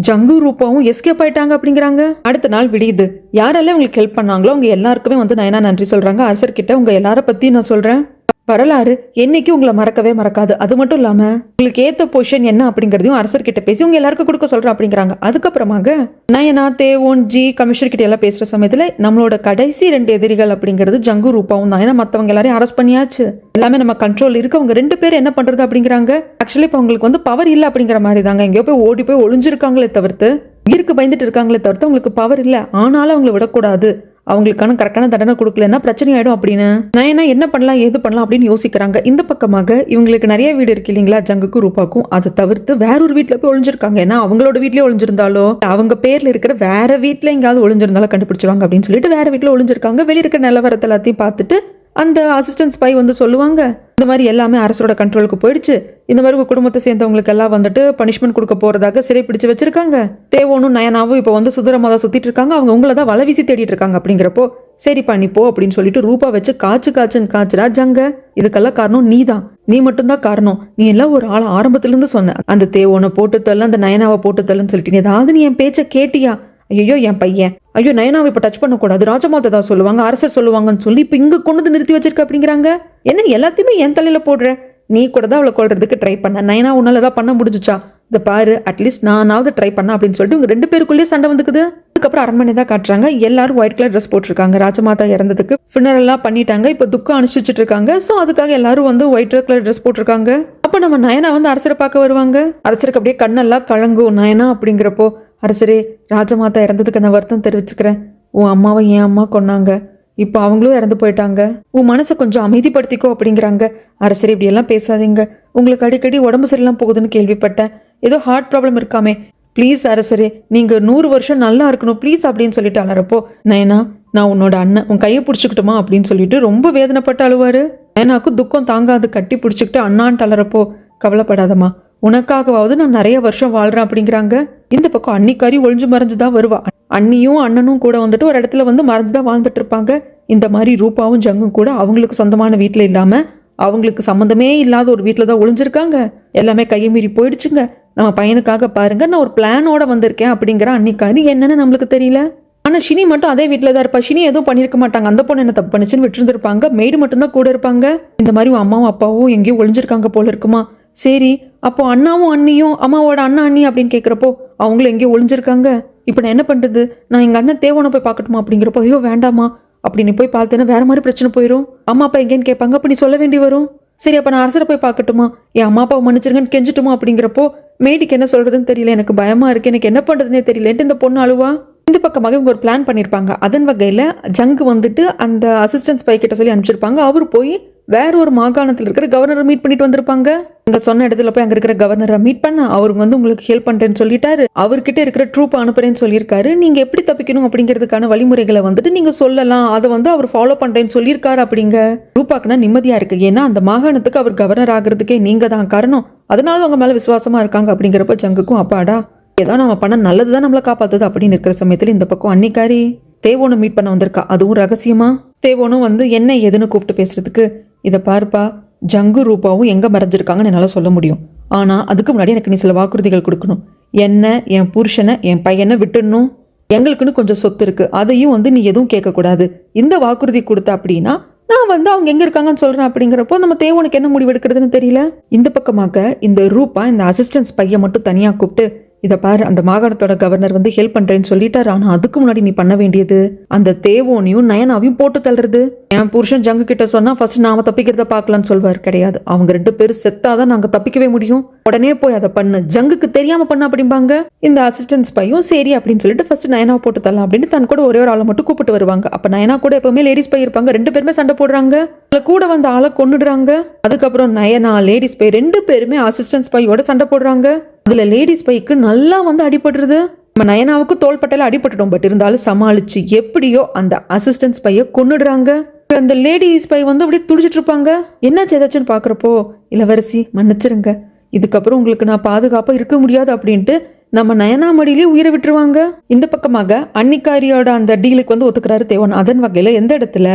ஜங்கு ரூபாவும் எஸ்கேப் ஆயிட்டாங்க அப்படிங்கிறாங்க. அடுத்த நாள் விடியுது. யாரெல்லாம் உங்களுக்கு ஹெல்ப் பண்ணாங்களோ அவங்க எல்லாருக்குமே வந்து நயனா நன்றி சொல்றாங்க. அரசர்கிட்ட உங்க எல்லார பத்தி நான் சொல்றேன், வரலாறு என்னைக்கு உங்களை மறக்கவே மறக்காது, அது மட்டும் இல்லாம உங்களுக்கு ஏத்த பொசிஷன் என்ன அப்படிங்கறதையும் அரசர்கிட்ட பேசி உங்க எல்லாருக்கும் கொடுக்க சொல்றேன் அப்படிங்கிறாங்க. அதுக்கப்புறமாக நயனா தேவோன் ஜி கமிஷனர் கிட்ட எல்லாம் பேசுற சமயத்துல நம்மளோட கடைசி 2 எதிரிகள் அப்படிங்கிறது ஜங்கு ரூபாவும் தான். ஏன்னா மத்தவங்க எல்லாரையும் அரெஸ்ட் பண்ணியாச்சு, எல்லாமே நம்ம கண்ட்ரோல் இருக்கு, அவங்க 2 பேர் என்ன பண்றது அப்படிங்கிறாங்க. ஆக்சுவலி இப்ப அவங்களுக்கு வந்து பவர் இல்ல அப்படிங்கிற மாதிரி தாங்க, எங்கேயோ போய் ஓடி போய் ஒளிஞ்சிருக்காங்களே தவிர்த்து, உயிருக்கு பயந்துட்டு இருக்காங்களே தவிர்த்து அவங்களுக்கு பவர் இல்ல, ஆனாலும் அவங்களை விடக்கூடாது அவங்களுக்கான கரெக்டான தண்டனை கொடுக்கலன்னா பிரச்சனை ஆயிடும் அப்படின்னு நயனா என்ன பண்ணலாம் ஏது பண்ணலாம் அப்படின்னு யோசிக்கிறாங்க. இந்த பக்கமாக இவங்களுக்கு நிறைய வீடு இருக்கு இல்லைங்களா, ஜங்குக்கும் ரூபாக்கும். அதை தவிர்த்து வேற ஒரு வீட்டுல போய் ஒளிஞ்சிருக்காங்க. ஏன்னா அவங்களோட வீட்லயே ஒளிஞ்சிருந்தாலோ அவங்க பேர்ல இருக்கிற வேற வீட்டுல எங்கேயாவது ஒளிஞ்சிருந்தாலும் கண்டுபிடிச்சிருவாங்க அப்படின்னு சொல்லிட்டு வேற வீட்டுல ஒளிஞ்சிருக்காங்க. வெளிய இருக்கிற நிலவரத்தை எல்லாத்தையும் பார்த்துட்டு அந்த அசிஸ்டன்ட் ஸ்பை வந்து சொல்லுவாங்க, இந்த மாதிரி எல்லாமே அரசோட கண்ட்ரோலுக்கு போயிடுச்சு, இந்த மாதிரி உங்க குடும்பத்தை சேர்ந்தவங்களுக்கு எல்லாம் வந்துட்டு பனிஷ்மெண்ட் கொடுக்க போறதாக சிறை பிடிச்சு வச்சிருக்காங்க. தேவோனும் நயனாவும் இப்போ வந்து சுதரமாதான் சுத்திட்டு இருக்காங்க, அவங்க உங்களை தான் வலை வீசி தேடிட்டு இருக்காங்க. அப்படிங்கிறப்போ சரிப்பா நீ போ அப்படின்னு சொல்லிட்டு ரூபா வச்சு காய்ச்சுன்னு காய்ச்சுறா ஜங்க. இதுக்கெல்லாம் காரணம் நீதான், நீ மட்டும்தான் காரணம். நீ எல்லாம் ஒரு ஆள் ஆரம்பத்துல இருந்து சொன்ன, அந்த தேவோனை போட்டு தள்ள அந்த நயனாவை போட்டு தள்ளுன்னு சொல்லிட்டு ஏதாவது நீ என் பேச்சை கேட்டியா? ஐயோ என் பையன், ஐயோ நயனாவை இப்ப டச் பண்ணக்கூடாது, ராஜமாதா தான் சொல்லுவாங்க, அரசர் சொல்லுவாங்கன்னு சொல்லி இப்ப இங்க கொண்டு நிறுத்தி வச்சிருக்க அப்படிங்கிறாங்க. என்ன எல்லாத்தையுமே என் தலையில போடுற? நீ கூட தான் அவளை கொள்றதுக்கு ட்ரை பண்ண, நயனா உன்னாலதான் பண்ண முடிஞ்சுச்சா? இந்த பாரு அட்லீஸ்ட் நானாவது ட்ரை பண்ண அப்படின்னு சொல்லிட்டு உங்க 2 பேருக்குள்ளேயே சண்டை வந்துக்குது. அதுக்கப்புறம் அரண்மனை தான் காட்டுறாங்க. எல்லாரும் ஒயிட் கலர் ட்ரெஸ் போட்டிருக்காங்க. ராஜமாதா இறந்ததுக்கு ஃபினரல்லாம் பண்ணிட்டாங்க. இப்போ துக்கம் அனுஷ்டிச்சுட்டு இருக்காங்க. ஸோ அதுக்காக எல்லாரும் வந்து ஒயிட் கலர் ட்ரெஸ் போட்டிருக்காங்க. அப்போ நம்ம நயனா வந்து அரசரை பார்க்க வருவாங்க. அரசருக்கு அப்படியே கண்ணெல்லாம் கலங்கும். நயனா அப்படிங்கிறப்போ, அரசரே ராஜமாதா இறந்ததுக்கு நான் வருத்தம் தெரிவிச்சுக்கிறேன். உன் அம்மாவை என் அம்மா கொன்னாங்க, இப்போ அவங்களும் இறந்து போயிட்டாங்க, உன் மனசை கொஞ்சம் அமைதிப்படுத்திக்கோ அப்படிங்கிறாங்க. அரசரே இப்படியெல்லாம் பேசாதீங்க, உங்களுக்கு அடிக்கடி உடம்பு சரியில்லாம போகுதுன்னு கேள்விப்பட்டேன், ஏதோ ஹார்ட் ப்ராப்ளம் இருக்காமே, ப்ளீஸ் அரசரே நீங்க 100 வருஷம் நல்லா இருக்கணும் ப்ளீஸ் அப்படின்னு சொல்லிட்டு அலறப்போ, நயனா நான் உன்னோட அண்ணன், உன் கையை பிடிச்சிக்கிட்டுமா அப்படின்னு சொல்லிட்டு ரொம்ப வேதனைப்பட்டு அழுவாரு. நயனாக்கு துக்கம் தாங்காது, கட்டி பிடிச்சிக்கிட்டு அண்ணான்ட்டு அலறப்போ, கவலைப்படாதம்மா உனக்காகவாவது நான் நிறைய வருஷம் வாழ்றேன் அப்படிங்கிறாங்க. இந்த பக்கம் அன்னிக்காரி ஒளிஞ்சு மறைஞ்சுதான் வருவா. அண்ணியும் அண்ணனும் கூட வந்துட்டு ஒரு இடத்துல வந்து மறைஞ்சுதான் வாழ்ந்துட்டு இருப்பாங்க. இந்த மாதிரி ரூபாவும் ஜங்கும் கூட அவங்களுக்கு சொந்தமான வீட்டுல இல்லாம அவங்களுக்கு சம்மந்தமே இல்லாத ஒரு வீட்டுல தான் ஒளிஞ்சிருக்காங்க. எல்லாமே கையை மீறி போயிடுச்சுங்க. நம்ம பையனுக்காக பாருங்க, நான் ஒரு பிளானோட வந்திருக்கேன் அப்படிங்கிற அன்னிக்காரி. என்னன்னு நம்மளுக்கு தெரியல. ஆனா ஷினி மட்டும் அதே வீட்டுல தான் இருப்பா. ஷினி எதுவும் பண்ணிருக்க மாட்டாங்க, அந்த பொண்ணு என்ன தப்பு பண்ணுச்சுன்னு விட்டுருந்துருப்பாங்க. மெய்டு மட்டும்தான் கூட இருப்பாங்க. இந்த மாதிரி அம்மாவும் அப்பாவும் எங்கேயும் ஒளிஞ்சிருக்காங்க போல இருக்குமா. சரி அப்போ அண்ணாவும் அண்ணியும், அம்மாவோட அண்ணா அண்ணி அப்படின்னு கேட்குறப்போ அவங்களும் எங்கேயும் ஒளிஞ்சிருக்காங்க. இப்போ நான் என்ன பண்ணுறது, நான் எங்கள் அண்ணன் தேவனை போய் பார்க்கட்டுமா அப்படிங்கிறப்போ, ஐயோ வேண்டாமா, அப்படி நீ போய் பார்த்தேன்னா வேற மாதிரி பிரச்சனை போயிடும், அம்மா அப்பா எங்கேன்னு கேட்பாங்க, அப்போ நீ சொல்ல வேண்டி வரும். சரி அப்போ நான் அரசரை போய் பார்க்கட்டுமா, என் அம்மா அப்பாவை மன்னிச்சிருங்கன்னு கெஞ்சிட்டுமா அப்படிங்கிறப்போ, மேடிக்கு என்ன சொல்றதுன்னு தெரியல, எனக்கு பயமா இருக்கு, எனக்கு என்ன பண்றதுன்னே தெரியலன்ட்டு இந்த பொண்ணு அழுவா. இந்த பக்கமாக இவங்க ஒரு பிளான் பண்ணியிருப்பாங்க. அதன் வகையில் ஜங்கு வந்துட்டு அந்த அசிஸ்டன்ட் ஸ்பை கிட்ட சொல்லி அனுப்பிச்சிருப்பாங்க. அவர் போய் வேற ஒரு மாகாணத்தில் இருக்கிற கவர்னரை மீட் பண்ணிட்டு வந்திருப்பாங்க. இங்க சொன்ன இடத்துல போய் அங்க இருக்கிற கவர்னரை மீட் பண்ண அவருக்கு வந்து உங்களுக்கு ஹெல்ப் பண்றேன்னு சொல்லிட்டாரு. அவர்கிட்ட இருக்கிற ட்ரூப் அனுப்புறேன்னு சொல்லியிருக்காரு. நீங்க எப்படி தப்பிக்கணும் அப்படிங்கிறதுக்கான வழிமுறைகளை வந்துட்டு நீங்க சொல்லலாம், அதை வந்து அவர் ஃபாலோ பண்றேன்னு சொல்லியிருக்காரு. அப்படிங்க ரூபாக்குனா நிம்மதியா இருக்கு. ஏன்னா அந்த மாகாணத்துக்கு அவர் கவர்னர் ஆகுறதுக்கே நீங்க தான் காரணம், அதனால உங்க மேல விசுவாசமா இருக்காங்க. அப்படிங்கிறப்ப ஜங்குக்கும் அப்பாடா ஏதோ நம்ம பண்ண நல்லதுதான் நம்மளை காப்பாத்துது அப்படின்னு இருக்கிற சமயத்துல இந்த பக்கம் அன்னிக்காரி தேவோனை மீட் பண்ண வந்திருக்கா. அதுவும் ரகசியமா. தேவோனும் வந்து என்ன ஏதுன்னு கூப்பிட்டு பேசுறதுக்கு, இதை பாருப்பா, ஜங்கு ரூபாவும் எங்க மறைஞ்சிருக்காங்கன்னு என்னால சொல்ல முடியும். ஆனா அதுக்கு முன்னாடி எனக்கு நீ சில வாக்குறுதிகள் கொடுக்கணும். என்ன, என் புருஷனை, என் பையனை விட்டுடணும். எங்களுக்குன்னு கொஞ்சம் சொத்து இருக்கு, அதையும் வந்து நீ எதுவும் கேட்கக்கூடாது. இந்த வாக்குறுதி கொடுத்த அப்படின்னா நான் வந்து அவங்க எங்க இருக்காங்கன்னு சொல்றேன். அப்படிங்கிறப்போ நம்ம தேவோனுக்கு என்ன முடிவு எடுக்கிறதுன்னு தெரியல. இந்த பக்கமாக இந்த ரூபா இந்த அசிஸ்டன்ஸ் பையன் மட்டும் தனியா கூப்பிட்டு, இதை பாரு, அந்த மாகாணத்தோட கவர்னர் வந்து ஹெல்ப் பண்றேன்னு சொல்லிட்டாரு. ஆனா அதுக்கு முன்னாடி நீ பண்ண வேண்டியது அந்த தேவோனையும் நயனாவையும் போட்டு தள்ளுறது. என் புருஷன் ஜங்கு கிட்ட சொன்னா ஃபர்ஸ்ட் நாம தப்பிக்கிறத பாக்கலாம்னு சொல்வார். கிடையாது, அவங்க 2 பேரும் செத்தாதான் நாங்க தப்பிக்கவே முடியும், உடனே போய் அதை பண்ணு, ஜங்குக்கு தெரியாம பண்ண அப்படிம்பாங்க. இந்த அசிஸ்டன்ஸ் பையும் சரி அப்படின்னு சொல்லிட்டு ஃபர்ஸ்ட் நயனாவை போட்டு தரலாம் அப்படின்னு தன் கூட ஒரே ஒரு ஆளை மட்டும் கூப்பிட்டு வருவாங்க. அப்ப நயனா கூட எப்பவுமே லேடிஸ் பை இருப்பாங்க. 2 பேருமே சண்டை போடுறாங்க, கூட வந்து ஆளை கொன்னுடுறாங்க. அதுக்கப்புறம் நயனா லேடிஸ் பை 2 பேருமே அசிஸ்டன்ஸ் பையோட சண்டை போடுறாங்க. அதுல லேடிஸ் பைக்கு நல்லா வந்து அடிபடுறது. நம்ம நயனாவுக்கு தோள்பட்டையில அடிபட்டுட்டோம், பட் இருந்தாலும் சமாளிச்சு எப்படியோ அந்த அசிஸ்டன்ஸ் பைய கொன்னுடுறாங்க. அந்த லேடிஸ் பை வந்து அப்படியே துடிச்சிட்டு இருப்பாங்க. என்னாச்சு ஏதாச்சுன்னு பாக்குறப்போ, இளவரசி மன்னிச்சிருங்க, இதுக்கப்புறம் உங்களுக்கு நான் பாதுகாப்பா இருக்க முடியாது அப்படின்ட்டு நம்ம நயனா மடியிலே உயிரை விட்டுருவாங்க. இந்த பக்கமாக அன்னிக்காரியோட அந்த டீலுக்கு வந்து ஒத்துக்கிறாரு தேவன். அதன் வகையில எந்த இடத்துல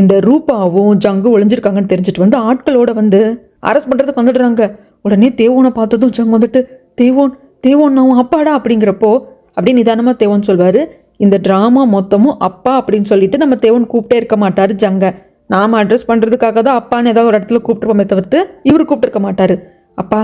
இந்த ரூபாவும் ஜங்கு ஒளிஞ்சிருக்காங்கன்னு தெரிஞ்சுட்டு வந்து ஆட்களோட வந்து அரெஸ்ட் பண்றதுக்கு வந்துடுறாங்க. உடனே தேவோனை பார்த்ததும் ஜங்கு வந்துட்டு, தேவோன் நான் அப்பாடா அப்படிங்கிறப்போ அப்படியே நிதானமா தேவோன் சொல்வாரு, இந்த டிராமா மொத்தமும் அப்பா அப்படின்னு சொல்லிட்டு நம்ம தேவோன் கூப்பிட்டே இருக்க மாட்டாரு ஜங்க. நாம அட்ரஸ் பண்றதுக்காக தான் அப்பான்னு ஏதாவது ஒரு இடத்துல கூப்பிட்டுருப்போமே தவிர்த்து இவரு கூப்பிட்டு இருக்க மாட்டாரு. அப்பா,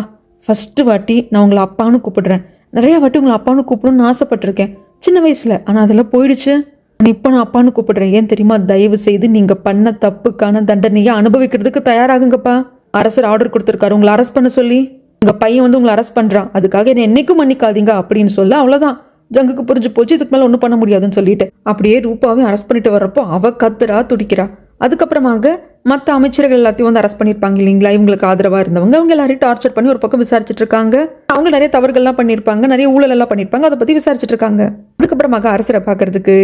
ஃபர்ஸ்ட் வாட்டி நான் உங்களை அப்பான்னு கூப்பிடுறேன், நிறைய வாட்டி உங்களை அப்பான்னு கூப்பிடணும்னு ஆசைப்பட்டிருக்கேன் சின்ன வயசுல, ஆனா அதெல்லாம் போயிடுச்சு. இப்போ நான் அப்பான்னு கூப்பிடுறேன். ஏன் தெரியுமா, தயவு செய்து நீங்க பண்ண தப்புக்கான தண்டனையை அனுபவிக்கிறதுக்கு தயாராகுங்கப்பா. அரசர் ஆர்டர் கொடுத்துருக்காரு உங்களை அரெஸ்ட் பண்ண சொல்லி, உங்க பையன் வந்து உங்களை அரெஸ்ட் பண்றான், அதுக்காக என்ன என்னைக்கும் மன்னிக்காதீங்க அப்படின்னு சொல்ல. அவ்வளவுதான், ஜங்குக்கு புரிஞ்சு போச்சு இதுக்கு மேல ஒன்றும் பண்ண முடியாதுன்னு சொல்லிட்டு அப்படியே ரூபாவையும் அரெஸ்ட் பண்ணிட்டு வர்றப்போ அவ கத்துறா துடிக்கிறா. அதுக்கப்புறமாக மற்ற அமைச்சர்கள் எல்லாத்தையும் வந்து அரெஸ்ட் பண்ணியிருப்பாங்க இல்லைங்களா, இவங்களுக்கு ஆதரவா இருந்தவங்க அவங்க எல்லாரையும் டார்ச்சர் பண்ணி ஒரு பக்கம் விசாரிச்சுட்டு இருக்காங்க. அவங்க நிறைய தவறுகள்லாம் பண்ணியிருப்பாங்க, நிறைய ஊழல் எல்லாம் பண்ணியிருப்பாங்க, அதை பத்தி விசாரிச்சுட்டு இருக்காங்க. அதுக்கப்புறமாக அரசரை பார்க்கறதுக்கு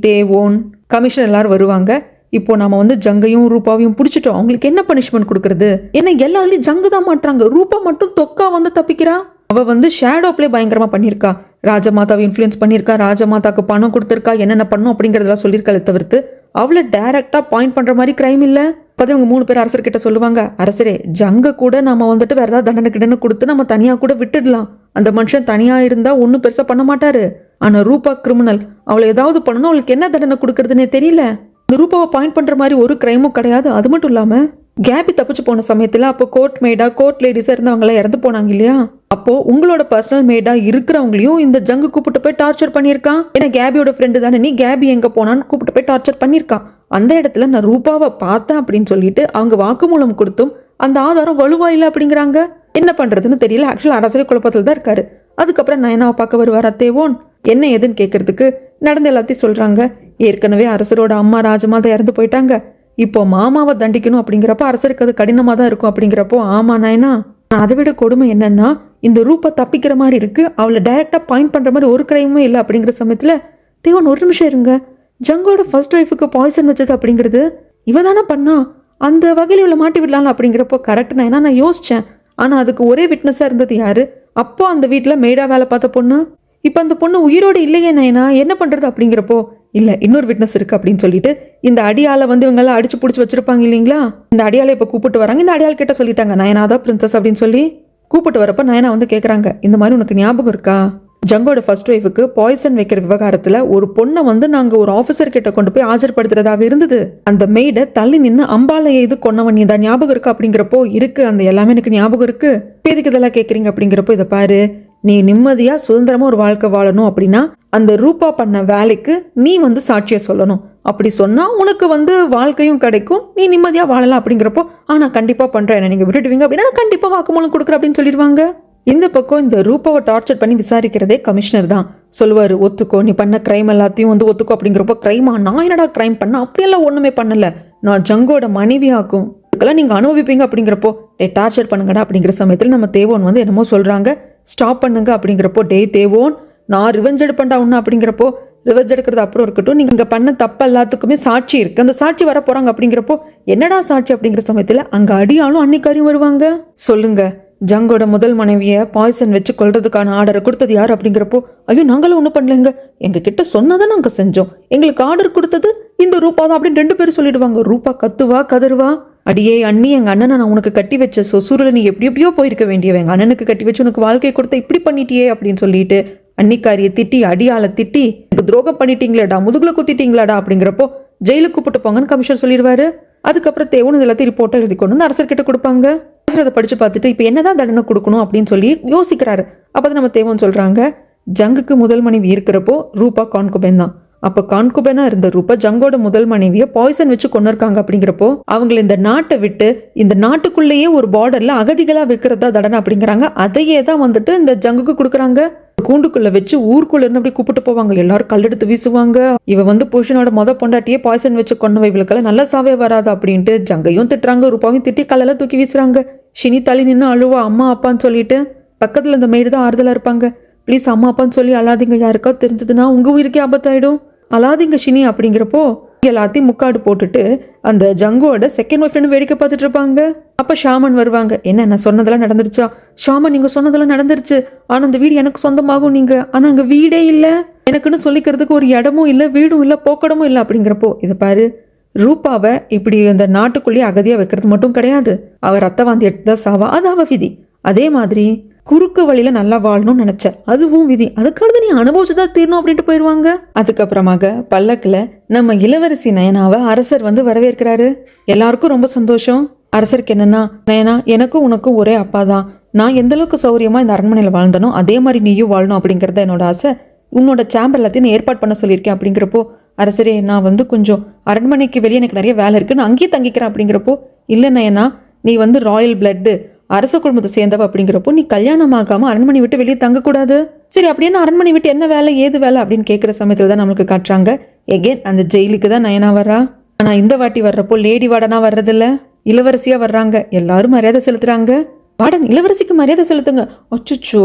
தேவோன் கமிஷன் எல்லாரும் வருவாங்க. இப்போ நாம வந்து ஜங்கையும் ரூபாவையும் பிடிச்சிட்டோம், அவங்களுக்கு என்ன பனிஷ்மெண்ட் கொடுக்கறது? ஏன்னா எல்லாரையும் ஜங்கு தான் மாட்டுறாங்க, ரூபா மட்டும் தொக்கா வந்து தப்பிக்கிறா. அவ வந்து ஷேடோ பிளே பயங்கரமா பண்ணியிருக்கா, ராஜமாதாவை இன்ஃப்ளூயன்ஸ் பண்ணியிருக்கா, ராஜமாதாக்கு பணம் கொடுத்துருக்கா, என்னென்ன பண்ணும் அப்படிங்கறதெல்லாம் சொல்லியிருக்காளே தவிர்த்து அவளை டைரக்டா பாயிண்ட் பண்ற மாதிரி கிரைம் இல்ல. அப்பதான் இவங்க 3 பேர் அரசர்கிட்ட சொல்லுவாங்க, அரசரே ஜங்க கூட நம்ம வந்துட்டு வேற ஏதாவது தண்டனை கிடன்னு கொடுத்து நம்ம தனியா கூட விட்டுடலாம், அந்த மனுஷன் தனியா இருந்தா ஒன்னும் பெருசா பண்ண மாட்டாரு. ஆனா ரூபா கிரிமினல், அவளை ஏதாவது பண்ணணும், அவளுக்கு என்ன தண்டனை கொடுக்கறதுன்னே தெரியல. இந்த ரூபாவை பாயிண்ட் பண்ற மாதிரி ஒரு கிரைமும் கிடையாது. அது மட்டும் இல்லாம கேபி தப்பிச்சு போன சமயத்துல அப்போ கோர்ட் மேடா கோர்ட் லேடிஸா இருந்தவங்க எல்லாம் இறந்து போனாங்க இல்லையா, அப்போ உங்களோட பர்சனல் மேடா இருக்கிறவங்களையும் இந்த ஜங்கு கூப்பிட்டு போய் டார்ச்சர் பண்ணியிருக்கான். ஏன்னா கேபியோட ஃப்ரெண்டு தானே நீ, கேபி எங்க போனான்னு கூப்பிட்டு போய் டார்ச்சர் பண்ணியிருக்கான். அந்த இடத்துல நான் ரூபாவை பார்த்தேன் அப்படின்னு சொல்லிட்டு அவங்க வாக்குமூலம் கொடுத்தும் அந்த ஆதாரம் வலுவா இல்லை அப்படிங்கிறாங்க. என்ன பண்றதுன்னு தெரியல. ஆக்சுவலா அரசரை குழப்பத்தில் தான் இருக்காரு. அதுக்கப்புறம் நயனாவை பார்க்க வருவாரா தேவோன். என்ன ஏதுன்னு கேட்கறதுக்கு நடந்த எல்லாத்தையும் சொல்றாங்க. ஏற்கனவே அரசரோட அம்மா ராஜமாதா இறந்து போயிட்டாங்க, இப்போ மாமாவை தண்டிக்கணும் அப்படிங்கிறப்போ அரசருக்கு அது கடினமா தான் இருக்கும் அப்படிங்கிறப்போ ஆமா நயனா, அதை விட கொடுமை என்னன்னா இந்த ரூபா தப்பிக்கிற மாதிரி இருக்கு, அவளை டைரக்டா பாயிண்ட் பண்ற மாதிரி ஒரு கிரைமுமே இல்லை அப்படிங்கிற சமயத்துல தேவன் ஒரு நிமிஷம் இருங்க, ஜங்கோட ஃபர்ஸ்ட் ஒய்ஃபுக்கு பாய்சன் வச்சது அப்படிங்கிறது இவ தானே பண்ணா, அந்த வகையில் இவளை மாட்டி விடலாம் அப்படிங்கிறப்போ கரெக்ட் நான் யோசிச்சேன். ஆனா அதுக்கு ஒரே விட்னஸா இருந்தது யாரு, அப்போ அந்த வீட்டுல மேடா வேலை பார்த்த பொண்ணு. இப்ப அந்த பொண்ணு உயிரோடு இல்லையே நயனா, என்ன பண்றது அப்படிங்கிறப்போ இல்ல இன்னொரு விட்னஸ் இருக்கு அப்படின்னு சொல்லிட்டு இந்த அடியால வந்து இவங்க எல்லாம் அடிச்சு பிடிச்சி வச்சிருப்பாங்க இல்லைங்களா, இந்த அடியால இப்ப கூப்பிட்டு வராங்க. இந்த அடியால் கிட்ட சொல்லிட்டாங்க நயனா தான் பிரின்சஸ் அப்படின்னு சொல்லி கூப்பிட்டு வரப்ப நயனா வந்து கேக்குறாங்க, இந்த மாதிரி உனக்கு ஞாபகம் இருக்கா, ஜங்கோட ஃபர்ஸ்ட் ஒய்ஃபுக்கு பாய்சன் வைக்கிற விவகாரத்துல ஒரு பொண்ணை வந்து நாங்க ஒரு ஆபீசர் கிட்ட கொண்டு போய் ஆஜர்படுத்துறதாக இருந்தது, அந்த மெய்ட தள்ளி நின்று அம்பால எது கொன்னவன் நீ தான் ஞாபகம் இருக்கா அப்படிங்கிறப்போ இருக்கு, அந்த எல்லாமே எனக்கு ஞாபகம் இருக்கு, எதுக்கு இதெல்லாம் கேட்குறீங்க அப்படிங்கிறப்போ இதை பாரு, நீ நிம்மதியா சுதந்திரமா ஒரு வாழ்க்கை வாழணும் அப்படின்னா அந்த ரூபா பண்ண வேலைக்கு நீ வந்து சாட்சிய சொல்லணும், அப்படி சொன்னா உனக்கு வந்து வாழ்க்கையும் கிடைக்கும், நீ நிம்மதியா வாழலாம் அப்படிங்கிறப்போ ஆனா கண்டிப்பா பண்றேன், என்ன நீங்க விட்டுடுவீங்க அப்படின்னா நான் கண்டிப்பா வாக்குமூலம் கொடுக்குறேன் அப்படின்னு சொல்லிடுவாங்க. இந்த பக்கம் இந்த ரூபாவை டார்ச்சர் பண்ணி விசாரிக்கிறதே கமிஷனர் தான் சொல்லுவாரு, ஒத்துக்கோ நீ பண்ண கிரைம் எல்லாத்தையும் வந்து ஒத்துக்கோ அப்படிங்கிறப்போ கிரைமா, நான் என்னடா கிரைம் பண்ண, அப்படியெல்லாம் ஒண்ணுமே பண்ணல, நான் ஜங்கோட மனைவி ஆகும், இதுக்கெல்லாம் நீங்க அனுபவிப்பீங்க அப்படிங்கிறப்போ டார்ச்சர் பண்ணுங்கடா அப்படிங்கிற சமயத்துல நம்ம தேவோன் வந்து என்னமோ சொல்றாங்க, ஸ்டாப் பண்ணுங்க அப்படிங்கிறப்போ தேவோன் நான் ரிவெஞ்ச் எடுப்பேன்டா ஒன்று அப்படிங்கிறப்போ ரிவெஞ்ச் எடுக்கிறது அப்புறம் இருக்கட்டும், நீங்க இங்க பண்ண தப்பு எல்லாத்துக்குமே சாட்சி இருக்கு, அந்த சாட்சி வர போறாங்க அப்படிங்கிறப்போ என்னடா சாட்சி அப்படிங்கிற சமயத்துல அங்க அடியாலும் அன்னிக்காரியும் வருவாங்க. சொல்லுங்க ஜங்கோட முதல் மனைவிய பாய்சன் வச்சு கொல்றதுக்கான ஆர்டரை கொடுத்தது யார் அப்படிங்கிறப்போ ஐயோ நாங்களும் ஒன்றும் பண்ணலங்க, எங்க கிட்ட சொன்னதான் நாங்க செஞ்சோம், எங்களுக்கு ஆர்டர் கொடுத்தது இந்த ரூபா தான் அப்படின்னு 2 பேரும் சொல்லிடுவாங்க. ரூபா கத்துவா கதறுவா, அடியே அண்ணி எங்க அண்ணனை நான் உனக்கு கட்டி வச்ச சொசூரில் நீ எப்படியோ போயிருக்க வேண்டியவ, எங்க அண்ணனுக்கு கட்டி வச்சு உனக்கு வாழ்க்கை கொடுத்த இப்படி பண்ணிட்டியே அப்படின்னு சொல்லிட்டு அன்னிக்காரியை திட்டி அடியால திட்டி எனக்கு துரோகம் பண்ணிட்டீங்களாடா, முதுகுல குத்திட்டீங்களாடா அப்படிங்கிறப்போ ஜெயிலுக்கு கூப்பிட்டு போங்கன்னு கமிஷனர் சொல்லிடுவாரு. அதுக்கப்புறம் தேவன் எல்லாத்தையும் ரிப்போர்ட்டை எழுதி கொண்டு வந்து அரசர்கிட்ட கொடுப்பாங்க. அரசர் அதை படிச்சு பார்த்துட்டு இப்ப என்னதான் தண்டனை கொடுக்கணும் அப்படின்னு சொல்லி யோசிக்கிறாரு. அப்பதான் நம்ம தேவன் சொல்றாங்க, ஜங்குக்கு முதல் மனைவி இருக்கிறப்போ ரூபா கான்குபென் தான், அப்ப கான்குபெனா இருந்த ரூபா ஜங்கோட முதல் மனைவிய பாய்சன் வச்சு கொண்டு இருக்காங்க அப்படிங்கிறப்போ அவங்க இந்த நாட்டை விட்டு இந்த நாட்டுக்குள்ளேயே ஒரு பார்டர்ல அகதிகளா வைக்கிறதா தண்டனை அப்படிங்கிறாங்க. அதையே தான் வந்துட்டு இந்த ஜங்குக்கு கொடுக்குறாங்க. கூண்டுக்குள்ள வச்சு ஊருக்குள்ள இருந்து அப்படி கூப்பிட்டு போவாங்க, எல்லாரும் கல்லெடுத்து வீசுவாங்க, இவ வந்து புருஷனோட பொண்டாட்டியே பாய்சன் வச்சு கொண்டவ, இவளுக்கெல்லாம் நல்ல சாவே வராது அப்படின்ட்டு ஜங்கையும் திட்டுறாங்க, ரூபாவையும் திட்டி கல்லெல்லாம் தூக்கி வீசுறாங்க. ஷினி தள்ளி நின்று அழுவா அம்மா அப்பான்னு சொல்லிட்டு, பக்கத்துல இந்த மெய்டு தான் ஆறுதலா இருப்பாங்க, ப்ளீஸ் அம்மா அப்பான்னு சொல்லி அழாதீங்க, யாருக்கா தெரிஞ்சதுன்னா உங்க உயிருக்கே ஆபத்தாயிடும், அழாதீங்க ஷினி அப்படிங்கிறப்போ எல்லாத்தையும் முக்காடு போட்டுட்டு அந்த ஜங்கோட செகண்ட் ஒய்ஃப் வேடிக்கை பார்த்துட்டு இருப்பாங்க. அப்ப ஷாமன் வருவாங்க, என்ன நான் சொன்னதெல்லாம் நடந்துருச்சா, ஷாமன் நீங்க சொன்னதெல்லாம் நடந்துருச்சு, ஆனா அந்த வீடு எனக்கு சொந்தமாகும் நீங்க, ஆனா அங்க வீடே இல்ல, எனக்குன்னு சொல்லிக்கிறதுக்கு ஒரு இடமும் இல்ல, வீடும் இல்ல, போக்கடமும் இல்ல அப்படிங்கிறப்போ இதை பாரு, ரூபாவை இப்படி அந்த நாட்டுக்குள்ளேயே அகதியா வைக்கிறது மட்டும் கிடையாது, அவ ரத்த வாந்தி எடுத்துதான் சாவா, அது அவ விதி, அதே மாதிரி குறுக்கு வழியில நல்லா வாழணும்னு நினைச்ச அதுவும் விதி, அதுக்கானது நீ அனுபவிச்சுதான் தீரணும் அப்படின்ட்டு போயிடுவாங்க. அதுக்கப்புறமாக பல்லக்குல நம்ம இளவரசி நயனாவை அரசர் வந்து வரவேற்கிறாரு. எல்லாருக்கும் ரொம்ப சந்தோஷம். அரசருக்கு என்னன்னா, நயனா எனக்கும் உனக்கும் ஒரே அப்பா தான், நான் எந்த அளவுக்கு சௌரியமா இந்த அரண்மனையில வாழ்ந்தனோ அதே மாதிரி நீயும் வாழணும் அப்படிங்கறத என்னோட ஆசை, உன்னோட சேம்பர் எல்லாத்தையும் ஏற்பாடு பண்ண சொல்லியிருக்கேன் அப்படிங்கிறப்போ அரசரே நான் வந்து கொஞ்சம் அரண்மனைக்கு வெளியே எனக்கு நிறைய வேலை இருக்கு, நான் அங்கேயே தங்கிக்கிறேன் அப்படிங்கிறப்போ இல்ல நயனா நீ வந்து ராயல் பிளட்டு அரச குடும்பத்தை சேர்ந்தவ அப்படிங்கிறப்போ நீ கல்யாணம் ஆகாம அரண்மனை விட்டு வெளியே தங்கக்கூடாது, சரி அப்படியே அரண்மனை விட்டு என்ன வேலை ஏது வேலை அப்படின்னு கேட்குற சமயத்தில் தான் நம்மளுக்கு காட்டுறாங்க எகெயின் அந்த ஜெயிலுக்கு தான் நயனா வரா. ஆனால் இந்த வாட்டி வர்றப்போ லேடி வார்டனா வர்றதில்ல, இளவரசியா வர்றாங்க. எல்லாரும் மரியாதை செலுத்துறாங்க. வார்டன் இளவரசிக்கு மரியாதை செலுத்துங்க. அச்சுச்சோ,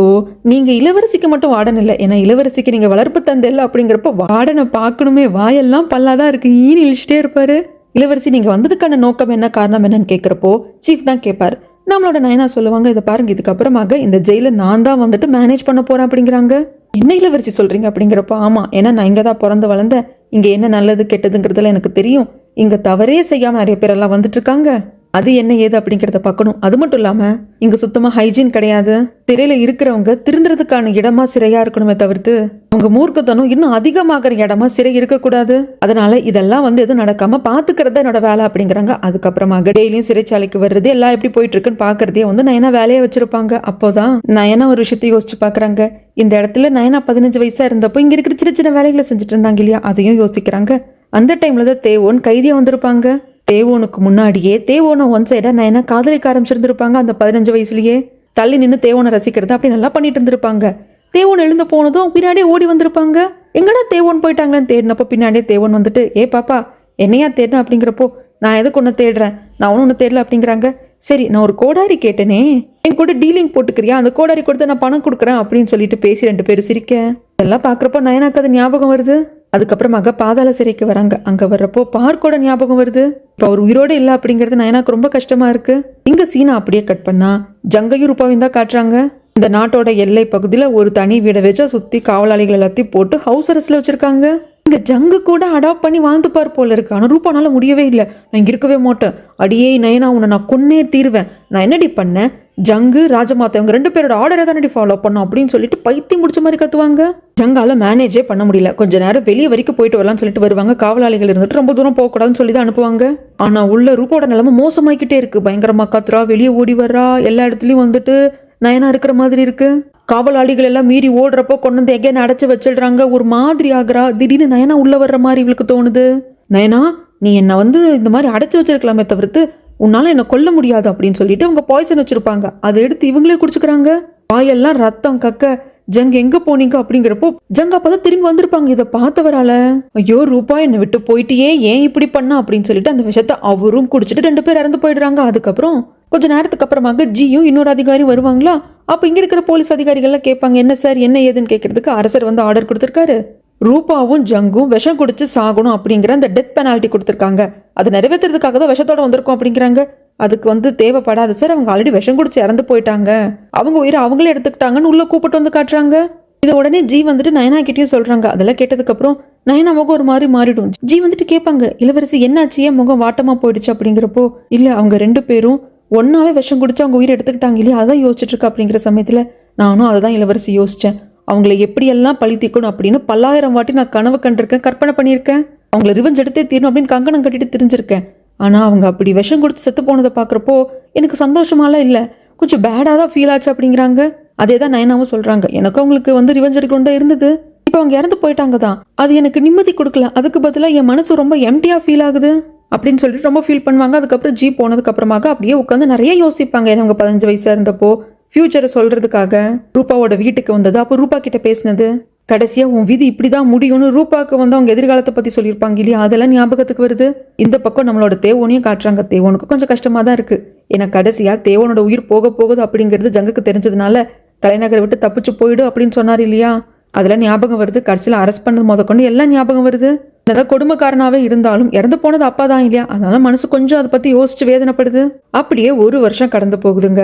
நீங்க இளவரசிக்கு மட்டும் வார்டன் இல்லை, ஏன்னா இளவரசிக்கு நீங்க வளர்ப்பு தந்தை இல்லை அப்படிங்கிறப்ப வார்டனை பார்க்கணுமே, வாயெல்லாம் பல்லாதான் இருக்கு, ஈனி இழிச்சிட்டே இருப்பாரு. இளவரசி நீங்க வந்ததுக்கான நோக்கம் என்ன, காரணம் என்னன்னு கேட்குறப்போ சீஃப் தான் கேட்பார். நம்மளோட நயனா சொல்லுவாங்க, இதை பாருங்க, இதுக்கப்புறமாக இந்த ஜெயில நான் தான் வந்துட்டு மேனேஜ் பண்ண போறேன் அப்படிங்கிறாங்க. என்ன இளவரசி சொல்றீங்க அப்படிங்கிறப்போ ஆமா, ஏன்னா நான் இங்க தான் பிறந்து வளர்ந்தேன், இங்க என்ன நல்லது கெட்டதுங்கிறதுல எனக்கு தெரியும், இங்க தவறே செய்யாம நிறைய பேர் எல்லாம் வந்துட்டு இருக்காங்க, அது என்ன ஏது அப்படிங்கிறத பார்க்கணும். அது மட்டும் இல்லாம இங்க சுத்தமா ஹைஜீன் கிடையாது. சிறையில இருக்கிறவங்க திருந்துறதுக்கான இடமா சிறையா இருக்கணுமே தவிர்த்து அவங்க மூர்க்கத்தனம் இன்னும் அதிகமாகிற இடமா சிறை இருக்கக்கூடாது. அதனால இதெல்லாம் எதுவும் நடக்காம பாத்துக்கிறதா என்னோட வேலை அப்படிங்கிறாங்க. அதுக்கப்புறமாக டெய்லியும் சிறைச்சாலைக்கு வர்றது எல்லாம் எப்படி போயிட்டு இருக்குன்னு பாக்குறதே நயனா வேலையை வச்சிருப்பாங்க. அப்போதான் நயனா ஒரு விஷயத்தை யோசிச்சு பாக்குறாங்க. இந்த இடத்துல நயனா 15 வயசா இருந்தப்போ இங்க இருக்கிற சின்ன சின்ன வேலைகளை செஞ்சுட்டு இருந்தாங்க இல்லையா, அதையும் யோசிக்கிறாங்க. அந்த டைம்ல தான் தேவோன் கைதியா வந்திருப்பாங்க. தேவோனுக்கு முன்னாடியே தேவோனை ஒன் சைடா நயனா காதலிக்க ஆரம்பிச்சிருந்திருப்பாங்க. அந்த 15 வயசுலயே தள்ளி நின்று தேவோனை ரசிக்கிறது அப்படி நல்லா பண்ணிட்டு இருந்திருப்பாங்க. தேவோன் எழுந்து போனதும் பின்னாடியே ஓடி வந்திருப்பாங்க. எங்கடா தேவோன் போயிட்டாங்கன்னு தேடினப்போ பின்னாடியே தேவோன் வந்துட்டு ஏ பாப்பா என்னையா தேடின அப்படிங்கிறப்போ நான் எதுக்கு ஒன்று தேடுறேன், நான் ஒன்றும் தேடல அப்படிங்கிறாங்க. சரி நான் ஒரு கோடாரி கேட்டேனே, என் கூட டீலிங் போட்டுக்கிறியா, அந்த கோடாரி கொடுத்து நான் பணம் கொடுக்குறேன் அப்படின்னு சொல்லிட்டு பேசி 2 பேரும் சிரிக்க இதெல்லாம் பார்க்குறப்போ நயனாக்கு அது ஞாபகம் வருது. அதுக்கப்புறமாக பாதாள சிறைக்கு வராங்க. அங்க வர்றப்போ பார்க்கோட ஞாபகம் வருது. இப்போ அவர் உயிரோடு இல்லை அப்படிங்கிறது நயனாக்கு ரொம்ப கஷ்டமா இருக்கு. இங்க சீனா அப்படியே கட் பண்ணா ஜங்கையும் ரூபாவையும் தான் காட்டுறாங்க. இந்த நாட்டோட எல்லை பகுதியில ஒரு தனி வீடை வச்சா சுத்தி காவலாளிகள் எல்லாத்தையும் போட்டு ஹவுஸ் அரெஸ்ட்ல வச்சிருக்காங்க. இங்க ஜங்கு கூட அடாப்ட் பண்ணி வாழ்ந்துப்பார் போல இருக்கு. ஆனா ரூபானால முடியவே இல்லை. நான் இங்க இருக்கவே மாட்டேன், அடியே நயனா உன்னை நான் கொன்னே தீருவேன், நான் என்னடி பண்ணேன், ஜங்கு ராஜமாதா இவங்க 2 பேரோட ஆர்டரை தானடி ஃபாலோ பண்ணோம் அப்படின்னு சொல்லிட்டு பைத்தியம் முடிச்ச மாதிரி கத்துவாங்க. ஜங்கால மேனேஜே பண்ண முடியல. கொஞ்ச நேரம் வெளியே வரைக்கும் போயிட்டு வரலாம்னு சொல்லிட்டு வருவாங்க. காவலாளிகள் இருந்துட்டு ரொம்ப தூரம் போகக்கூடாதுன்னு சொல்லி தான் அனுப்புவாங்க. ஆனா உள்ள ரூபோட நிலைமை மோசமாக்கிட்டே இருக்கு. பயங்கரமா கத்துறா, வெளியே ஓடி வர்றா, எல்லா இடத்துலயும் நயனா இருக்கிற மாதிரி இருக்கு. காவலாளிகள் எல்லாம் மீறி ஓடுறப்போ கொண்டு எகேன் அடைச்சு வச்சிடுறாங்க. ஒரு மாதிரி ஆகுறா. திடீர்னு நயனா உள்ள வர்ற மாதிரி இவளுக்கு தோணுது. நயனா நீ என்ன இந்த மாதிரி அடைச்சு வச்சிருக்கலாமே தவிர்த்து உன்னால என்ன கொல்ல முடியாது அப்படின்னு சொல்லிட்டு அவங்க பாய்சன் வச்சிருப்பாங்க. அதை எடுத்து இவங்களே குடிச்சுக்கிறாங்க. வாயெல்லாம் ரத்தம் கக்க ஜங் எங்க போனீங்க அப்படிங்கிறப்போ ஜங் அப்பதான் திரும்பி வந்திருப்பாங்க. இதை பார்த்தவரால ஐயோ ரூபா என்னை விட்டு போயிட்டியே, ஏன் இப்படி பண்ணா அப்படின்னு சொல்லிட்டு அந்த விஷயத்த அவரும் குடிச்சிட்டு 2 பேர் இறந்து போயிடுறாங்க. அதுக்கப்புறம் கொஞ்ச நேரத்துக்கு அப்புறமாக ஜியும் இன்னொரு அதிகாரி வருவாங்களா. அப்ப இங்க இருக்கிற போலீஸ் அதிகாரிகள்லாம் கேட்பாங்க, என்ன சார் என்ன ஏதுன்னு கேட்கறதுக்கு அரசர் ஆர்டர் கொடுத்திருக்காரு, ரூபாவும் ஜங்கும் விஷம் குடிச்சு சாகணும் அப்படிங்கிற அந்த டெத் பெனால்ட்டி கொடுத்துருக்காங்க, அது நிறைவேற்றுறதுக்காக தான் விஷத்தோட வந்திருக்கும் அப்படிங்கிறாங்க. அதுக்கு தேவைப்படாது சார், அவங்க ஆல்ரெடி விஷம் குடிச்சு இறந்து போயிட்டாங்க, அவங்க உயிரை அவங்களே எடுத்துக்கிட்டாங்கன்னு உள்ள கூப்பிட்டு காட்டுறாங்க. இதை உடனே ஜி நயனா கிட்டயும் சொல்றாங்க. அதெல்லாம் கேட்டதுக்கு அப்புறம் நயனா முகம் ஒரு மாதிரி மாறிடும். ஜி கேட்பாங்க, இளவரசி என்னாச்சு, ஏன் முகம் வாட்டமா போயிடுச்சு அப்படிங்கிறப்போ இல்ல அவங்க 2 பேரும் ஒன்னாவே விஷம் குடிச்சு அவங்க உயிரை எடுத்துக்கிட்டாங்க இல்லையா, அதான் யோசிச்சுட்டு இருக்கா. அப்படிங்கிற சமயத்துல நானும் அதை தான் இளவரசி யோசிச்சேன், அவங்களை எப்படியெல்லாம் பழி தீக்கணும் அப்படின்னு 1000 வாட்டி நான் கனவு கண்டிருக்கேன், கற்பனை பண்ணியிருக்கேன், அவங்கள ரிவெஞ்ச் எடுத்தே தீரணும் அப்படின்னு கங்கணம் கட்டிட்டு தெரிஞ்சிருக்கேன். ஆனா அவங்க அப்படி விஷம் குடிச்சு செத்து போனதை பாக்குறப்போ எனக்கு சந்தோஷமாலாம் இல்லை, கொஞ்சம் பேடாக தான் ஃபீல் ஆச்சு அப்படிங்கிறாங்க. அதே தான் நயனாவும் சொல்றாங்க, எனக்கு அவங்களுக்கு ரிவெஞ்ச் எடுக்கணும் இருந்தது, இப்போ அவங்க இறந்து போயிட்டாங்க தான், அது எனக்கு நிம்மதி கொடுக்கல, அதுக்கு பதிலாக என் மனசு ரொம்ப எம்டியா ஃபீல் ஆகுது அப்படின்னு சொல்லிட்டு ரொம்ப ஃபீல் பண்ணுவாங்க. அதுக்கப்புறம் ஜி போனதுக்கு அப்புறமாக அப்படியே உட்காந்து நிறைய யோசிப்பாங்க. ஏன்னா அவங்க 15 வயசா இருந்தப்போ ஃபியூச்சரை சொல்றதுக்காக ரூபாவோட வீட்டுக்கு வந்தது, அப்போ ரூபா கிட்ட பேசினது, கடைசியா உன் விதி இப்படிதான் முடியும்னு ரூபாக்கு அவங்க எதிர்காலத்தை பத்தி சொல்லியிருப்பாங்க இல்லையா, அதெல்லாம் ஞாபகத்துக்கு வருது. இந்த பக்கம் நம்மளோட தேவோனையும் காட்டுறாங்க. தேவோனுக்கு கொஞ்சம் கஷ்டமா தான் இருக்கு. ஏன்னா கடைசியா தேவோனோட உயிர் போக போகுது அப்படிங்கிறது ஜங்குக்கு தெரிஞ்சதுனால தலைநகரை விட்டு தப்பிச்சு போயிடு அப்படின்னு சொன்னார் இல்லையா, அதெல்லாம் ஞாபகம் வருது. கடைசியில் அரெஸ்ட் பண்ணது முதற்கொண்டு எல்லாம் ஞாபகம் வருது. என்னதான் கொடுமைக்காரனாவே இருந்தாலும் இறந்து போனது அப்பா தான் இல்லையா, அதனால மனசு கொஞ்சம் அதை பத்தி யோசிச்சு வேதனைப்படுது. அப்படியே 1 வருஷம் கடந்து போகுதுங்க.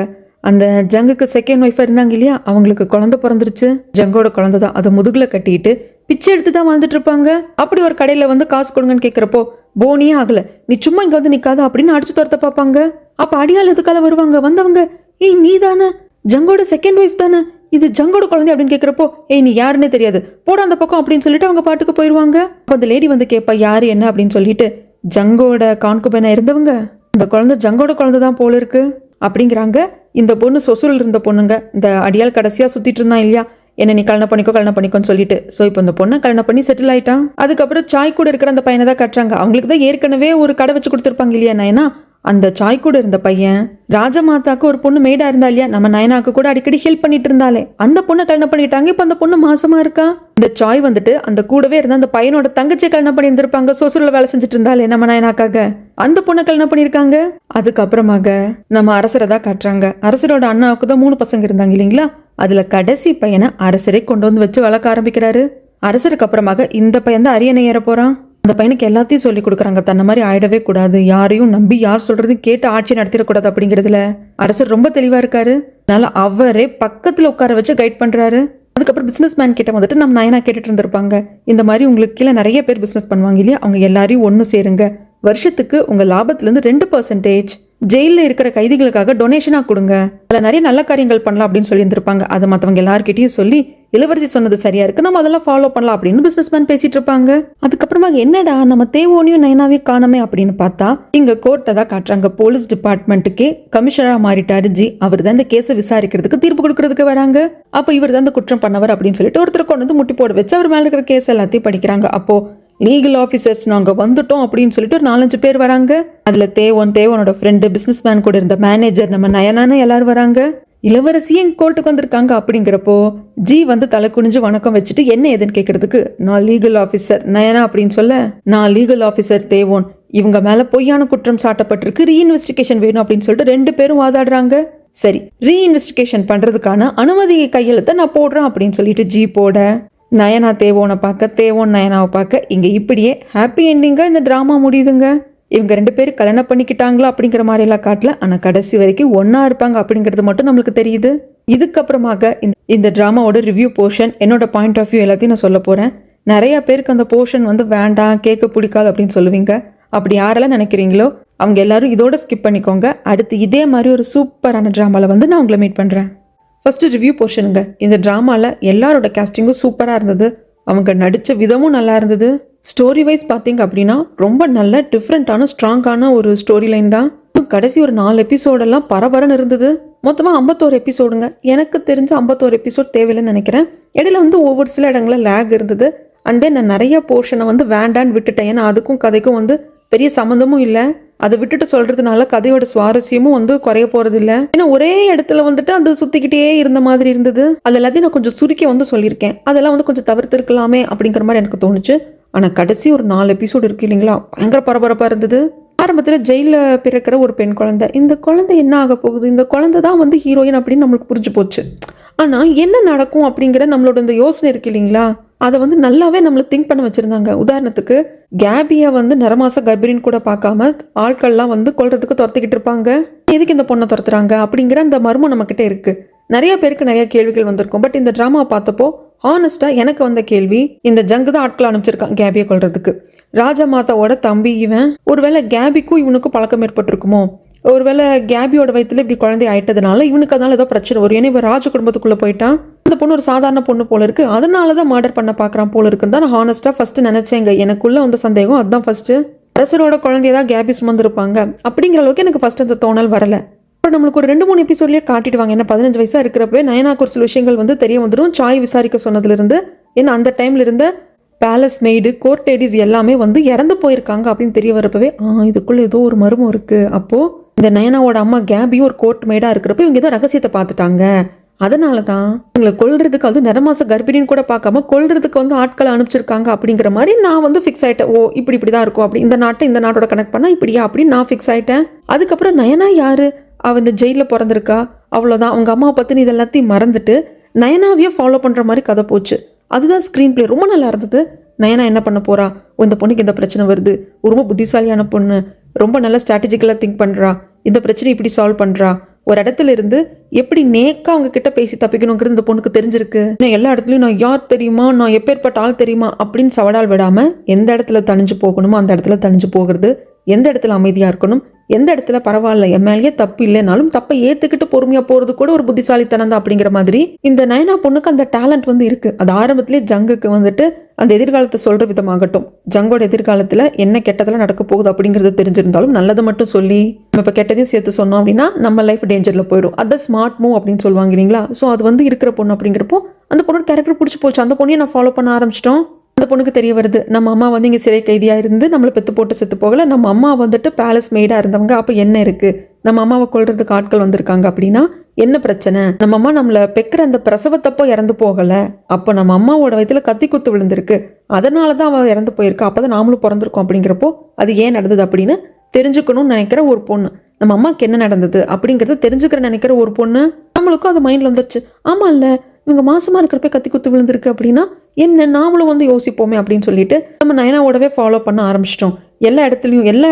அந்த ஜங்குக்கு செகண்ட் ஒய்ஃபா இருந்தாங்க இல்லையா, அவங்களுக்கு குழந்தை பிறந்துருச்சு. ஜங்கோட குழந்தை தான். அதை முதுகுல கட்டிட்டு பிச்சை எடுத்து தான் வாழ்ந்துட்டு இருப்பாங்க. அப்படி ஒரு கடையில காசு கொடுங்கன்னு கேட்கிறப்போ போனியே ஆகல, நீ சும்மா இங்க நிக்காத அப்படின்னு அடிச்சு துரத்த பார்ப்பாங்க. அப்ப அடியால் எதுக்கால வருவாங்க, வந்தவங்க ஏய் நீ தானே ஜங்கோட செகண்ட் ஒய்ஃப் தானே, இது ஜங்கோட குழந்தை அப்படின்னு கேட்கிறப்போ ஏய் நீ யாருன்னே தெரியாது, போட அந்த பக்கம் அப்படின்னு சொல்லிட்டு அவங்க பாட்டுக்கு போயிடுவாங்க. அப்போ அந்த லேடி கேட்பா யாரு என்ன அப்படின்னு சொல்லிட்டு, ஜங்கோட கான்குபேனா இருந்தவங்க, இந்த குழந்தை ஜங்கோட குழந்தை தான் போல இருக்கு அப்படிங்கிறாங்க. இந்த பொண்ணு சொசூரில் இருந்த பொண்ணுங்க. இந்த அடியால் கடைசியா சுத்திட்டு இருந்தான் இல்லையா, என்ன நீ கல்யாணம் பண்ணிக்கோன்னு சொல்லிட்டு, ஸோ இப்போ இந்த பொண்ணை கல்யாணம் பண்ணி செட்டில் ஆயிட்டான். அதுக்கப்புறம் சாய் கூட இருக்கிற அந்த பையனை தான் கட்டுறாங்க. அவங்களுக்கு தான் ஏற்கனவே ஒரு கடை வச்சு கொடுத்துருப்பாங்க இல்லையா நயனா, அந்த சாய் கூட இருந்த பையன் ராஜமாதாக்கு ஒரு பொண்ணு மேடா இருந்தா இல்லையா, நம்ம நயனாக்கு கூட அடிக்கடி ஹெல்ப் பண்ணிட்டு இருந்தாலே அந்த பொண்ணை கல்யாணம் பண்ணிட்டாங்க. இப்ப அந்த பொண்ணு மாசமா இருக்கா. இந்த சாய் வந்துட்டு அந்த கூடவே இருந்த அந்த பையனோட தங்கச்சியை கல்யாணம் பண்ணி இருந்திருப்பாங்க. சொசூர்ல வேலை செஞ்சுட்டு இருந்தாலே நம்ம நயனாக்காக அந்த பொண்ணை கல்யாணம் பண்ணிருக்காங்க. அதுக்கப்புறமாக நம்ம அரசரை தான் காட்டுறாங்க. அரசரோட அண்ணாவுக்கு தான் 3 பசங்க இருந்தாங்க இல்லைங்களா, அதுல கடைசி பையனை அரசரை கொண்டு வந்து வச்சு வளர்க்க ஆரம்பிக்கிறாரு. அரசருக்கு அப்புறமாக இந்த பையன் தான் அரியணை ஏற போறான். அந்த பையனுக்கு எல்லாத்தையும் சொல்லி கொடுக்குறாங்க. தன்னை மாதிரி ஆயிடவே கூடாது, யாரையும் நம்பி யார் சொல்றதையும் கேட்டு ஆட்சி நடத்திடக்கூடாது அப்படிங்கிறதுல அரசர் ரொம்ப தெளிவா இருக்காரு. அதனால அவரே பக்கத்துல உட்கார வச்சு கைட் பண்றாரு. அதுக்கப்புறம் பிசினஸ் மேன் கிட்ட வந்துட்டு நம்ம நயனா கேட்டுட்டு இருந்திருப்பாங்க, இந்த மாதிரி உங்களுக்கு கீழே நிறைய பேர் பிசினஸ் பண்ணுவாங்க இல்லையா, அவங்க எல்லாரையும் ஒன்று சேருங்க, வருஷத்துக்கு உங்க லாபத்துல இருந்து 2% ஜெயில இருக்கிற கைதிகளுக்காக டொனேஷனா கொடுங்க, அதில் நிறைய நல்ல காரியங்கள் பண்ணலாம் அப்படின்னு சொல்லி இருந்திருப்பாங்க. அதை மற்றவங்க எல்லார்கிட்டையும் சொல்லி இளவரசி சொன்னது சரியா இருக்கு, நம்ம அதெல்லாம் ஃபாலோ பண்ணலாம் அப்படின்னு பிசினஸ் மேன் பேசிட்டு இருப்பாங்க. அதுக்கப்புறமா என்னடா நம்ம தேவோனையும் நயனாவையும் காணமே அப்படின்னு பார்த்தா இங்க கோர்ட்டை தான் காட்டுறாங்க. Police டிபார்ட்மெண்ட்டுக்கே கமிஷனரா மாறிட்டாரு G. அவர் தான் இந்த கேஸை விசாரிக்கிறதுக்கு தீர்ப்பு கொடுக்கறதுக்கு வராங்க. அப்போ இவர் தான் இந்த குற்றம் பண்ணவர் அப்படின்னு சொல்லிட்டு ஒருத்தர் கொண்டு வந்து முட்டி போட வச்சு அவர் மேல இருக்கிற கேஸ் எல்லாத்தையும் படிக்கிறாங்க. அப்போ லீகல் ஆஃபீஸர்ஸ் நாங்கள் வந்துட்டோம் அப்படின்னு சொல்லிட்டு ஒரு 4-5 பேர் வராங்க. அதில் தேவோனோட ஃப்ரெண்டு, பிஸ்னஸ் மேன் கூட இருந்த மேனேஜர், நம்ம நயனான எல்லாரும் வராங்க. இளவரசியும் கோர்ட்டுக்கு வந்திருக்காங்க. அப்படிங்கிறப்போ ஜி வந்து தலை குனிஞ்சு வணக்கம் வச்சுட்டு என்ன ஏதுன்னு கேட்கறதுக்கு, நான் லீகல் ஆஃபீஸர் நயனா அப்படின்னு சொல்ல, நான் லீகல் ஆஃபீஸர் தேவோன், இவங்க மேல பொய்யான குற்றம் சாட்டப்பட்டிருக்கு, ரீஇன்வெஸ்டிகேஷன் வேணும் அப்படின்னு சொல்லிட்டு 2 பேரும் வாதாடுறாங்க. சரி, ரீஇன்வெஸ்டிகேஷன் பண்றதுக்கான அனுமதி கையெழுத்தை நான் போடுறேன் அப்படின்னு சொல்லிட்டு ஜி போட, நயனா தேவோனை பார்க்க, தேவோன் நயனாவை பார்க்க, இங்க இப்படியே ஹாப்பி எண்டிங்கா இந்த டிராமா முடியுதுங்க. இவங்க 2 பேரும் கல்யாணம் பண்ணிக்கிட்டாங்களா அப்படிங்கிற மாதிரி எல்லாம் காட்டல, ஆனா கடைசி வரைக்கும் ஒன்னா இருப்பாங்க அப்படிங்கிறது மட்டும் நம்மளுக்கு தெரியுது. இதுக்கப்புறமாக இந்த டிராமாவோட ரிவ்யூ போர்ஷன், என்னோட பாயிண்ட் ஆஃப் வியூ எல்லாத்தையும் நான் சொல்ல போறேன். நிறைய பேருக்கு அந்த போர்ஷன் வந்து வேண்டாம், கேட்க பிடிக்காது அப்படின்னு சொல்லுவீங்க. அப்படி யாரெல்லாம் நினைக்கிறீங்களோ அவங்க எல்லாரும் இதோட ஸ்கிப் பண்ணிக்கோங்க. அடுத்து இதே மாதிரி ஒரு சூப்பரான டிராமால வந்து நான் உங்களை மீட் பண்றேன். ஃபர்ஸ்ட் ரிவ்யூ போர்ஷனுங்க. இந்த டிராமால எல்லாரோட கேஸ்டிங்கும் சூப்பரா இருந்தது, அவங்க நடிச்ச விதமும் நல்லா இருந்தது. ஸ்டோரி வைஸ் பார்த்தீங்க அப்படின்னா ரொம்ப நல்ல டிஃப்ரெண்டான ஸ்ட்ராங்கான ஒரு ஸ்டோரி லைன் தான். கடைசி ஒரு 4 எபிசோடெல்லாம் பரபரன்னு இருந்தது. மொத்தமாக 51 எபிசோடுங்க. எனக்கு தெரிஞ்ச 51 எபிசோட் தேவையில்லைன்னு நினைக்கிறேன். இடையில வந்து ஒவ்வொரு சில இடங்களில் லேக் இருந்தது. அண்ட் தென் நான் நிறைய போர்ஷனை வந்து வேண்டான்னு விட்டுட்டேன். ஏன்னா அதுக்கும் கதைக்கும் வந்து பெரிய சம்மந்தமும் இல்லை. அதை விட்டுட்டு சொல்றதுனால கதையோட சுவாரஸ்யமும் வந்து குறைய போறது இல்லை. ஏன்னா ஒரே இடத்துல வந்துட்டு அது சுத்திக்கிட்டே இருந்த மாதிரி இருந்தது. அது எல்லாத்தையும் நான் கொஞ்சம் சுருக்கி வந்து சொல்லியிருக்கேன். அதெல்லாம் வந்து கொஞ்சம் தவிர்த்து இருக்கலாமே அப்படிங்கிற மாதிரி எனக்கு தோணுச்சு. ஆனால் கடைசி ஒரு 4 எபிசோடு இருக்கு இல்லைங்களா, பயங்கர பரபரப்பாக இருந்தது. ஆரம்பத்தில் ஜெயிலில் பிறக்கிற ஒரு பெண் குழந்தை, இந்த குழந்தை என்ன ஆக போகுது, இந்த குழந்தை தான் வந்து ஹீரோயின் அப்படின்னு நம்மளுக்கு புரிஞ்சு போச்சு. ஆனால் என்ன நடக்கும் அப்படிங்கிற நம்மளோட இந்த யோசனை இருக்கு இல்லைங்களா, அதை வந்து நல்லாவே நம்மளை திங்க் பண்ண வச்சுருந்தாங்க. உதாரணத்துக்கு கேபியை வந்து நிறமாச கர்ப்பிணின்னு கூட பார்க்காம ஆட்கள்லாம் வந்து கொல்றதுக்கு துரத்திக்கிட்டு இருப்பாங்க. எதுக்கு இந்த பொண்ணை துரத்துறாங்க அப்படிங்கிற அந்த மர்மம் நம்மக்கிட்ட இருக்குது. நிறைய பேருக்கு நிறைய கேள்விகள் வந்திருக்கும். பட் இந்த ட்ராமாவை பார்த்தப்போ ஹானஸ்ட்டாக எனக்கு வந்த கேள்வி, இந்த ஜங்கு தான் ஆட்கள் அனுப்பிச்சிருக்கான் கேபியை கொல்றதுக்கு. ராஜமாதாவோட தம்பி இவன். ஒருவேளை கேபிக்கும் இவனுக்கும் பழக்கம் ஏற்பட்டிருக்குமோ, ஒருவேளை கேபியோட வயிற்றுல இப்படி குழந்தை ஆயிட்டதுனால இவனுக்கு அதனால ஏதோ பிரச்சனை வரும். ஏன்னா இவன் ராஜ குடும்பத்துக்குள்ள போயிட்டான், அந்த பொண்ணு ஒரு சாதாரண பொண்ணு போல இருக்கு, அதனாலதான் மர்டர் பண்ண பாக்குறான் போல இருக்குன்னு தான் நான் ஹானஸ்டா ஃபர்ஸ்ட் நினைச்சேங்க. எனக்குள்ள வந்த சந்தேகம் அதுதான். ஃபர்ஸ்ட் அரசரோட குழந்தையதான் கேபி சுமந்துருப்பாங்க அப்படிங்கிற அளவுக்கு எனக்கு ஃபர்ஸ்ட் அந்த தோணல் வரல. அப்புறம் நம்மளுக்கு ஒரு 2-3 எபிசோட்லயே காட்டிடுவாங்க. என்ன 15 வயசா இருக்கிறப்பவே நயனாக்கு ஒரு சில விஷயங்கள் வந்து தெரிய வந்துடும். சாய் விசாரிக்க சொன்னதுல இருந்து, ஏன்னா அந்த டைம்ல இருந்த பேலஸ் மெய்டு, கோர்ட் லேடிஸ் எல்லாமே வந்து இறந்து போயிருக்காங்க அப்படின்னு தெரிய வரப்பவே இதுக்குள்ள ஏதோ ஒரு மர்மம் இருக்கு. அப்போ இந்த நயனாவோட அம்மா கேபியும் ஒரு கோர்ட் மெய்டா இருக்கிறப்ப இவங்க ஏதோ ரகசியத்தை பார்த்துட்டாங்க. அதனாலதான் இவங்களை கொல்றதுக்கு, அது நிறமாச கர்ப்பிணின்னு கூட பார்க்காம கொல்றதுக்கு வந்து ஆட்களை அனுப்பிச்சிருக்காங்க அப்படிங்கிற மாதிரி நான் வந்து ஃபிக்ஸ் ஆயிட்டேன். ஓ இப்படிதான் இருக்கும் அப்படி, இந்த நாட்டோட கனெக்ட் பண்ணா இப்படியா அப்படின்னு நான் ஃபிக்ஸ் ஆயிட்டேன். அதுக்கப்புறம் நயனா யாரு, அவ இந்த ஜெயிலில் பிறந்திருக்கா, அவ்வளோதான். அவங்க அம்மாவை பற்றி இது எல்லாத்தையும் மறந்துட்டு நயனாவையே ஃபாலோ பண்ணுற மாதிரி கதை போச்சு. அதுதான் ஸ்க்ரீன் பிளே ரொம்ப நல்லா இருந்தது. நயனா என்ன பண்ண போறா, இந்த பொண்ணுக்கு இந்த பிரச்சனை வருது, ரொம்ப புத்திசாலியான பொண்ணு, ரொம்ப நல்ல ஸ்ட்ராட்டஜிக்கலாக திங்க் பண்ணுறா, இந்த பிரச்சனை இப்படி சால்வ் பண்ணுறா, ஒரு இடத்துல இருந்து எப்படி நேக்கா அவங்க கிட்ட பேசி தப்பிக்கணுங்கிறது இந்த பொண்ணுக்கு தெரிஞ்சிருக்கு. நான் எல்லா இடத்துலையும் நான் யார் தெரியுமா, நான் எப்பேற்பட்ட ஆள் தெரியுமா அப்படின்னு சவடால் விடாம எந்த இடத்துல தணிஞ்சு போகணுமோ அந்த இடத்துல தணிஞ்சு போகிறது, எந்த இடத்துல அமைதியாக இருக்கணும், எந்த இடத்துல பரவாயில்ல என் மேலேயே தப்பு இல்லைனாலும் தப்பை ஏற்றுக்கிட்டு பொறுமையாக போகிறது கூட ஒரு புத்திசாலித்தனம் தான் அப்படிங்கிற மாதிரி இந்த நயனா பொண்ணுக்கு அந்த டேலண்ட் வந்து இருக்குது. அது ஆரம்பத்திலே ஜங்குக்கு வந்துட்டு அந்த எதிர்காலத்தை சொல்கிற விதமாகட்டும், ஜங்கோட எதிர்காலத்தில் என்ன கெட்டதெல்லாம் நடக்க போகுது அப்படிங்கிறது தெரிஞ்சிருந்தாலும் நல்லதை மட்டும் சொல்லி நம்ம இப்போ கெட்டதையும் சேர்த்து சொன்னோம் அப்படின்னா நம்ம லைஃப் டேஞ்சரில் போயிடும். அது ஸ்மார்ட் மூவ் அப்படின்னு சொல்லுவாங்க இல்லைங்களா. ஸோ அது வந்து இருக்கிற பொண்ணு அப்படிங்கிறப்போ அந்த பொண்ணோட கேரக்டர் பிடிச்சி போச்சு. அந்த பொண்ணையும் நான் ஃபாலோ பண்ண ஆரம்பிச்சிட்டோம். அந்த பொண்ணுக்கு தெரிய வருது நம்ம அம்மா வந்து இங்கே சிறை கைதியாக இருந்து நம்மளை பெற்று போட்டு செத்து போகல, நம்ம அம்மா வந்துட்டு பேலஸ் மெய்டாக இருந்தவங்க. அப்போ என்ன இருக்குது, நம்ம அம்மாவை கொல்றதுக்கு ஆட்கள் வந்திருக்காங்க அப்படின்னா என்ன பிரச்சனை, நம்ம அம்மா நம்மளை பெக்கிற அந்த பிரசவத்தப்போ இறந்து போகலை, அப்போ நம்ம அம்மாவோட வயிற்றுல கத்தி குத்து விழுந்திருக்கு, அதனால தான் அவள் இறந்து போயிருக்கா, அப்போ தான் நாமளும் பிறந்திருக்கோம். அப்படிங்கிறப்போ அது ஏன் நடந்தது அப்படின்னு தெரிஞ்சுக்கணும்னு நினைக்கிற ஒரு பொண்ணு, நம்ம அம்மாவுக்கு என்ன நடந்தது அப்படிங்கிறத தெரிஞ்சுக்கிற நினைக்கிற ஒரு பொண்ணு, நம்மளுக்கும் அது மைண்டில் வந்துருச்சு. ஆமாம் இல்லை, இவங்க மாசமா இருக்கிறப்ப கத்தி குத்து விழுந்திருக்கு அப்படின்னா என்ன, நாமளும் வந்து யோசிப்போமே அப்படின்னு சொல்லிட்டு நம்ம நயனாவோடவே ஃபாலோ பண்ண ஆரம்பிச்சிட்டோம். எல்லா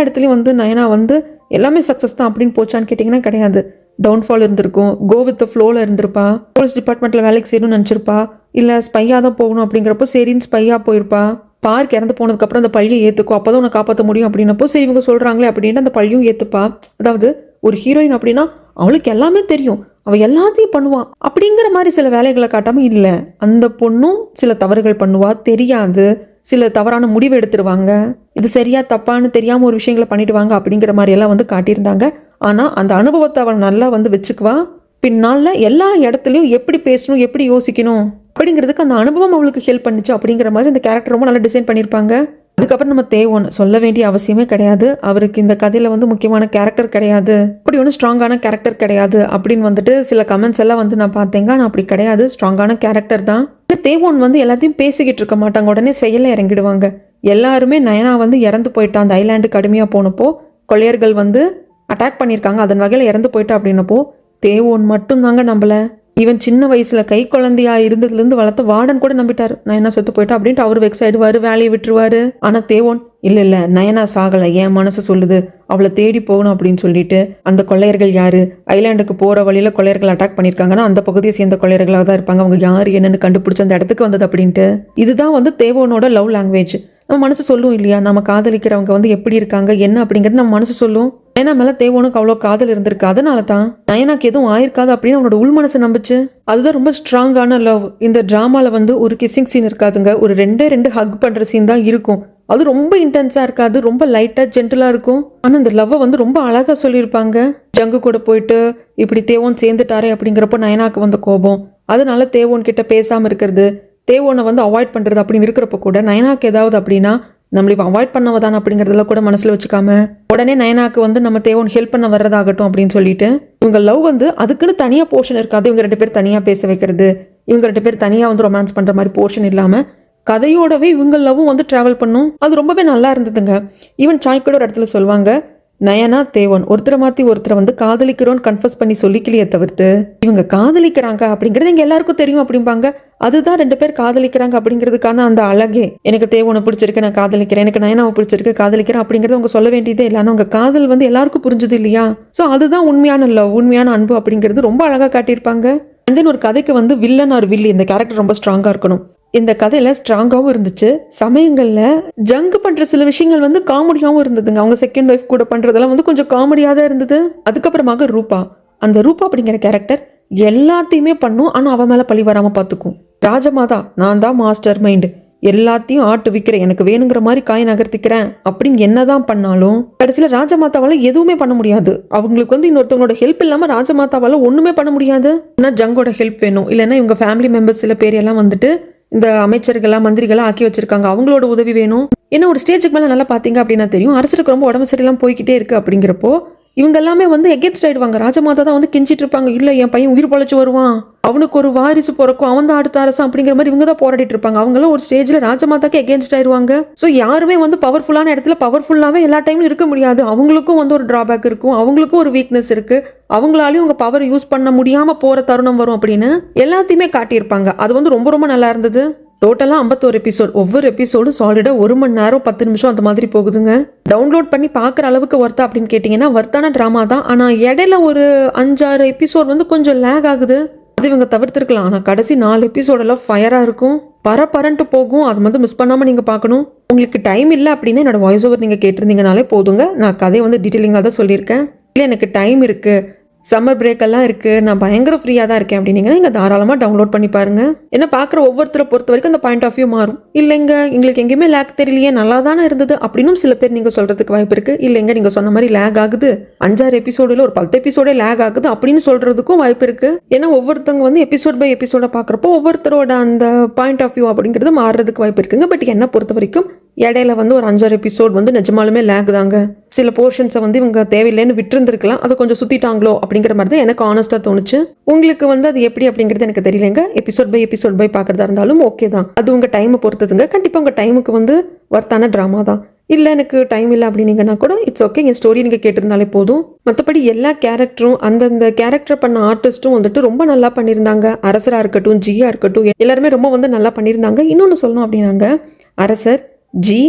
இடத்துலையும் வந்து நயனா வந்து எல்லாமே சக்ஸஸ் தான் அப்படின்னு போச்சான்னு கேட்டிங்கன்னா கிடையாது. டவுன்ஃபால் இருந்திருக்கும், கோ வித் ஃப்ளோவில் இருந்திருப்பா, போலீஸ் டிபார்ட்மெண்ட்டில் வேலைக்கு செய்யணும்னு நினச்சிருப்பா, இல்லை ஸ்பையாக தான் போகணும் அப்படிங்கிறப்போ சரின்னு ஸ்பையாக போயிருப்பா. பார்க் இறந்து போனதுக்கப்புறம் அந்த பழியை ஏற்றுக்கும், அப்போ தான் உன்னை காப்பாற்ற முடியும் அப்படின்னப்போ சரி இவங்க சொல்கிறாங்களே அப்படின்ட்டு அந்த பழியும் ஏற்றுப்பா. அதாவது ஒரு ஹீரோயின் அப்படின்னா அவளுக்கு எல்லாமே தெரியும், அவள் எல்லாத்தையும் பண்ணுவான் அப்படிங்கிற மாதிரி சில வேலைகளை காட்டாமல் இல்லை, அந்த பொண்ணும் சில தவறுகள் பண்ணுவா, தெரியாது, சில தவறான முடிவு எடுத்துருவாங்க, இது சரியா தப்பான்னு தெரியாமல் ஒரு விஷயங்களை பண்ணிடுவாங்க அப்படிங்கிற மாதிரி எல்லாம் வந்து காட்டியிருந்தாங்க. ஆனால் அந்த அனுபவத்தை அவள் நல்லா வந்து வச்சுக்குவா. பின்னால் எல்லா இடத்துலையும் எப்படி பேசணும், எப்படி யோசிக்கணும் அப்படிங்கிறதுக்கு அந்த அனுபவம் அவளுக்கு ஹெல்ப் பண்ணிச்சு அப்படிங்கிற மாதிரி இந்த கேரக்டர் ரொம்ப நல்லா டிசைன் பண்ணியிருப்பாங்க. அதுக்கப்புறம் நம்ம தேவோன் சொல்ல வேண்டிய அவசியமே கிடையாது, அவருக்கு இந்த கதையில் வந்து முக்கியமான கேரக்டர் கிடையாது, அப்படி ஒன்றும் ஸ்ட்ராங்கான கேரக்டர் கிடையாது அப்படின்னு வந்துட்டு சில கமெண்ட்ஸ் எல்லாம் வந்து நான் பார்த்தேங்க. ஆனால் அப்படி கிடையாது, ஸ்ட்ராங்கான கேரக்டர் தான். தேவோன் வந்து எல்லாத்தையும் பேசிக்கிட்டு இருக்க மாட்டாங்க, உடனே செயலில் இறங்கிடுவாங்க. எல்லாருமே நயனா வந்து இறந்து போயிட்டா, அந்த ஐலாண்டு கடுமையாக போனப்போ கொள்ளையர்கள் வந்து அட்டாக் பண்ணியிருக்காங்க, அதன் வகையில் இறந்து போயிட்டா அப்படின்னப்போ தேவோன் மட்டும்தாங்க நம்பல. ஈவன் சின்ன வயசுல கை குழந்தையா இருந்ததுலேருந்து வளர்த்த வார்டன் கூட நம்பிட்டாரு நயனா செத்து போயிட்டா அப்படின்ட்டு அவர் வெக்ஸ் ஆயிடுவாரு, வேலையை விட்டுருவாரு. ஆனால் தேவோன் இல்லை நயனா சாகலை, என் மனசு சொல்லுது அவளை தேடி போகணும் அப்படின்னு சொல்லிட்டு அந்த கொள்ளையர்கள் யாரு, ஐலாண்டுக்கு போகிற வழியில் கொள்ளையர்கள் அட்டாக் பண்ணியிருக்காங்கன்னா அந்த பகுதியை சேர்ந்த கொள்ளையர்களாக தான் இருப்பாங்க, அவங்க யார் என்னன்னு கண்டுபிடிச்சி அந்த இடத்துக்கு வந்தது அப்படின்ட்டு. இதுதான் வந்து தேவோனோட லவ் லாங்குவேஜ். நம்ம மனசு சொல்லும் இல்லையா, நம்ம காதலிக்கிறவங்க வந்து எப்படி இருக்காங்க என்ன அப்படிங்கிறது நம்ம மனசு சொல்லும். நயனா மேலே தேவோனுக்கு அவ்வளோ காதல் இருந்திருக்கு, அதனால தான் நயனாக்கு எதுவும் ஆயிருக்காது அப்படின்னு அவனோட உள் மனசு நம்பிச்சு. அதுதான் ரொம்ப ஸ்ட்ராங்கான லவ். இந்த ட்ராமாவில் வந்து ஒரு கிஸ்ஸிங் சீன் இருக்காதுங்க, ஒரு ரெண்டு ஹக் பண்ணுற சீன் தான் இருக்கும். அது ரொம்ப இன்டென்ஸாக இருக்காது, ரொம்ப லைட்டாக ஜென்டலாக இருக்கும். ஆனால் இந்த லவ்வை வந்து ரொம்ப அழகாக சொல்லியிருப்பாங்க. ஜங்கு கூட போயிட்டு இப்படி தேவோன் சேர்ந்துட்டாரே அப்படிங்கிறப்போ நயனாக்கு வந்த கோபம், அதனால தேவோன் கிட்ட பேசாமல் இருக்கிறது, தேவோனை வந்து அவாய்ட் பண்ணுறது அப்படின்னு இருக்கிறப்ப கூட நயனாக்கு ஏதாவது அப்படின்னா நம்மள அவாய்ட் பண்ணவதான் அப்படிங்கிறதுல கூட மனசில் வச்சுக்காம உடனே நயனாக்கு வந்து நம்ம தேவோன் ஹெல்ப் பண்ண வர்றதாகட்டும் அப்படின்னு சொல்லிட்டு இவங்க லவ் வந்து அதுக்குன்னு தனியாக போர்ஷன் இருக்காது. இவங்க 2 பேர் தனியாக பேச வைக்கிறது, இவங்க 2 பேர் தனியாக வந்து ரொமான்ஸ் பண்ணுற மாதிரி போர்ஷன் இல்லாமல் கதையோடவே இவங்க லவ்வும் வந்து ட்ராவல் பண்ணும். அது ரொம்பவே நல்லா இருந்ததுங்க. ஈவன் சாய் கூட ஒரு இடத்துல சொல்லுவாங்க, நயனா தேவோன் ஒருத்தரை மாற்றி ஒருத்தரை வந்து காதலிக்கிறோன்னு கன்ஃபர்ஸ் பண்ணி சொல்லிக்கலையே தவிர்த்து இவங்க காதலிக்கிறாங்க அப்படிங்கிறது எங்கள் எல்லாருக்கும் தெரியும் அப்படிம்பாங்க. அதுதான் 2 பேர் காதலிக்கிறாங்க அப்படிங்கிறதுக்கான அந்த அழகே. எனக்கு தேவோனை பிடிச்சிருக்கு நான் காதலிக்கிறேன், எனக்கு நயனாவை பிடிச்சிருக்கு காதலிக்கிறேன் அப்படிங்கிறது அவங்க சொல்ல வேண்டியதே இல்லை. ஆனால் அவங்க காதல் வந்து எல்லாருக்கும் புரிஞ்சது இல்லையா. ஸோ அதுதான் உண்மையான லவ், உண்மையான அன்பு அப்படிங்கிறது ரொம்ப அழகாக காட்டியிருப்பாங்க. அண்ட் தென் ஒரு கதைக்கு வந்து வில்லன் ஒரு வில்லி இந்த கேரக்டர் ரொம்ப ஸ்ட்ராங்காக இருக்கணும். இந்த கதையில் ஸ்ட்ராங்காகவும் இருந்துச்சு, சமயங்களில் ஜங்கு பண்ணுற சில விஷயங்கள் வந்து காமெடியாகவும் இருந்ததுங்க. அவங்க செகண்ட் ஒய்ஃப் கூட பண்ணுறதெல்லாம் வந்து கொஞ்சம் காமெடியாக தான் இருந்தது. அதுக்கப்புறமாக ரூபா, அந்த ரூபா அப்படிங்கிற கேரக்டர் எல்லாத்தையுமே பண்ணும், ஆனால் அவன் மேலே பழி வராமல் பார்த்துக்கும். ராஜமாதா, நான் தான் மாஸ்டர் மைண்டு, எல்லாத்தையும் ஆட்டு விற்கிறேன், எனக்கு வேணுங்கிற மாதிரி காய் நகர்த்திக்கிறேன் அப்படின்னு என்னதான் பண்ணாலும் கடைசியில் ராஜமாதாவால் எதுவுமே பண்ண முடியாது. அவங்களுக்கு வந்து இன்னொருத்தவங்களோட ஹெல்ப் இல்லாமல் ராஜமாதாவால் ஒன்றுமே பண்ண முடியாது. ஆனால் ஜங்கோட ஹெல்ப் வேணும், இல்லைன்னா இவங்க ஃபேமிலி மெம்பர்ஸ் சில பேர் எல்லாம் வந்துட்டு இந்த அமைச்சர்களாக மந்திரிகளாக ஆக்கி வச்சிருக்காங்க, அவங்களோட உதவி வேணும். ஏன்னா ஒரு ஸ்டேஜுக்கு மேலே நல்லா பார்த்தீங்க அப்படின்னா தெரியும், அரசருக்கு ரொம்ப உடம்பு சரியில்லாமல் போய்கிட்டே இருக்கு அப்படிங்கிறப்போ இவங்க எல்லாமே வந்து எகென்ஸ்ட் ஆயிடுவாங்க. ராஜமாதா தான் வந்து கெஞ்சிட்டு இருப்பாங்க, இல்லை என் பையன் உயிர் பொழைச்சு வருவான், அவனுக்கு ஒரு வாரிசு பிறக்கும், அவன் தான் அடுத்த அரசன் அப்படிங்கிற மாதிரி இவங்க தான் போராடிட்டு இருப்பாங்க. அவங்களும் ஒரு ஸ்டேஜில் ராஜமாதாக்கு எகென்ஸ்ட் ஆயிடுவாங்க. ஸோ யாருமே வந்து பவர்ஃபுல்லான இடத்துல பவர்ஃபுல்லாகவே எல்லா டைமும் இருக்க முடியாது. அவங்களுக்கும் வந்து ஒரு டிராபேக் இருக்கும், அவங்களுக்கும் ஒரு வீக்னஸ் இருக்கு, அவங்களாலையும் உங்க பவர் யூஸ் பண்ண முடியாம போற தருணம் வரும் அப்படின்னு எல்லாத்தையுமே காட்டியிருப்பாங்க. அது வந்து ரொம்ப ரொம்ப நல்லா இருந்தது. டோட்டலாக 51 எபிசோட், ஒவ்வொரு எபிசோடும் சாலிடாக 1 மணி நேரம் 10 நிமிஷம் அந்த மாதிரி போகுதுங்க. டவுன்லோட் பண்ணி பார்க்குற அளவுக்கு ஒர்த்தா அப்படின்னு கேட்டிங்கன்னா ஒர்த்தான ட்ராமா தான். ஆனால் இடையில ஒரு 5-6 எபிசோட் வந்து கொஞ்சம் லேக் ஆகுது, அது இவங்க தவிர்த்துருக்கலாம். ஆனால் கடைசி 4 எபிசோடெல்லாம் ஃபயராக இருக்கும், பரபரன்ட்டு போகும். அது வந்து மிஸ் பண்ணாமல் நீங்கள் பார்க்கணும். உங்களுக்கு டைம் இல்லை அப்படின்னா என்னோட வாய்ஸ் ஓவர் நீங்கள் கேட்டிருந்தீங்கனாலே போதுங்க, நான் கதையை வந்து டீட்டெயிலிங்காக தான் சொல்லியிருக்கேன். இல்லை எனக்கு டைம் இருக்குது, சம்மர் பிரேக் எல்லாம் இருக்கு, நான் பயங்கர ஃப்ரீயா தான் இருக்கேன் அப்படின்னீங்கன்னா நீங்க தாராளமா டவுன்லோட் பண்ணி பாருங்க. ஏன்னா பார்க்குற ஒவ்வொருத்தரை பொறுத்த வரைக்கும் அந்த பாயிண்ட் ஆஃப் வியூ மாறும். இல்லைங்க எங்களுக்கு எங்கேயுமே லேக் தெரியலையே, நல்லா தானே இருந்தது அப்படின்னு சில பேர் நீங்க சொல்றதுக்கு வாய்ப்பு இருக்கு. இல்லைங்க நீங்க சொன்ன மாதிரி லேக் ஆகுது, 5-6 எபிசோடுல ஒரு 10 எபிசோடே லேக் ஆகுது அப்படின்னு சொல்றதுக்கும் வாய்ப்பு இருக்கு. ஏன்னா ஒவ்வொருத்தவங்க வந்து எபிசோட் பை எபிசோட பாக்குறப்போ ஒவ்வொருத்தரோட அந்த பாயிண்ட் ஆஃப் வியூ அப்படிங்கிறது மாறுறதுக்கு வாய்ப்பு இருக்குங்க. பட் என்ன பொறுத்த வரைக்கும் இடையில வந்து ஒரு 5-6 எபிசோட் வந்து நிஜமாலுமே லேக் தாங்க. சில போர்ஷன்ஸை வந்து இவங்க தேவையில்லைன்னு விட்டுருந்துருக்கலாம், அதை கொஞ்சம் சுத்திட்டாங்களோ அப்படிங்கிற மாதிரி தான் எனக்கு ஆனஸ்டா தோணுச்சு. உங்களுக்கு வந்து அது எப்படி அப்படிங்கிறது எனக்கு தெரியலங்க. எபிசோட் பை பார்க்கறதா இருந்தாலும் ஓகே தான், அது உங்க டைமை பொறுத்ததுங்க. கண்டிப்பா உங்க டைமுக்கு வந்து வர்த்தான ட்ராமா தான். இல்லை எனக்கு டைம் இல்லை அப்படின்னீங்கன்னா கூட இட்ஸ் ஓகே, என் ஸ்டோரி நீங்கள் கேட்டிருந்தாலே போதும். மற்றபடி எல்லா கேரக்டரும் அந்தந்த கேரக்டர் பண்ண ஆர்டிஸ்ட்டும் வந்துட்டு ரொம்ப நல்லா பண்ணியிருந்தாங்க. அரசராக இருக்கட்டும், ஜியா இருக்கட்டும், எல்லாருமே ரொம்ப வந்து நல்லா பண்ணியிருந்தாங்க. இன்னொன்று சொல்லணும் அப்படின்னாங்க, அரசர், ஜி,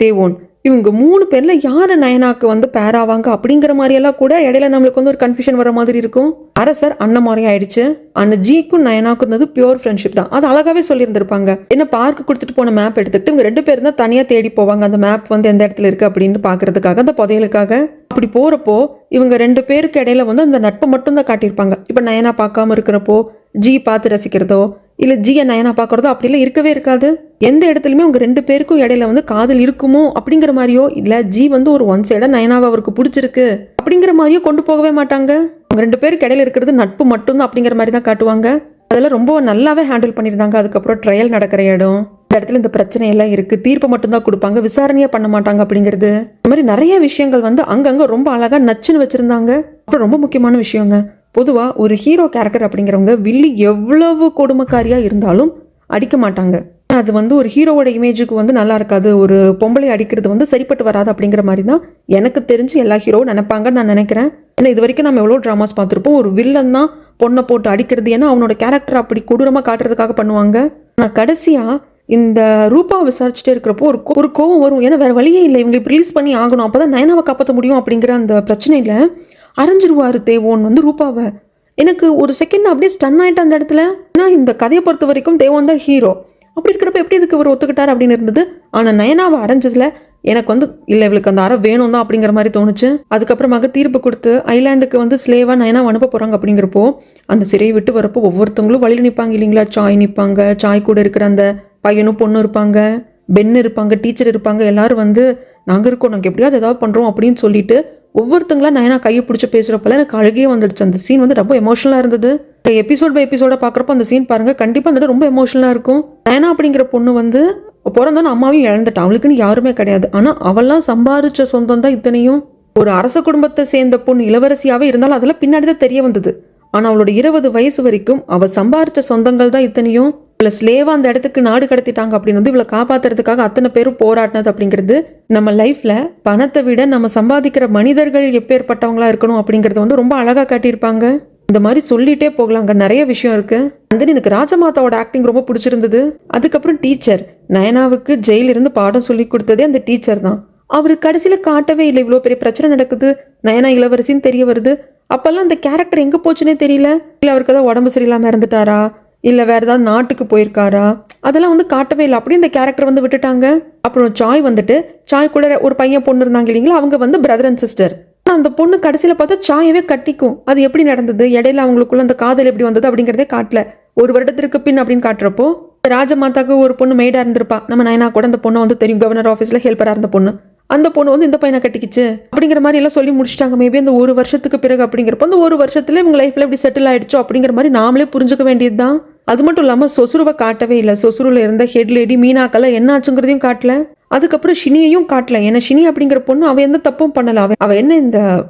தேவோன் இவங்க 3 பேர்ல யாரு நயனாக்கு வந்து பேர் ஆவாங்க அப்படிங்கிற மாதிரியெல்லாம் கூட இடையில நம்மளுக்கு வந்து ஒரு கன்ஃபியூஷன் வர மாதிரி இருக்கும். அரசர் அண்ணன் மாதிரி ஆயிடுச்சு, அந்த ஜிக்கும் நயனாக்கும் இருந்தது பியூர் ஃப்ரெண்ட்ஷிப் தான். அது அழகாவே சொல்லியிருந்திருப்பாங்க. என்ன பார்க்கு கொடுத்துட்டு போன மேப் எடுத்துக்கிட்டு இவங்க 2 பேரும் தான் தனியாக தேடி போவாங்க, அந்த மேப் வந்து எந்த இடத்துல இருக்கு அப்படின்னு பாக்குறதுக்காக, அந்த புதையலுக்காக. அப்படி போறப்போ இவங்க 2 பேருக்கு இடையில வந்து அந்த நட்பை மட்டும் தான் காட்டியிருப்பாங்க. இப்போ நயனா பார்க்காம இருக்கிறப்போ ஜி பார்த்து ரசிக்கிறதோ இல்லை ஜியை நயனா பார்க்குறதோ அப்படிலாம் இருக்கவே இருக்காது. எந்த இடத்துலையுமே அவங்க 2 பேருக்கும் இடையில வந்து காதல் இருக்குமோ அப்படிங்கிற மாதிரியோ, இல்லை ஜி வந்து ஒரு ஒன் சைடாக நயனாவை அவருக்கு பிடிச்சிருக்கு அப்படிங்கிற மாதிரியோ கொண்டு போகவே மாட்டாங்க. அவங்க 2 பேருக்கு இடையில இருக்கிறது நட்பு மட்டும்தான் அப்படிங்கிற மாதிரி தான் காட்டுவாங்க. அதெல்லாம் ரொம்ப நல்லாவே ஹேண்டில் பண்ணியிருந்தாங்க. அதுக்கப்புறம் ட்ரையல் நடக்கிற இடம், இந்த இடத்துல இந்த பிரச்சனை எல்லாம் இருக்கு, தீர்ப்பு மட்டும்தான் கொடுப்பாங்க, விசாரணையே பண்ண மாட்டாங்க அப்படிங்கிறது, இந்த மாதிரி நிறைய விஷயங்கள் வந்து அங்கங்க ரொம்ப அழகா நச்சுன்னு வச்சிருந்தாங்க. அப்புறம் ரொம்ப முக்கியமான விஷயங்க, பொதுவாக ஒரு ஹீரோ கேரக்டர் அப்படிங்கிறவங்க வில்லி எவ்வளவு கொடுமைக்காரியாக இருந்தாலும் அடிக்க மாட்டாங்க. அது வந்து ஒரு ஹீரோவோட இமேஜுக்கு வந்து நல்லா இருக்காது, ஒரு பொம்பளை அடிக்கிறது வந்து சரிப்பட்டு வராது அப்படிங்கிற மாதிரி தான் எனக்கு தெரிஞ்சு எல்லா ஹீரோவும் நினைப்பாங்கன்னு நான் நினைக்கிறேன். ஏன்னா இது வரைக்கும் நம்ம எவ்வளோ ட்ராமாஸ் பார்த்துருப்போம், ஒரு வில்லன் தான் பொண்ணை போட்டு அடிக்கிறது, ஏன்னா அவனோட கேரக்டர் அப்படி கொடூரமாக காட்டுறதுக்காக பண்ணுவாங்க. நான் கடைசியாக இந்த ரூபாவை விசாரிச்சுட்டே இருக்கிறப்போ ஒரு கோவம் வரும். ஏன்னா வேற வழியே இல்லை, இவங்களுக்கு ரிலீஸ் பண்ணி ஆகணும், அப்போதான் நயனாவை காப்பாற்ற முடியும் அப்படிங்கிற அந்த பிரச்சனையில் அரைஞ்சிருவாரு தேவோன் வந்து ரூபாவை. எனக்கு ஒரு செகண்ட் அப்படியே ஸ்டன் ஆயிட்டு அந்த இடத்துல. ஏன்னா இந்த கதையை பொறுத்த வரைக்கும் தேவோன் தான் ஹீரோ, அப்படி இருக்கிறப்ப எப்படி இதுக்கு இவர் ஒத்துக்கிட்டார் அப்படின்னு இருந்தது. ஆனால் நயனாவை அரைஞ்சதுல எனக்கு வந்து இல்லை இவளுக்கு அந்த அறை வேணும் தான் அப்படிங்கிற மாதிரி தோணுச்சு. அதுக்கப்புறமாக தீர்ப்பு கொடுத்து ஐலாண்டுக்கு வந்து ஸ்லேவா நயனாவை அனுப்ப போறாங்க. அப்படிங்கிறப்போ அந்த சிறையை விட்டு வரப்போ ஒவ்வொருத்தவங்களும் வழியில் நிற்பாங்க இல்லைங்களா. சாய் நிற்பாங்க, சாய் கூட இருக்கிற அந்த பையனும் பொண்ணு இருப்பாங்க, பென் இருப்பாங்க, டீச்சர் இருப்பாங்க, எல்லாரும் வந்து நாங்கள் இருக்கோம், நாங்கள் எப்படியாவது ஏதாவது பண்ணுறோம் அப்படின்னு சொல்லிட்டு ஒவ்வொருத்தங்களா நயனா கையை பிடிச்சி பேசுகிறப்பல எனக்கு அழுகே வந்துடுச்சு. அந்த சீன் வந்து ரொம்ப எமோஷனலாக இருந்தது. எபிசோட் பை எபிசோட பார்க்குறப்போ அந்த சீன் பாருங்க, கண்டிப்பாக வந்துட்டு ரொம்ப எமோஷனலாக இருக்கும். நயனா அப்படிங்கிற பொண்ணு வந்து பிறந்தோன்னு அம்மாவையும் இழந்துட்டா, அவளுக்குன்னு யாருமே கிடையாது. ஆனால் அவெல்லாம் சம்பாதிச்ச சொந்தம் தான் இத்தனையும். ஒரு அரச குடும்பத்தை சேர்ந்த பொண்ணு இளவரசியாகவே இருந்தாலும் அதெல்லாம் பின்னாடி தான் தெரிய வந்தது. ஆனால் அவளோட 20 வயசு வரைக்கும் அவள் சம்பாதிச்ச சொந்தங்கள் தான் இத்தனையும். இவளை ஸ்லேவா அந்த இடத்துக்கு நாடு கடத்திட்டாங்க அப்படின்னு வந்து இவளை காப்பாத்துறதுக்காக அத்தனை பேரும் போராடினது அப்படிங்கிறது நம்ம லைஃப்ல பணத்தை விட நம்ம சம்பாதிக்கிற மனிதர்கள் எப்பேற்பட்டவங்களா இருக்கணும் அப்படிங்கறத வந்து ரொம்ப அழகா காட்டியிருப்பாங்க. இந்த மாதிரி சொல்லிட்டே போகலாங்க, நிறைய விஷயம் இருக்கு. வந்து எனக்கு ராஜமாதாவோட ஆக்டிங் ரொம்ப பிடிச்சிருந்தது. அதுக்கப்புறம் டீச்சர் நயனாவுக்கு ஜெயில இருந்து பாடம் சொல்லி கொடுத்ததே அந்த டீச்சர் தான். அவரு கடைசியில காட்டவே இல்லை, இவ்வளோ பெரிய பிரச்சனை நடக்குது, நயனா இளவரசின்னு தெரிய வருது. அப்பெல்லாம் அந்த கேரக்டர் எங்க போச்சுன்னே தெரியல. இல்லை அவருக்கு ஏதாவது உடம்பு சரியில்லாம இறந்துட்டாரா, இல்லை வேற ஏதாவது நாட்டுக்கு போயிருக்காரா, அதெல்லாம் வந்து காட்டவே இல்லை. அப்படியே இந்த கேரக்டர் வந்து விட்டுட்டாங்க. அப்புறம் சாய் வந்துட்டு சாய் கூட ஒரு பையன் பொண்ணு இருந்தாங்க இல்லைங்களா, அவங்க வந்து பிரதர் அண்ட் சிஸ்டர். அந்த பொண்ணு கடைசியில பார்த்தா சாயவே கட்டிக்கும். அது எப்படி நடந்தது, இடையில அவங்களுக்குள்ள அந்த காதல் எப்படி வந்தது அப்படிங்கிறதே காட்டல. 1 வருடத்திற்கு பின் அப்படின்னு காட்டுறப்போ ராஜமாதாக்கு ஒரு பொண்ணு மெய்டா இருந்திருப்பா, நம்ம நயனா கூட அந்த பொண்ணை வந்து தெரியும், கவர்னர் ஆஃபீஸ்ல ஹெல்ப்பரா இருந்த பொண்ணு. அந்த பொண்ணு வந்து இந்த பையனை கட்டிக்கிச்சு அப்படிங்கிற மாதிரி எல்லாம் சொல்லி முடிச்சிட்டாங்க. மேபி அந்த 1 வருஷத்துக்கு பிறகு அப்படிங்கிறப்போ அந்த 1 வருஷத்துல இவங்க லைஃப்ல எப்படி செட்டில் ஆயிடுச்சோ அப்படிங்கிற மாதிரி நாமளே புரிஞ்சுக்க வேண்டியதுதான். அது மட்டும் இல்லாமல் சொசுருவை காட்டவே இல்லை. சொசுருவில் இருந்த ஹெட் லேடி மீனாக்கெல்லாம் என்ன ஆச்சுங்கிறதையும் காட்டல. அதுக்கப்புறம் ஷினியையும் காட்டல. ஏன்னா ஷினி அப்படிங்கிற பொண்ணு அவ எந்த தப்பும் பண்ணல. அவ என்ன இந்த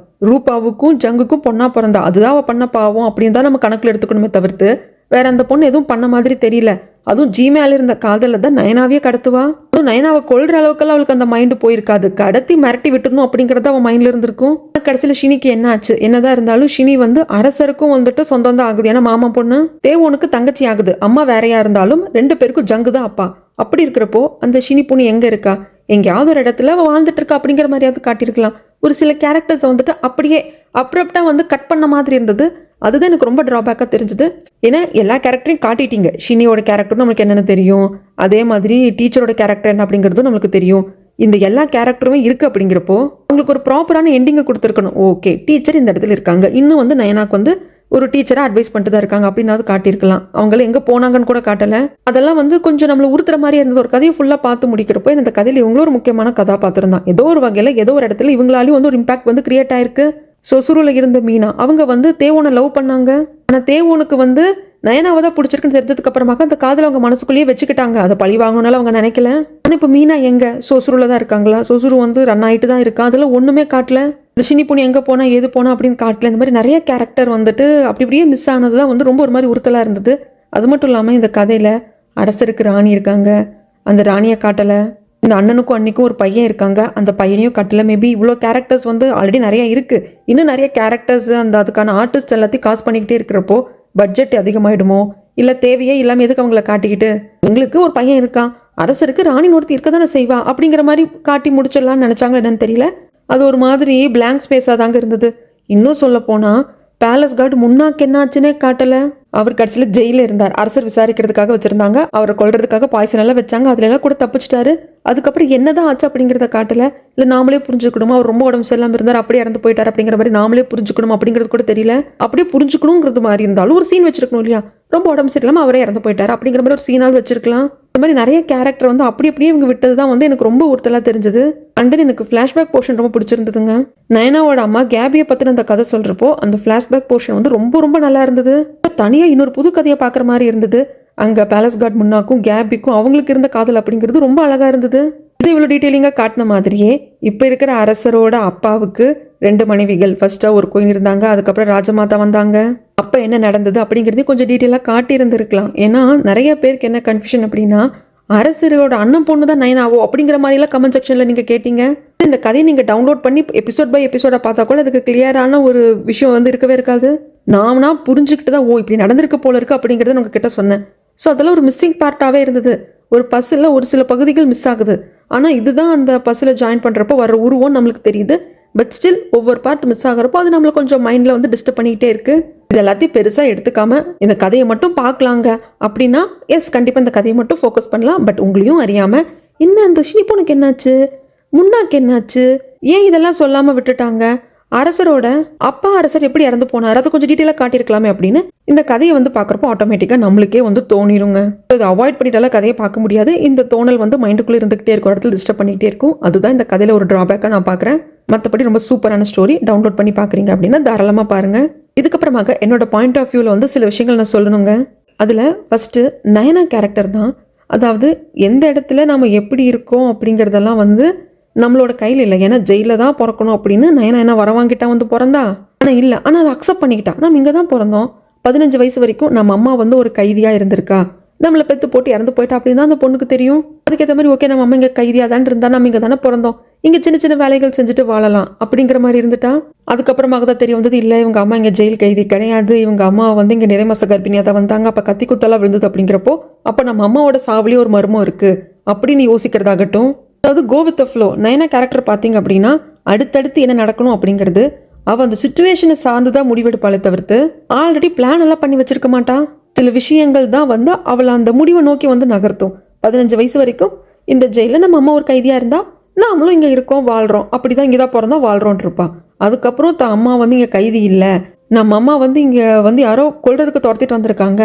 ரூபாவுக்கும் ஜங்குக்கும் பொண்ணா பிறந்தா, அதுதான் அவ பண்ண பாவம் அப்படின்னு தான் நம்ம கணக்கில் எடுத்துக்கணுமே தவிர்த்து வேற அந்த பொண்ணு எதுவும் பண்ண மாதிரி தெரியல. அதுவும் ஜி மேல இருந்த காதல தான் நயனாவே கடத்துவா. அதுவும் நயனாவை கொள்ற அளவுக்கெல்லாம் அவளுக்கு அந்த மைண்டு போயிருக்காது. கடத்தி மிரட்டி விட்டுணும் அப்படிங்கறத அவன் மைண்ட்ல இருந்திருக்கும். கடைசியில ஷினிக்கு என்ன ஆச்சு, என்னதான் இருந்தாலும் ஷினி வந்து அரசருக்கும் வந்துட்டு சொந்தம் தான் ஆகுது. ஏன்னா மாமா பொண்ணு தேவோனுக்கு தங்கச்சி ஆகுது. அம்மா வேறையா இருந்தாலும் 2 பேருக்கும் ஜங்கு தான் அப்பா. அப்படி இருக்கிறப்போ அந்த ஷினி பொண்ணு எங்க இருக்கா, எங்கேயாவது ஒரு இடத்துல அவ வாழ்ந்துட்டு இருக்கா அப்படிங்கிற மாதிரியாவது காட்டியிருக்கலாம். ஒரு சில கேரக்டர்ஸ் வந்துட்டு அப்படியே அப்ரப்டா வந்து கட் பண்ண மாதிரி இருந்தது. அதுதான் எனக்கு ரொம்ப ட்ராபேக்காக தெரிஞ்சுது. ஏன்னா எல்லா கேரக்டரையும் காட்டிட்டீங்க. ஷினியோட கேரக்டரும் நம்மளுக்கு என்னென்னு தெரியும், அதே மாதிரி டீச்சரோட கேரக்டர் என்ன அப்படிங்கிறதும் நம்மளுக்கு தெரியும். இந்த எல்லா கேரக்டருமே இருக்கு அப்படிங்கிறப்போ அவங்களுக்கு ஒரு ப்ராப்பரான எண்டிங்கை கொடுத்துருக்கணும். ஓகே, டீச்சர் இந்த இடத்துல இருக்காங்க, இன்னும் வந்து நயனாக்கு வந்து ஒரு டீச்சரா அட்வைஸ் பண்ணிட்டு தான் இருக்காங்க அப்படின்னாவது காட்டியிருக்கலாம். அவங்கள எங்க போனாங்கன்னு கூட காட்டல. அதெல்லாம் வந்து கொஞ்சம் நம்மள உறுத்துற மாதிரி இருந்தது. ஒரு கதையை ஃபுல்லா பார்த்து முடிக்கிறப்போ இந்த கதையில இவங்களும் ஒரு முக்கியமான கதாபாத்திரம் தான். ஏதோ ஒரு வகையில ஏதோ ஒரு இடத்துல இவங்களாலையும் வந்து ஒரு இம்பாக்ட் வந்து கிரியேட் ஆயிருக்கு. சொசுருல இருந்த மீனா அவங்க வந்து தேவோனை லவ் பண்ணாங்க. ஆனா தேவோனுக்கு வந்து நயனாவை தான் பிடிச்சிருக்குன்னு தெரிஞ்சதுக்கு அப்புறமாக்க அந்த காதல அவங்க மனசுக்குள்ளேயே வச்சுக்கிட்டாங்க. அதை பழி வாங்கணும்னால அவங்க நினைக்கல. ஆனா இப்ப மீனா எங்க சொசுருல தான் இருக்காங்களா? சொசுரு வந்து ரன் ஆயிட்டு தான் இருக்கா. அதெல்லாம் ஒண்ணுமே காட்டல. இந்த சினி பொண்ணு எங்க போனா ஏது போனா அப்படின்னு காட்டல. இந்த மாதிரி நிறைய கேரக்டர் வந்துட்டு அப்படி இப்படியே மிஸ் ஆனதுதான் வந்து ரொம்ப ஒரு மாதிரி உறுத்தலா இருந்தது. அது மட்டும் இல்லாம இந்த கதையில அரசருக்கு ராணி இருக்காங்க, அந்த ராணியை காட்டல. இந்த அண்ணனுக்கும் அன்னிக்கும் ஒரு பையன் இருக்காங்க, அந்த பையனையும் காட்டல. மேபி இவ்வளோ கேரக்டர்ஸ் வந்து ஆல்ரெடி நிறைய இருக்கு. இன்னும் நிறைய கேரக்டர்ஸ் அந்த அதுக்கான ஆர்டிஸ்ட் எல்லாத்தையும் காசு பண்ணிக்கிட்டே இருக்கிறப்போ பட்ஜெட் அதிகமாயிடுமோ, இல்லை தேவையே இல்லாமல் எதுக்கு அவங்கள காட்டிக்கிட்டு, எங்களுக்கு ஒரு பையன் இருக்கான், அரசருக்கு ராணி ஒருத்தி இருக்க தானே செய்வா அப்படிங்கிற மாதிரி காட்டி முடிச்சிடலாம்னு நினச்சாங்க என்னன்னு தெரியல. அது ஒரு மாதிரி பிளாங்க் ஸ்பேஸாக தாங்க இருந்தது. இன்னும் சொல்ல போனால் பேலஸ் கார்டு முன்னாக்கு என்னாச்சுன்னே காட்டலை. அவர் கடைசியில் ஜெயிலில் இருந்தார். அரசர் விசாரிக்கிறதுக்காக வச்சுருந்தாங்க. அவரை கொல்றதுக்காக பாய்சன் எல்லாம் வச்சாங்க. அதுல எல்லாம் கூட தப்பிச்சிட்டாரு. அதுக்கப்புறம் என்னதான் ஆச்சு அப்படிங்கிறத காட்டலை. இல்லை நாமளே புரிஞ்சுக்கணுமா, அவர் ரொம்ப உடம்பு சரியில்லாமல் இருந்தார், அப்படியே இறந்து போயிட்டார் அப்படிங்கிற மாதிரி நாமளே புரிஞ்சுக்கணும் அப்படிங்கிறது கூட தெரியல. அப்படியே புரிஞ்சுக்கணுங்கிறது மாதிரி இருந்தாலும் ஒரு சீன் வச்சிருக்கணும் இல்லையா? ரொம்ப உடம்பு சரியில்லாமல் அவரே இறந்து போயிட்டார் அப்படிங்கிற மாதிரி ஒரு சீனால் வச்சிருக்கலாம். இந்த மாதிரி நிறைய கேரக்டர் வந்து அப்படியே இவங்க விட்டது தான் வந்து எனக்கு ரொம்ப ஒருத்தலா தெரிஞ்சது. அண்ட் தென் எனக்கு ஃப்ளாஷ்பேக் போர்ஷன் ரொம்ப பிடிச்சிருந்ததுங்க. நயனாவோட அம்மா கேபியை பற்றின அந்த கதை சொல்கிறப்போ அந்த ஃப்ளாஷ்பேக் போர்ஷன் வந்து ரொம்ப நல்லா இருந்தது. தனியாக இன்னொரு புது கதையை பார்க்குற மாதிரி இருந்தது. அங்கே பேலஸ் கார்டு முன்னாக்கும் கேபிக்கும் அவங்களுக்கு இருந்த காதல் அப்படிங்கிறது ரொம்ப அழகாக இருந்தது. இது இவ்வளோ டீட்டெயிலிங்காக காட்டின மாதிரியே இப்போ இருக்கிற அரசரோட அப்பாவுக்கு 2 மனைவிகள். ஃபர்ஸ்ட்டாக ஒரு குயின் இருந்தாங்க, அதுக்கப்புறம் ராஜமாதா வந்தாங்க. அப்போ என்ன நடந்தது அப்படிங்கிறதையும் கொஞ்சம் டீட்டெயிலாக காட்டி இருந்திருக்கலாம். ஏன்னா நிறைய பேருக்கு என்ன கன்ஃபியூஷன் அப்படின்னா, அரசரோட அண்ணன் பொண்ணு தான் நயனாவோ அப்படிங்கிற மாதிரிலாம் கமெண்ட் செக்ஷனில் நீங்கள் கேட்டீங்க. இந்த கதையை நீங்கள் டவுன்லோட் பண்ணி எபிசோட் பை எபிசோட பார்த்தா கூட அதுக்கு கிளியரான ஒரு விஷயம் வந்து இருக்கவே இருக்காது. நான் புரிஞ்சுக்கிட்டு தான் இப்படி நடந்திருக்கு போல இருக்கு அப்படிங்கிறத உங்ககிட்ட சொன்னேன். ஸோ அதெல்லாம் ஒரு மிஸ்ஸிங் பார்ட்டாகவே இருந்தது. ஒரு பஸ்ஸில் ஒரு சில பகுதிகள் மிஸ் ஆகுது. ஆனால் இதுதான் அந்த பஸ்ஸில் ஜாயின் பண்ணுறப்போ வர உருவம் நம்மளுக்கு தெரியுது. பட் ஸ்டில் ஒவ்வொரு பார்ட் மிஸ் ஆகிறப்போ அது நம்மளை கொஞ்சம் மைண்டில் வந்து டிஸ்டர்ப் பண்ணிக்கிட்டே இருக்கு. இது எல்லாத்தையும் பெருசாக எடுத்துக்காம இந்த கதையை மட்டும் பார்க்கலாங்க அப்படின்னா எஸ், கண்டிப்பாக இந்த கதையை மட்டும் ஃபோக்கஸ் பண்ணலாம். பட் உங்களையும் அறியாமல் என்ன அந்த ஷினி பொண்ணுக்கு என்னாச்சு, முன்னாக்கு என்னாச்சு, ஏன் இதெல்லாம் சொல்லாமல் விட்டுட்டாங்க, அரசரோட அப்பா அரசர் எப்படி இறந்து போனார், அதை கொஞ்சம் டீட்டெயிலாக காட்டியிருக்கலாமே அப்படின்னு இந்த கதையை வந்து பார்க்குறப்போ ஆட்டோமேட்டிக்காக நம்மளுக்கே வந்து தோணிடுங்க. இதை அவாய்ட் பண்ணிட்டாலும் கதையை பார்க்க முடியாது. இந்த தோணல் வந்து மைண்டுக்குள்ளே இருந்துகிட்டே இருக்கும், இடத்துல டிஸ்டர்ப் பண்ணிகிட்டே இருக்கும். அதுதான் இந்த கதையில் ஒரு ட்ராபேக்காக நான் பார்க்குறேன். மற்றபடி ரொம்ப சூப்பரான ஸ்டோரி. டவுன்லோட் பண்ணி பார்க்குறீங்க அப்படின்னா தாராளமாக பாருங்கள். இதுக்கப்புறமாக என்னோட பாயிண்ட் ஆஃப் வியூவில் வந்து சில விஷயங்கள் நான் சொல்லணுங்க. அதில் ஃபஸ்ட்டு நயனா கேரக்டர் தான். அதாவது எந்த இடத்துல நம்ம எப்படி இருக்கோம் அப்படிங்கிறதெல்லாம் வந்து நம்மளோட கையில் இல்லை. ஏன்னா ஜெயிலில் தான் பிறக்கணும் அப்படின்னு நயனா என்ன வர வாங்கிட்டா வந்து பிறந்தா? ஆனால் இல்லை, ஆனால் அதை அக்செப்ட் பண்ணிக்கிட்டா. நம்ம இங்கே தான் பிறந்தோம், 15 வயசு வரைக்கும் நம்ம அம்மா வந்து ஒரு கைதியாக இருந்திருக்கா, நம்மளை பெற்று போட்டு இறந்து போயிட்டா அப்படின்னு தான் அந்த பொண்ணுக்கு தெரியும். அதுக்கேற்ற மாதிரி ஓகே நம்ம அம்மா இங்கே கைதியாக தான் இருந்தால் நம்ம இங்கே தானே பிறந்தோம், இங்கே சின்ன வேலைகள் செஞ்சுட்டு வாழலாம் அப்படிங்கிற மாதிரி இருந்துட்டா. அதுக்கப்புறமாக தான் தெரிய வந்தது இல்லை இவங்க அம்மா இங்கே ஜெயில் கைதி கிடையாது, இவங்க அம்மா வந்து இங்கே நிறைமாச கர்ப்பிணியாக தான் வந்தாங்க, அப்போ கத்தி குத்தெல்லாம் விழுந்தது அப்படிங்கிறப்போ அப்போ நம்ம அம்மாவோட சாவுலேயே ஒரு மர்மம் இருக்குது அப்படின்னு யோசிக்கிறதாகட்டும். அதாவது go with the flow. Nayana character பார்த்தீங்க அப்படின்னா அடுத்தடுத்து என்ன நடக்கணும் அப்படிங்கிறது அவள் அந்த சுச்சுவேஷனை சார்ந்து தான் முடிவெடுப்பாளே தவிர்த்து ஆல்ரெடி பிளான் எல்லாம் பண்ணி வச்சிருக்க மாட்டா. சில விஷயங்கள் தான் வந்து அவளை அந்த முடிவை நோக்கி வந்து நகர்த்தும். 15 வயசு வரைக்கும் இந்த ஜெயிலில் நம்ம அம்மா ஒரு கைதியாக இருந்தால் நாமளும் இங்கே இருக்கோம் வாழ்கிறோம், அப்படி தான் இங்கே தான் பிறந்தோம் வாழ்கிறோன்ட்டு இருப்பாள். அதுக்கப்புறம் தான் அம்மா வந்து இங்கே கைதி இல்லை, நம்ம அம்மா வந்து இங்கே வந்து யாரோ கொல்றதுக்கு துரத்திட்டு வந்திருக்காங்க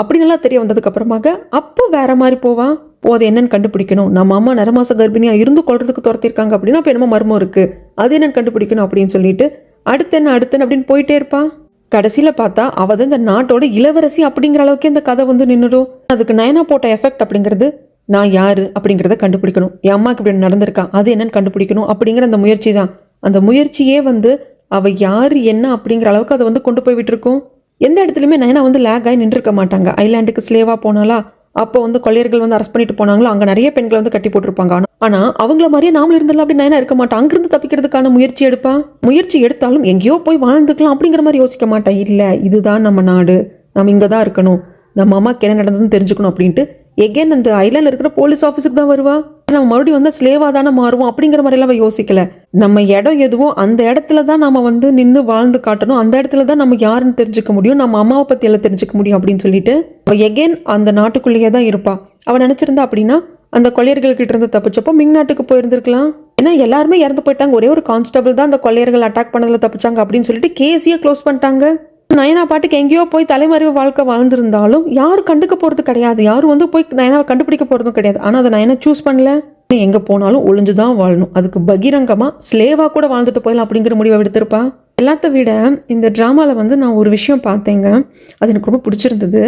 அப்படின்னுலாம் தெரிய வந்ததுக்கு அப்புறமாக அப்போ வேற மாதிரி போவான். அது என்னன்னு கண்டுபிடிக்கணும், நம்ம அம்மா நரமாச கர்ப்பிணியாக இருந்து கொல்றதுக்கு துரத்திருக்காங்க அப்படின்னா அப்போ என்னமோ மர்மம் இருக்குது, அது என்னன்னு கண்டுபிடிக்கணும் அப்படின்னு சொல்லிட்டு அடுத்தென்ன அப்படின்னு போயிட்டே இருப்பான். கடைசியில் பார்த்தா அவள் இந்த நாட்டோட இளவரசி அப்படிங்கிற அளவுக்கு இந்த கதை வந்து நின்றுடும். அதுக்கு நயனா போட்ட எஃபெக்ட் அப்படிங்கிறது நான் யாரு அப்படிங்கிறத கண்டுபிடிக்கணும், என் அம்மாவுக்கு இப்படி நடந்திருக்கா அது என்னன்னு கண்டுபிடிக்கணும் அப்படிங்கிற அந்த முயற்சி தான். அந்த முயற்சியே வந்து அவள் யாரு என்ன அப்படிங்கிற அளவுக்கு அதை வந்து கொண்டு போய் விட்டுருக்கும். எந்த இடத்துலையுமே நயனா வந்து லேக் ஆகி நின்றுருக்க மாட்டாங்க. ஐலாண்டுக்கு ஸ்லேவாக போனாலா, அப்போ வந்து கொள்ளையர்கள் வந்து அரெஸ்ட் பண்ணிட்டு போனாங்களோ அங்கே நிறைய பெண்களை வந்து கட்டி போட்டிருப்பாங்க. ஆனால் அவங்கள மாதிரியே நாமளும் இருந்தாலும் அப்படி நயனா இருக்க மாட்டான். அங்கிருந்து தப்பிக்கிறதுக்கான முயற்சி எடுப்பான். முயற்சி எடுத்தாலும் எங்கேயோ போய் வாழ்ந்துக்கலாம் அப்படிங்கிற மாதிரி யோசிக்க மாட்டான். இல்லை இதுதான் நம்ம நாடு, நம்ம இங்கே தான் இருக்கணும், நம்ம அம்மாக்கு என்ன நடந்ததுன்னு தெரிஞ்சுக்கணும் அப்படின்ட்டு எகேன் அந்த ஐலாண்டில் இருக்கிற போலீஸ் ஆஃபீஸுக்கு தான் வருவா. நம்ம மறுபடியும் வந்து ஸ்லேவாக தானே மாறுவோம் அப்படிங்கிற மாதிரிலாம் அவள் யோசிக்கல. நம்ம இடம் எதுவோ அந்த இடத்துல தான் நம்ம வந்து நின்று வாழ்ந்து காட்டணும், அந்த இடத்துல தான் நம்ம யாருன்னு தெரிஞ்சுக்க முடியும், நம்ம அம்மாவை பற்றி எல்லாம் தெரிஞ்சுக்க முடியும் அப்படின்னு சொல்லிட்டு அவள் எகேன் அந்த நாட்டுக்குள்ளேயே தான் இருப்பாள். அவள் நினச்சிருந்தா அப்படின்னா அந்த கொள்ளையர்கள் கிட்ட இருந்து தப்பிச்சப்போ மிங் நாட்டுக்கு போயிருந்திருக்கலாம். ஏன்னா எல்லாருமே இறந்து போயிட்டாங்க, ஒரே ஒரு கான்ஸ்டபிள் தான் அந்த கொள்ளையர்கள் அட்டாக் பண்ணதுல தப்பிச்சாங்க அப்படின்னு சொல்லிட்டு கேஸையே க்ளோஸ் பண்ணிட்டாங்க. நயனா பாட்டுக்கு எங்கேயோ போய் தலைமறைவு வாழ்க்கை வாழ்ந்திருந்தாலும் யாரும் கண்டுக்க போறது கிடையாது, யாரும் வந்து போய் நயனாவை கண்டுபிடிக்க போறதும் கிடையாது. ஆனா அதை நயனா சூஸ் பண்ணல. எங்க போனாலும் ஒளிஞ்சுதான் வாழணும், அதுக்கு பகிரங்கமா ஸ்லேவா கூட வாழ்ந்துட்டு போயிடலாம் அப்படிங்கிற முடிவை எடுத்திருப்பா. எல்லாத்த விட இந்த ட்ராமால வந்து நான் ஒரு விஷயம் பார்த்தேங்க, அது எனக்கு ரொம்ப பிடிச்சிருந்தது.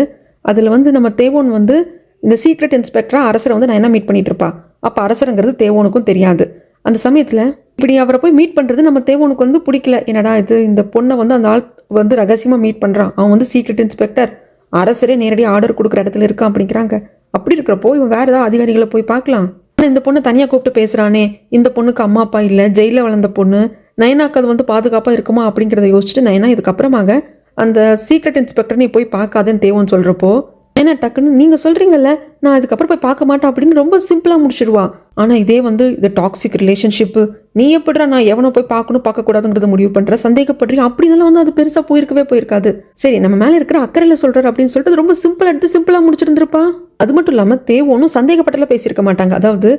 அதுல வந்து நம்ம தேவோன் வந்து இந்த சீக்ரெட் இன்ஸ்பெக்டரா அரசரை வந்து நயனா மீட் பண்ணிட்டு இருப்பா. அப்ப அரசருங்கிறது தேவோனுக்கும் தெரியாது. அந்த சமயத்துல இப்படி அவரை போய் மீட் பண்றது நம்ம தேவோனுக்கு வந்து பிடிக்கல. என்னடா இது, இந்த பொண்ணை வந்து அந்த ஆள் வந்து ரகசியமா மீட் பண்றான், அவன் வந்து சீக்ரெட் இன்ஸ்பெக்டர், அரசரே நேரடியாக ஆர்டர் கொடுக்குற இடத்துல இருக்கான் அப்படிங்கிறாங்க. அப்படி இருக்கிறப்போ இவன் வேற ஏதாவது அதிகாரிகளை போய் பார்க்கலாம். ஆனால் இந்த பொண்ணை தனியாக கூப்பிட்டு பேசுறானே, இந்த பொண்ணுக்கு அம்மா அப்பா இல்லை, ஜெயிலில் வளர்ந்த பொண்ணு, நயனாக்கு அது வந்து பாதுகாப்பாக இருக்குமா அப்படிங்கிறத யோசிச்சுட்டு நயனா இதுக்கப்புறமாக அந்த சீக்ரெட் இன்ஸ்பெக்டர் நீ போய் பார்க்காதேன்னு தேவோன்னு சொல்றப்போ ஏன்னா டக்குன்னு நீங்க சொல்றீங்கல்ல நான் அதுக்கப்புறம் போய் பார்க்க மாட்டேன் அப்படின்னு ரொம்ப சிம்பிளா முடிச்சிடுவா. ஆனா இதே வந்து இது டாக்ஸிக் ரிலேஷன்ஷிப்பு, நீ எப்படிடா நான் எவனை போய் பார்க்கணும் பார்க்க கூடாதுங்கிறத முடிவு பண்ற, சந்தேகப்படுறீங்க அப்படின்னால வந்து அது பெருசா போயிருக்காது. சரி நம்ம மேல இருக்கிற அக்கறையில சொல்றாரு அப்படின்னு சொல்லிட்டு ரொம்ப சிம்பிளா எடுத்து சிம்பிளா முடிச்சிருந்திருப்பா. அது மட்டும் இல்லாம தேவோனும் சந்தேகப்பட்டல பேசியிருக்க மாட்டாங்க. அதாவது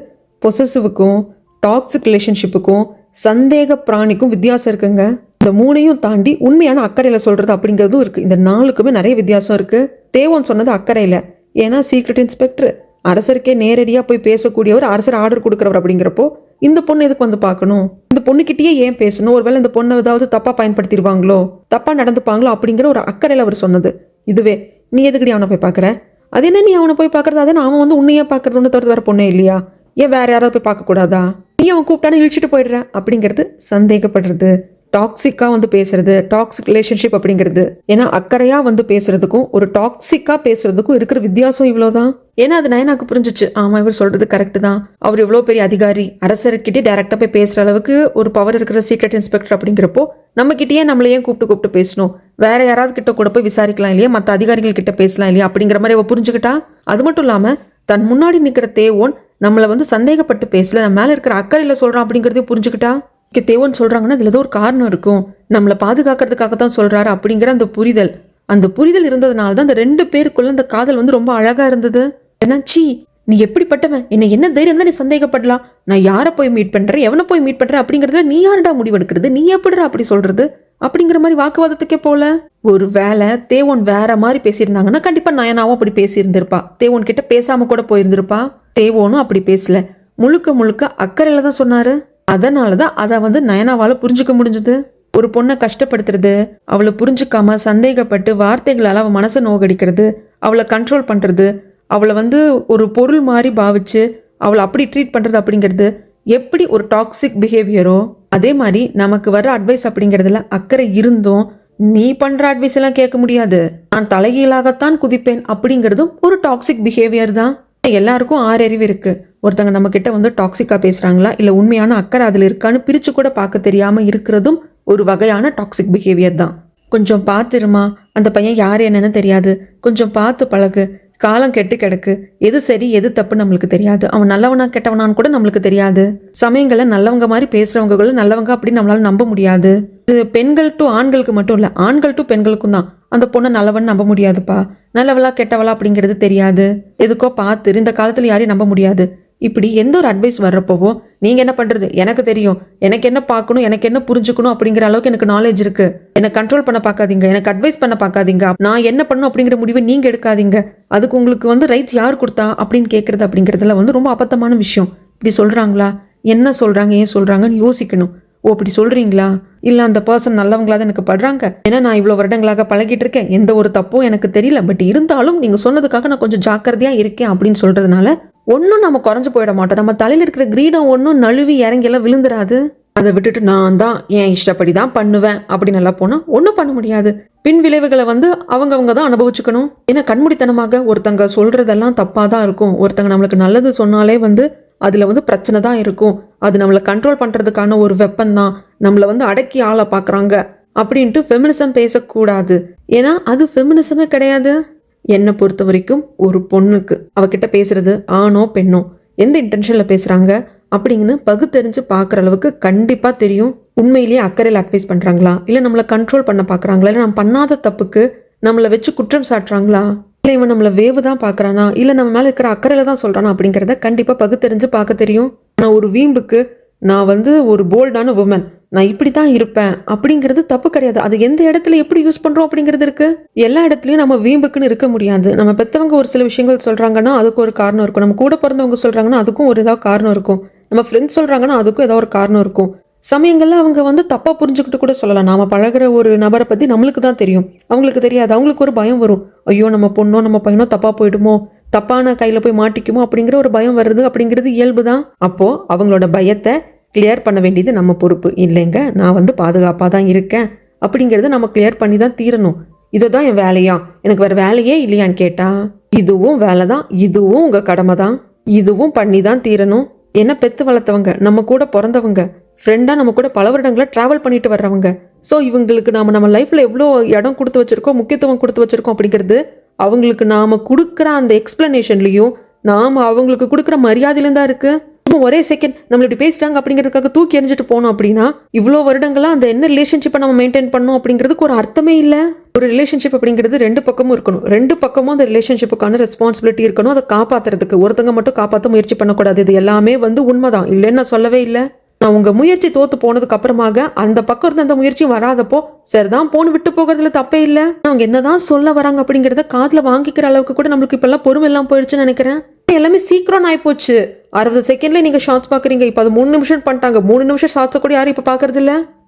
பொசசிவுக்கும் டாக்ஸிக் ரிலேஷன்ஷிப்புக்கும் சந்தேக பிராணிக்கும் வித்தியாசம் இருக்குங்க. இந்த மூணையும் தாண்டி உண்மையான அக்கறையில சொல்றது அப்படிங்கிறதும் இருக்கு. இந்த நாளுக்குமே நிறைய வித்தியாசம் இருக்கு. தேவோன் சொன்னது அக்கறையில, ஏன்னா சீக்ரெட் இன்ஸ்பெக்டர் அரசருக்கே நேரடியா போய் பேசக்கூடியவர், அரசர் ஆர்டர் கொடுக்குறவர் அப்படிங்கிறப்போ இந்த பொண்ணு எதுக்கு வந்து பார்க்கணும், இந்த பொண்ணுக்கிட்டயே ஏன் பேசணும், ஒருவேளை இந்த பொண்ணை ஏதாவது தப்பா பயன்படுத்திடுவாங்களோ, தப்பா நடந்துப்பாங்களோ அப்படிங்கிற ஒரு அக்கறையில அவர் சொன்னது. இதுவே நீ எதுக்கடி அவனை போய் பார்க்குற, அது என்ன நீ அவனை போய் பார்க்கறது, அதே அவன் வந்து உன்னையே பார்க்கறது ஒன்று தவிர வேற பொண்ணே இல்லையா, ஏன் வேற யாராவது போய் பார்க்க கூடாதா, நீ அவன் கூப்பிட்டானே இழிச்சிட்டு போயிடுற அப்படிங்கிறது சந்தேகப்படுறது. டாக்ஸிக்கா வந்து பேசுறது, டாக்ஸிக் ரிலேஷன்ஷிப் அப்படிங்கிறது. ஏன்னா அக்கறையா வந்து பேசுறதுக்கும் ஒரு டாக்ஸிக்கா பேசுறதுக்கும் இருக்கிற வித்தியாசம் இவ்வளவுதான். ஏன்னா அது நயனாக்கு புரிஞ்சிச்சு, ஆமா இவர் சொல்றது கரெக்ட் தான், அவர் இவ்வளவு பெரிய அதிகாரி, அரசர்கிட்டே டைரக்டா போய் பேசுற அளவுக்கு ஒரு பவர் இருக்கிற சீக்ரெட் இன்ஸ்பெக்டர் அப்படிங்கிறப்போ நம்ம கிட்டேயே நம்மளையே கூப்பிட்டு பேசணும், வேற யாராவது கிட்ட கூட போய் விசாரிக்கலாம் இல்லையா, மற்ற அதிகாரிகள் கிட்ட பேசலாம் இல்லையா அப்படிங்கிற மாதிரி அவ புரிஞ்சுக்கிட்டா. அது மட்டும் இல்லாம தன் முன்னாடி நிக்கிற தேவோன் நம்மளை வந்து சந்தேகப்பட்டு பேசல, நம்ம மேல இருக்கிற அக்கறையில சொல்றான் அப்படிங்கறதையும் புரிஞ்சுக்கிட்டா. தேவோன்னு சொல்றாங்கன்னா அதுல ஏதோ ஒரு காரணம் இருக்கும், நம்மளை பாதுகாக்கிறதுக்காக தான் சொல்றாரு அப்படிங்கிற அந்த புரிதல் இருந்ததுனால தான் அந்த 2 பேருக்குள்ள அந்த காதல் வந்து ரொம்ப அழகா இருந்தது. ஏன்னா சீ நீ எப்படிப்பட்டவன், என்ன தைரியம் தான் நீ சந்தேகப்படலாம், நான் யாரை போய் மீட் பண்றேன், எவனை போய் மீட் பண்றேன் அப்படிங்கறதுல நீ யாருடா முடிவெடுக்கிறது, நீ எப்படிடா அப்படி சொல்றது அப்படிங்கிற மாதிரி வாக்குவாதத்துக்கே போல. ஒரு வேலை தேவோன் வேற மாதிரி பேசியிருந்தாங்கன்னா கண்டிப்பா நயனாவும் அப்படி பேசியிருந்திருப்பா, தேவோன் கிட்ட பேசாம கூட போயிருந்திருப்பா. தேவோனும் அப்படி பேசல, முழுக்க அக்கறையில தான் சொன்னாரு. அதனாலதான் அதை வந்து நயனாவால புரிஞ்சுக்க முடிஞ்சது. ஒரு பொண்ணை கஷ்டப்படுத்துறது, அவளை புரிஞ்சுக்காம சந்தேகப்பட்டு வார்த்தைகளால அவள் மனசை நோகடிக்கிறது, அவளை கண்ட்ரோல் பண்றது, அவளை வந்து ஒரு பொருள் மாதிரி பாவிச்சு அவளை அப்படி ட்ரீட் பண்றது அப்படிங்கிறது எப்படி ஒரு டாக்ஸிக் பிஹேவியரோ அதே மாதிரி நமக்கு வர அட்வைஸ் அப்படிங்கிறதுல அக்கறை இருந்தும் நீ பண்ற அட்வைஸ் எல்லாம் கேட்க முடியாது, நான் தலைகீழாகத்தான் குதிப்பேன் அப்படிங்கிறதும் ஒரு டாக்ஸிக் பிஹேவியர் தான். எல்லாருக்கும் 6 அறிவு இருக்கு. ஒருத்தங்க நம்ம கிட்ட வந்து டாக்ஸிக்கா பேசுறாங்களா இல்ல உண்மையான அக்கறை அதுல இருக்கான்னு பிரிச்சு கூட பார்க்க தெரியாம இருக்கிறதும் ஒரு வகையான டாக்ஸிக் பிஹேவியர் தான். கொஞ்சம் பார்த்துருமா, அந்த பையன் யார் என்னன்னு தெரியாது, கொஞ்சம் பார்த்து பழகு, காலம் கெட்டு கிடக்கு, எது சரி எது தப்பு நம்மளுக்கு தெரியாது, அவன் நல்லவனா கெட்டவனான்னு கூட நம்மளுக்கு தெரியாது, சமயங்கள்ல நல்லவங்க மாதிரி பேசுறவங்களும் நல்லவங்க அப்படின்னு நம்மளால நம்ப முடியாது. இது பெண்கள் டு ஆண்களுக்கு மட்டும் இல்ல, ஆண்கள் டு பெண்களுக்கும் தான். அந்த பொண்ணை நல்லவன் நம்ப முடியாதுப்பா, நல்லவளா கெட்டவளா அப்படிங்கிறது தெரியாது, எதுக்கோ பார்த்து இந்த காலத்துல யாரையும் நம்ப முடியாது. இப்படி எந்த ஒரு அட்வைஸ் வர்றப்போவோ நீங்க என்ன பண்றது, எனக்கு தெரியும், எனக்கு என்ன பார்க்கணும், எனக்கு என்ன புரிஞ்சுக்கணும் அப்படிங்கிற அளவுக்கு எனக்கு நாலேஜ் இருக்கு, என்னை கண்ட்ரோல் பண்ண பார்க்காதீங்க, எனக்கு அட்வைஸ் பண்ண பார்க்காதீங்க, நான் என்ன பண்ணணும் அப்படிங்கிற முடிவை நீங்க எடுக்காதீங்க, அதுக்கு உங்களுக்கு வந்து ரைட்ஸ் யார் கொடுத்தா அப்படின்னு கேட்கறது அப்படிங்கிறதுல வந்து ரொம்ப அபத்தமான விஷயம். இப்படி சொல்றாங்களா, என்ன சொல்றாங்க, ஏன் சொல்றாங்கன்னு யோசிக்கணும். ஓ அப்படி சொல்றீங்களா, இல்ல அந்த பர்சன் நல்லவங்களா தான் எனக்கு படுறாங்க, ஏன்னா நான் இவ்வளவு வருடங்களாக பழகிட்டு இருக்கேன், எந்த ஒரு தப்பும் எனக்கு தெரியல, பட் இருந்தாலும் நீங்க சொன்னதுக்காக நான் கொஞ்சம் ஜாக்கிரதையா இருக்கேன் அப்படின்னு சொல்றதுனால ஒன்னும் நம்ம குறைஞ்சு போயிட மாட்டோம், நம்ம தலையில இருக்கிற கிரீடம் ஒன்னும் நழுவி இறங்கி எல்லாம் விழுந்துடாது. அதை விட்டுட்டு நான் தான் என் இஷ்டப்படி தான் பண்ணுவேன் அப்படின்னு எல்லாம் போனா ஒன்னும் பண்ண முடியாது. பின் விளைவுகளை வந்து அவங்க தான் அனுபவிச்சுக்கணும். ஏன்னா கண்மூடித்தனமாக ஒருத்தங்க சொல்றதெல்லாம் தப்பா தான் இருக்கும், ஒருத்தங்க நம்மளுக்கு நல்லது சொன்னாலே வந்து அதுல வந்து பிரச்சனை தான் இருக்கும், அது நம்மளை கண்ட்ரோல் பண்றதுக்கான ஒரு வெப்பன் தான், நம்மளை வந்து அடக்கி ஆள பாக்குறாங்க அப்படின்ட்டு ஃபெமினிசம் பேசக்கூடாது. ஏன்னா அது ஃபெமினிசமே கிடையாது. என்னை பொறுத்த வரைக்கும் ஒரு பொண்ணுக்கு அவகிட்ட பேசுறது ஆணோ பெண்ணோ எந்த இன்டென்ஷன்ல பேசுறாங்க அப்படிங்கன்னு பகுத்தறிஞ்சு பார்க்குற அளவுக்கு கண்டிப்பா தெரியும். உண்மையிலேயே அக்கறையில் அட்வைஸ் பண்றாங்களா, இல்லை நம்மளை கண்ட்ரோல் பண்ண பார்க்குறாங்களா, இல்லை நம்ம பண்ணாத தப்புக்கு நம்மளை வச்சு குற்றம் சாட்டுறாங்களா, இல்லை இவன் நம்மளை வேவு தான் பார்க்குறானா, இல்லை நம்ம மேலே இருக்கிற அக்கறையில் தான் சொல்கிறானா அப்படிங்கிறத கண்டிப்பாக பகுத்தறிஞ்சு பார்க்க தெரியும். நான் ஒரு வீம்புக்கு நான் வந்து ஒரு போல்டான உமன், நான் இப்படி தான் இருப்பேன் அப்படிங்கிறது தப்பு கிடையாது. அது எந்த இடத்துல எப்படி யூஸ் பண்ணுறோம் அப்படிங்கிறது இருக்கு. எல்லா இடத்துலையும் நம்ம வீம்புக்குன்னு இருக்க முடியாது. நம்ம பெற்றவங்க ஒரு சில விஷயங்கள் சொல்கிறாங்கன்னா அதுக்கு ஒரு காரணம் இருக்கும். நம்ம கூட பிறந்தவங்க சொல்கிறாங்கன்னா அதுக்கும் ஒரு ஏதாவது காரணம் இருக்கும். நம்ம ஃப்ரெண்ட்ஸ் சொல்கிறாங்கன்னா அதுக்கும் ஏதாவது ஒரு காரணம் இருக்கும். சமயங்களில் அவங்க வந்து தப்பாக புரிஞ்சுக்கிட்டு கூட சொல்லலாம். நாம் பழகிற ஒரு நபரை பற்றி நம்மளுக்கு தான் தெரியும், அவங்களுக்கு தெரியாது. அவங்களுக்கு ஒரு பயம் வரும், ஐயோ நம்ம பொண்ணோ நம்ம பையனோ தப்பாக போயிடுமோ, தப்பான கையில் போய் மாட்டிக்குமோ அப்படிங்கிற ஒரு பயம் வருது. அப்படிங்கிறது இயல்பு தான். அப்போது அவங்களோட பயத்தை கிளியர் பண்ண வேண்டியது நம்ம பொறுப்பு. இல்லைங்க நான் வந்து பாதுகாப்பாக தான் இருக்கேன் அப்படிங்கிறத நம்ம கிளியர் பண்ணி தான் தீரணும். இதை தான் என் வேலையா, எனக்கு வேறு வேலையே இல்லையான்னு கேட்டால் இதுவும் வேலை தான், இதுவும் உங்கள் கடமை தான், இதுவும் பண்ணி தான் தீரணும். என்ன பெற்று வளர்த்தவங்க, நம்ம கூட பிறந்தவங்க, ஃப்ரெண்டாக நம்ம கூட பல வருடங்களை ட்ராவல் பண்ணிட்டு வர்றவங்க. ஸோ இவங்களுக்கு நம்ம லைஃப்பில் எவ்வளோ இடம் கொடுத்து வச்சுருக்கோம், முக்கியத்துவம் கொடுத்து வச்சுருக்கோம் அப்படிங்கிறது அவங்களுக்கு நாம் கொடுக்குற அந்த எக்ஸ்ப்ளனேஷன்லேயும் நாம் அவங்களுக்கு கொடுக்குற மரியாதையிலும் தான் இருக்குது. ஒரே செகண்ட் நம்மள இப்படி பேசிட்டாங்க அப்படிங்கிறதுக்காக தூக்கி எறிஞ்சிட்டு போனோம் அப்படின்னா இவ்வளோ வருடங்களாக அந்த என்ன ரிலேஷன்ஷிப்பை நம்ம மெயின்டைன் பண்ணோம் அப்படிங்கிறதுக்கு ஒரு அர்த்தமே இல்லை. ஒரு ரிலேஷன்ஷிப் அப்படிங்கிறது ரெண்டு பக்கமும் இருக்கணும். ரெண்டு பக்கமும் அந்த ரிலேஷன்ஷிப்புக்கான ரெஸ்பான்சிபிலிட்டி இருக்கணும். அதை காப்பாற்றுறதுக்கு ஒருத்தங்க மட்டும் காப்பாற்ற முயற்சி பண்ணக்கூடாது. இது எல்லாமே வந்து உண்மைதான், இல்லைன்னு நான் சொல்லவே இல்லை. நான் உங்கள் முயற்சி தோற்று போனதுக்கு அப்புறமாக அந்த பக்கம் இருந்து அந்த முயற்சியும் வராதப்போ சரிதான் போன்னு விட்டு போகிறதுல தப்பே இல்லை. அவங்க என்னதான் சொல்ல வராங்க அப்படிங்கிறத காதில் வாங்கிக்கிற அளவுக்கு கூட நம்மளுக்கு இப்பெல்லாம் பொறுமை எல்லாம் போயிடுச்சுன்னு நினைக்கிறேன். எல்லாமே சீக்கிரம் ஆயிப்போச்சு. 60 செகண்ட்ல நீங்கள் ஷார்ட்ஸ் பார்க்குறீங்க, இப்போ அது 3 நிமிஷம் பண்ணிட்டாங்க. 3 நிமிஷம் ஷார்ட்ஸை கூட யாரும் இப்போ பார்க்கறது இல்லை.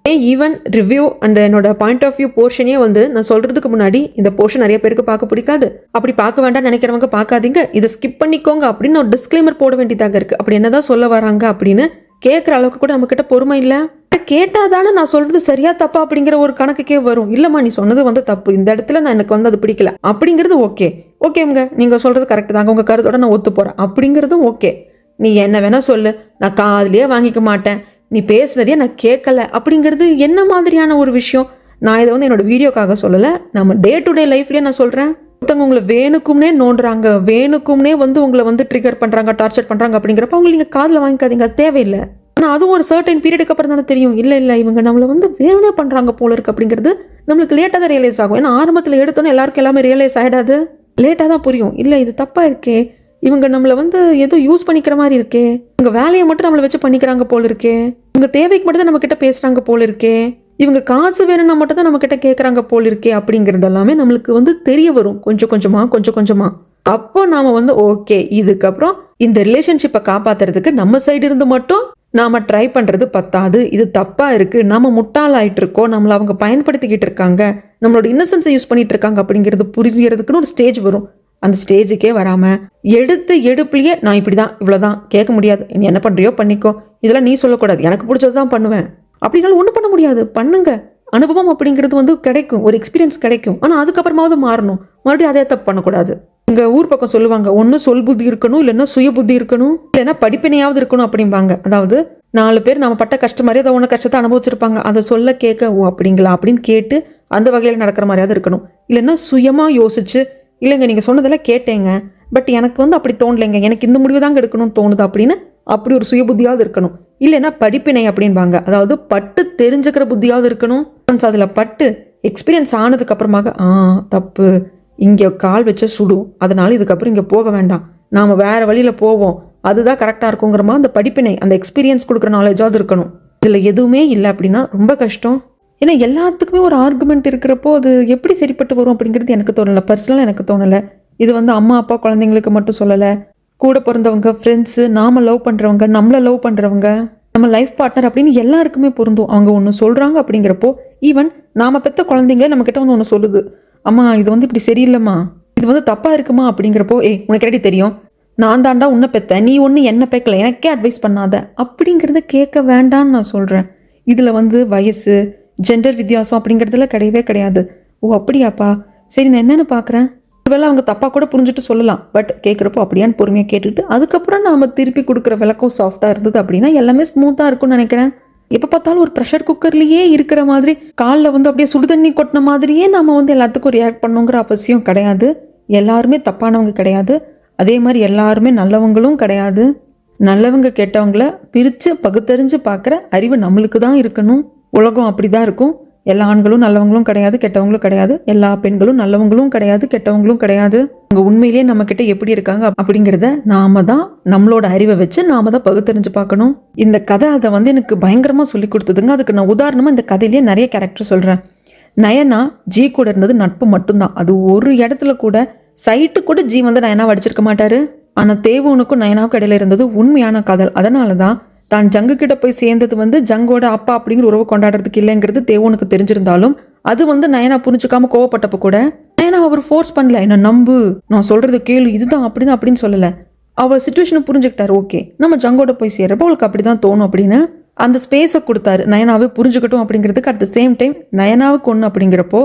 ஈவன் ரிவ்யூ அண்ட் என்னோட பாயிண்ட் ஆஃப் வியூ போர்ஷனே வந்து நான் சொல்றதுக்கு முன்னாடி இந்த போர்ஷன் நிறைய பேருக்கு பார்க்க பிடிக்காது, அப்படி பார்க்க வேண்டாம் நினைக்கிறவங்க பார்க்காதீங்க, இதை ஸ்கிப் பண்ணிக்கோங்க அப்படின்னு ஒரு டிஸ்க்ளைமர் போட வேண்டியதாக இருக்கு. அப்படி என்னதான் சொல்ல வராங்க அப்படின்னு கேட்குற அளவுக்கு கூட நம்ம கிட்ட பொறுமை இல்லை. கேட்டாதானே நான் சொல்றது சரியா தப்பா அப்படிங்கிற ஒரு கணக்குக்கே வரும். இல்லம்மா நீ சொன்னது வந்து தப்பு, இந்த இடத்துல நான் எனக்கு வந்து அது பிடிக்கல அப்படிங்கிறது ஓகேங்க, நீங்க சொல்றது கரெக்ட் தாங்க, உங்க கருத்தோட நான் ஒத்து போறேன் அப்படிங்கிறதும் ஓகே. நீ என்ன வேணா சொல்லு, நான் காதுலயே வாங்கிக்க மாட்டேன், நீ பேசுனதே நான் கேட்கல அப்படிங்கிறது என்ன மாதிரியான ஒரு விஷயம்? நான் இதை வந்து என்னோட வீடியோக்காக சொல்லலை, நம்ம டே டு டே லைஃப்லேயே நான் சொல்கிறேன். ஒருத்தவங்க உங்களை வேணுக்கும்னே நோண்டுறாங்க, வேணுக்கும்னே வந்து உங்களை வந்து ட்ரிகர் பண்ணுறாங்க, டார்ச்சர் பண்ணுறாங்க அப்படிங்கிறப்ப அவங்களை நீங்கள் காதில் வாங்கிக்காதீங்க, அது தேவையில்லை. ஆனால் அதுவும் ஒரு சர்டன் பீரியடுக்கு அப்புறம் தானே தெரியும், இல்லை இவங்க நம்மளை வந்து வேணுனே பண்ணுறாங்க போல இருக்கு அப்படிங்கிறது நம்மளுக்கு லேட்டாக தான் ரியலைஸ் ஆகும். ஏன்னா ஆரம்பத்தில் எடுத்தோன்னே எல்லாருக்கும் எல்லாமே ரியலைஸ் ஆகிடாது, லேட்டாக தான் புரியும். இல்லை இது தப்பாக இருக்கே, இவங்க நம்மளை வந்து ஏதோ யூஸ் பண்ணிக்கிற மாதிரி இருக்கே, இவங்க வேலையை மட்டும் நம்மளை வச்சு பண்ணிக்கிறாங்க போல இருக்கே, இவங்க தேவைக்கு மட்டும் தான் நம்ம கிட்ட பேசுறாங்க போல இருக்கே, இவங்க காசு வேணும்னா மட்டும் தான் நம்ம கிட்ட கேட்குறாங்க போல இருக்கே அப்படிங்கிறது எல்லாமே நம்மளுக்கு வந்து தெரிய வரும் கொஞ்சம் கொஞ்சமா. அப்போ நாம வந்து ஓகே, இதுக்கப்புறம் இந்த ரிலேஷன்ஷிப்பை காப்பாத்துறதுக்கு நம்ம சைடு இருந்து மட்டும் நாம ட்ரை பண்றது பத்தாது, இது தப்பா இருக்கு, நாம முட்டாளாயிட்டு இருக்கோம், நம்மளை அவங்க பயன்படுத்திக்கிட்டு இருக்காங்க, நம்மளோட இன்னசென்ஸை யூஸ் பண்ணிட்டு இருக்காங்க அப்படிங்கிறது புரிகிறதுக்குன்னு ஒரு ஸ்டேஜ் வரும். அந்த ஸ்டேஜுக்கே வராமல் எடுப்புலையே நான் இப்படி தான் இவ்வளோதான் கேட்க முடியாது, நீ என்ன பண்ணுறியோ பண்ணிக்கோ, இதெல்லாம் நீ சொல்லக்கூடாது, எனக்கு பிடிச்சது தான் பண்ணுவேன் அப்படின்னாலும் ஒன்றும் பண்ண முடியாது. பண்ணுங்க, அனுபவம் அப்படிங்கிறது வந்து கிடைக்கும், ஒரு எக்ஸ்பீரியன்ஸ் கிடைக்கும். ஆனால் அதுக்கப்புறமாவது மாறணும், மறுபடியும் அதே தப்பு பண்ணக்கூடாது. எங்கள் ஊர் பக்கம் சொல்லுவாங்க, ஒன்று சொல் புத்தி இருக்கணும், இல்லைன்னா சுய புத்தி இருக்கணும், இல்லைன்னா படிப்பினையாவது இருக்கணும் அப்படிம்பாங்க. அதாவது 4 பேர் நம்ம பட்ட கஷ்டம் மாதிரி அதை ஒன்று கஷ்டத்தை அனுபவிச்சிருப்பாங்க, அதை சொல்ல கேட்க ஓ அப்படிங்களா அப்படின்னு கேட்டு அந்த வகையில் நடக்கிற மாதிரியாவது இருக்கணும். இல்லைன்னா சுயமாக யோசிச்சு, இல்லைங்க நீங்கள் சொன்னதெல்லாம் கேட்டேங்க, பட் எனக்கு வந்து அப்படி தோணலைங்க, எனக்கு இந்த முடிவு தாங்க எடுக்கணும்னு தோணுது அப்படின்னு அப்படி ஒரு சுய புத்தியாவது இருக்கணும். இல்லைன்னா படிப்பினை அப்படின்பாங்க, அதாவது பட்டு தெரிஞ்சுக்கிற புத்தியாவது இருக்கணும். அதில் பட்டு எக்ஸ்பீரியன்ஸ் ஆனதுக்கு அப்புறமாக தப்பு, இங்கே கால் வச்ச சுடும், அதனால இதுக்கப்புறம் இங்கே போக வேண்டாம், நாம் வேறு வழியில் போவோம், அதுதான் கரெக்டாக இருக்குங்கிற மாதிரி அந்த படிப்பினை, அந்த எக்ஸ்பீரியன்ஸ் கொடுக்குற நாலேஜாவது இருக்கணும். இதில் எதுவுமே இல்லை அப்படின்னா ரொம்ப கஷ்டம். ஏன்னா எல்லாத்துக்குமே ஒரு ஆர்குமெண்ட் இருக்கிறப்போ அது எப்படி சரிப்பட்டு வரும் அப்படிங்கிறது எனக்கு தோணலை, பர்சனலாக எனக்கு தோணலை. இது வந்து அம்மா அப்பா குழந்தைங்களுக்கு மட்டும் சொல்லலை, கூட பிறந்தவங்க, ஃப்ரெண்ட்ஸு, நாம் லவ் பண்ணுறவங்க, நம்மளை லவ் பண்ணுறவங்க, நம்ம லைஃப் பார்ட்னர் அப்படின்னு எல்லாருக்குமே பொருந்தும். அவங்க ஒன்று சொல்கிறாங்க அப்படிங்கிறப்போ ஈவன் நாம் பெற்ற குழந்தைங்களே நம்மக்கிட்ட வந்து ஒன்று சொல்லுது, அம்மா இது வந்து இப்படி சரியில்லைம்மா, இது வந்து தப்பாக இருக்குமா அப்படிங்கிறப்போ உனக்கு ரெடி தெரியும், நான் தாண்டா உன்னை பெற்ற, நீ ஒன்று என்ன பெக்கல, எனக்கே அட்வைஸ் பண்ணாத அப்படிங்கிறத கேட்க வேண்டான்னு நான் சொல்கிறேன். இதில் வந்து வயசு, ஜெண்டர் வித்தியாசம் அப்படிங்கிறதுல கிடையவே கிடையாது. ஓ அப்படியாப்பா, சரி நான் என்னென்னு பார்க்குறேன், ஒருவேளை அவங்க தப்பாக கூட புரிஞ்சுட்டு சொல்லலாம், பட் கேட்குறப்போ அப்படியான்னு பொறுமையாக கேட்டுட்டு அதுக்கப்புறம் நாம் திருப்பி கொடுக்குற விளக்கம் சாஃப்டாக இருந்தது அப்படின்னா எல்லாமே ஸ்மூத்தாக இருக்கும்னு நினைக்கிறேன். எப்போ பார்த்தாலும் ஒரு ப்ரெஷர் குக்கர்லேயே இருக்கிற மாதிரி, காலில் வந்து அப்படியே சுடுதண்ணி கொட்டின மாதிரியே நாம் வந்து எல்லாத்துக்கும் ரியாக்ட் பண்ணுங்கிற அவசியம் கிடையாது. எல்லாருமே தப்பானவங்க கிடையாது, அதே மாதிரி எல்லாருமே நல்லவங்களும் கிடையாது. நல்லவங்க கெட்டவங்கள பிரித்து பகுத்தறிஞ்சு பார்க்குற அறிவு நம்மளுக்கு தான் இருக்கணும். உலகம் அப்படி தான் இருக்கும். எல்லா ஆண்களும் நல்லவங்களும் கிடையாது, கெட்டவங்களும் கிடையாது. எல்லா பெண்களும் நல்லவங்களும் கிடையாது, கெட்டவங்களும் கிடையாது. அவங்க உண்மையிலேயே நம்ம கிட்ட எப்படி இருக்காங்க அப்படிங்கிறத நாம தான் நம்மளோட அறிவை வச்சு நாம தான் பகுத்தறிஞ்சு பார்க்கணும். இந்த கதை அதை வந்து எனக்கு பயங்கரமா சொல்லி கொடுத்ததுங்க. அதுக்கு நான் உதாரணமா இந்த கதையிலேயே நிறைய கேரக்டர் சொல்றேன். நயனா ஜி கூட இருந்தது நட்பு மட்டும்தான். அது ஒரு இடத்துல கூட சைட்டு கூட ஜி வந்து நயனாவை அடிச்சிருக்க மாட்டாரு. ஆனா தேவோனுக்கும் நயனாவுக்கும் இடையில இருந்தது உண்மையான காதல். அதனாலதான் தான் ஜங்கு கிட்ட போய் சேர்ந்தது வந்து ஜங்கோட அப்பா அப்படிங்கிற உறவு கொண்டாடுறதுக்கு இல்லைங்கிறது தேவோனுக்கு தெரிஞ்சிருந்தாலும் அது வந்து நயனா புரிஞ்சுக்காம கோவப்பட்டப்ப கூட நயனா அவர் ஃபோர்ஸ் பண்ணல, என்ன நம்பு, நான் சொல்றது கேளு, இதுதான் அப்படிதான் அப்படின்னு சொல்லல. அவர் சுச்சுவேஷனை புரிஞ்சுக்கிட்டாரு. ஓகே, நம்ம ஜங்கோட போய் சேர்றப்ப அவளுக்கு அப்படிதான் தோணும் அப்படின்னு அந்த ஸ்பேஸை கொடுத்தாரு. நயனாவே புரிஞ்சுக்கட்டும் அப்படிங்கிறதுக்கு. அட் த சேம் டைம் நயனாவுக்கு ஒன்று அப்படிங்கிறப்போ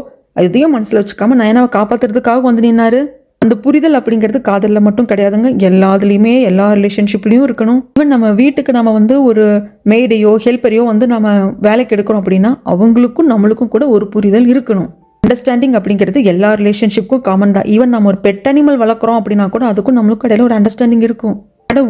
இதையும் மனசுல வச்சுக்காம நயனாவை காப்பாத்துறதுக்காக வந்து நின்னாரு. அந்த புரிதல் அப்படிங்கிறது காதலில் மட்டும் கிடையாதுங்க, எல்லாத்துலேயுமே எல்லா ரிலேஷன்ஷிப்லையும் இருக்கணும். ஈவன் நம்ம வீட்டுக்கு நம்ம வந்து ஒரு மெய்டையோ ஹெல்ப்பரையோ வந்து நம்ம வேலைக்கு எடுக்கிறோம் அப்படின்னா அவங்களுக்கும் நம்மளுக்கும் கூட ஒரு புரிதல் இருக்கணும். அண்டர்ஸ்டாண்டிங் அப்படிங்கிறது எல்லா ரிலேஷன்ஷிப்புக்கும் காமன் தான். ஈவன் நம்ம ஒரு பெட் அனிமல் வளர்க்குறோம் அப்படின்னா கூட அதுக்கும் நம்மளுக்கும் இடையில ஒரு அண்டர்ஸ்டாண்டிங் இருக்கும்.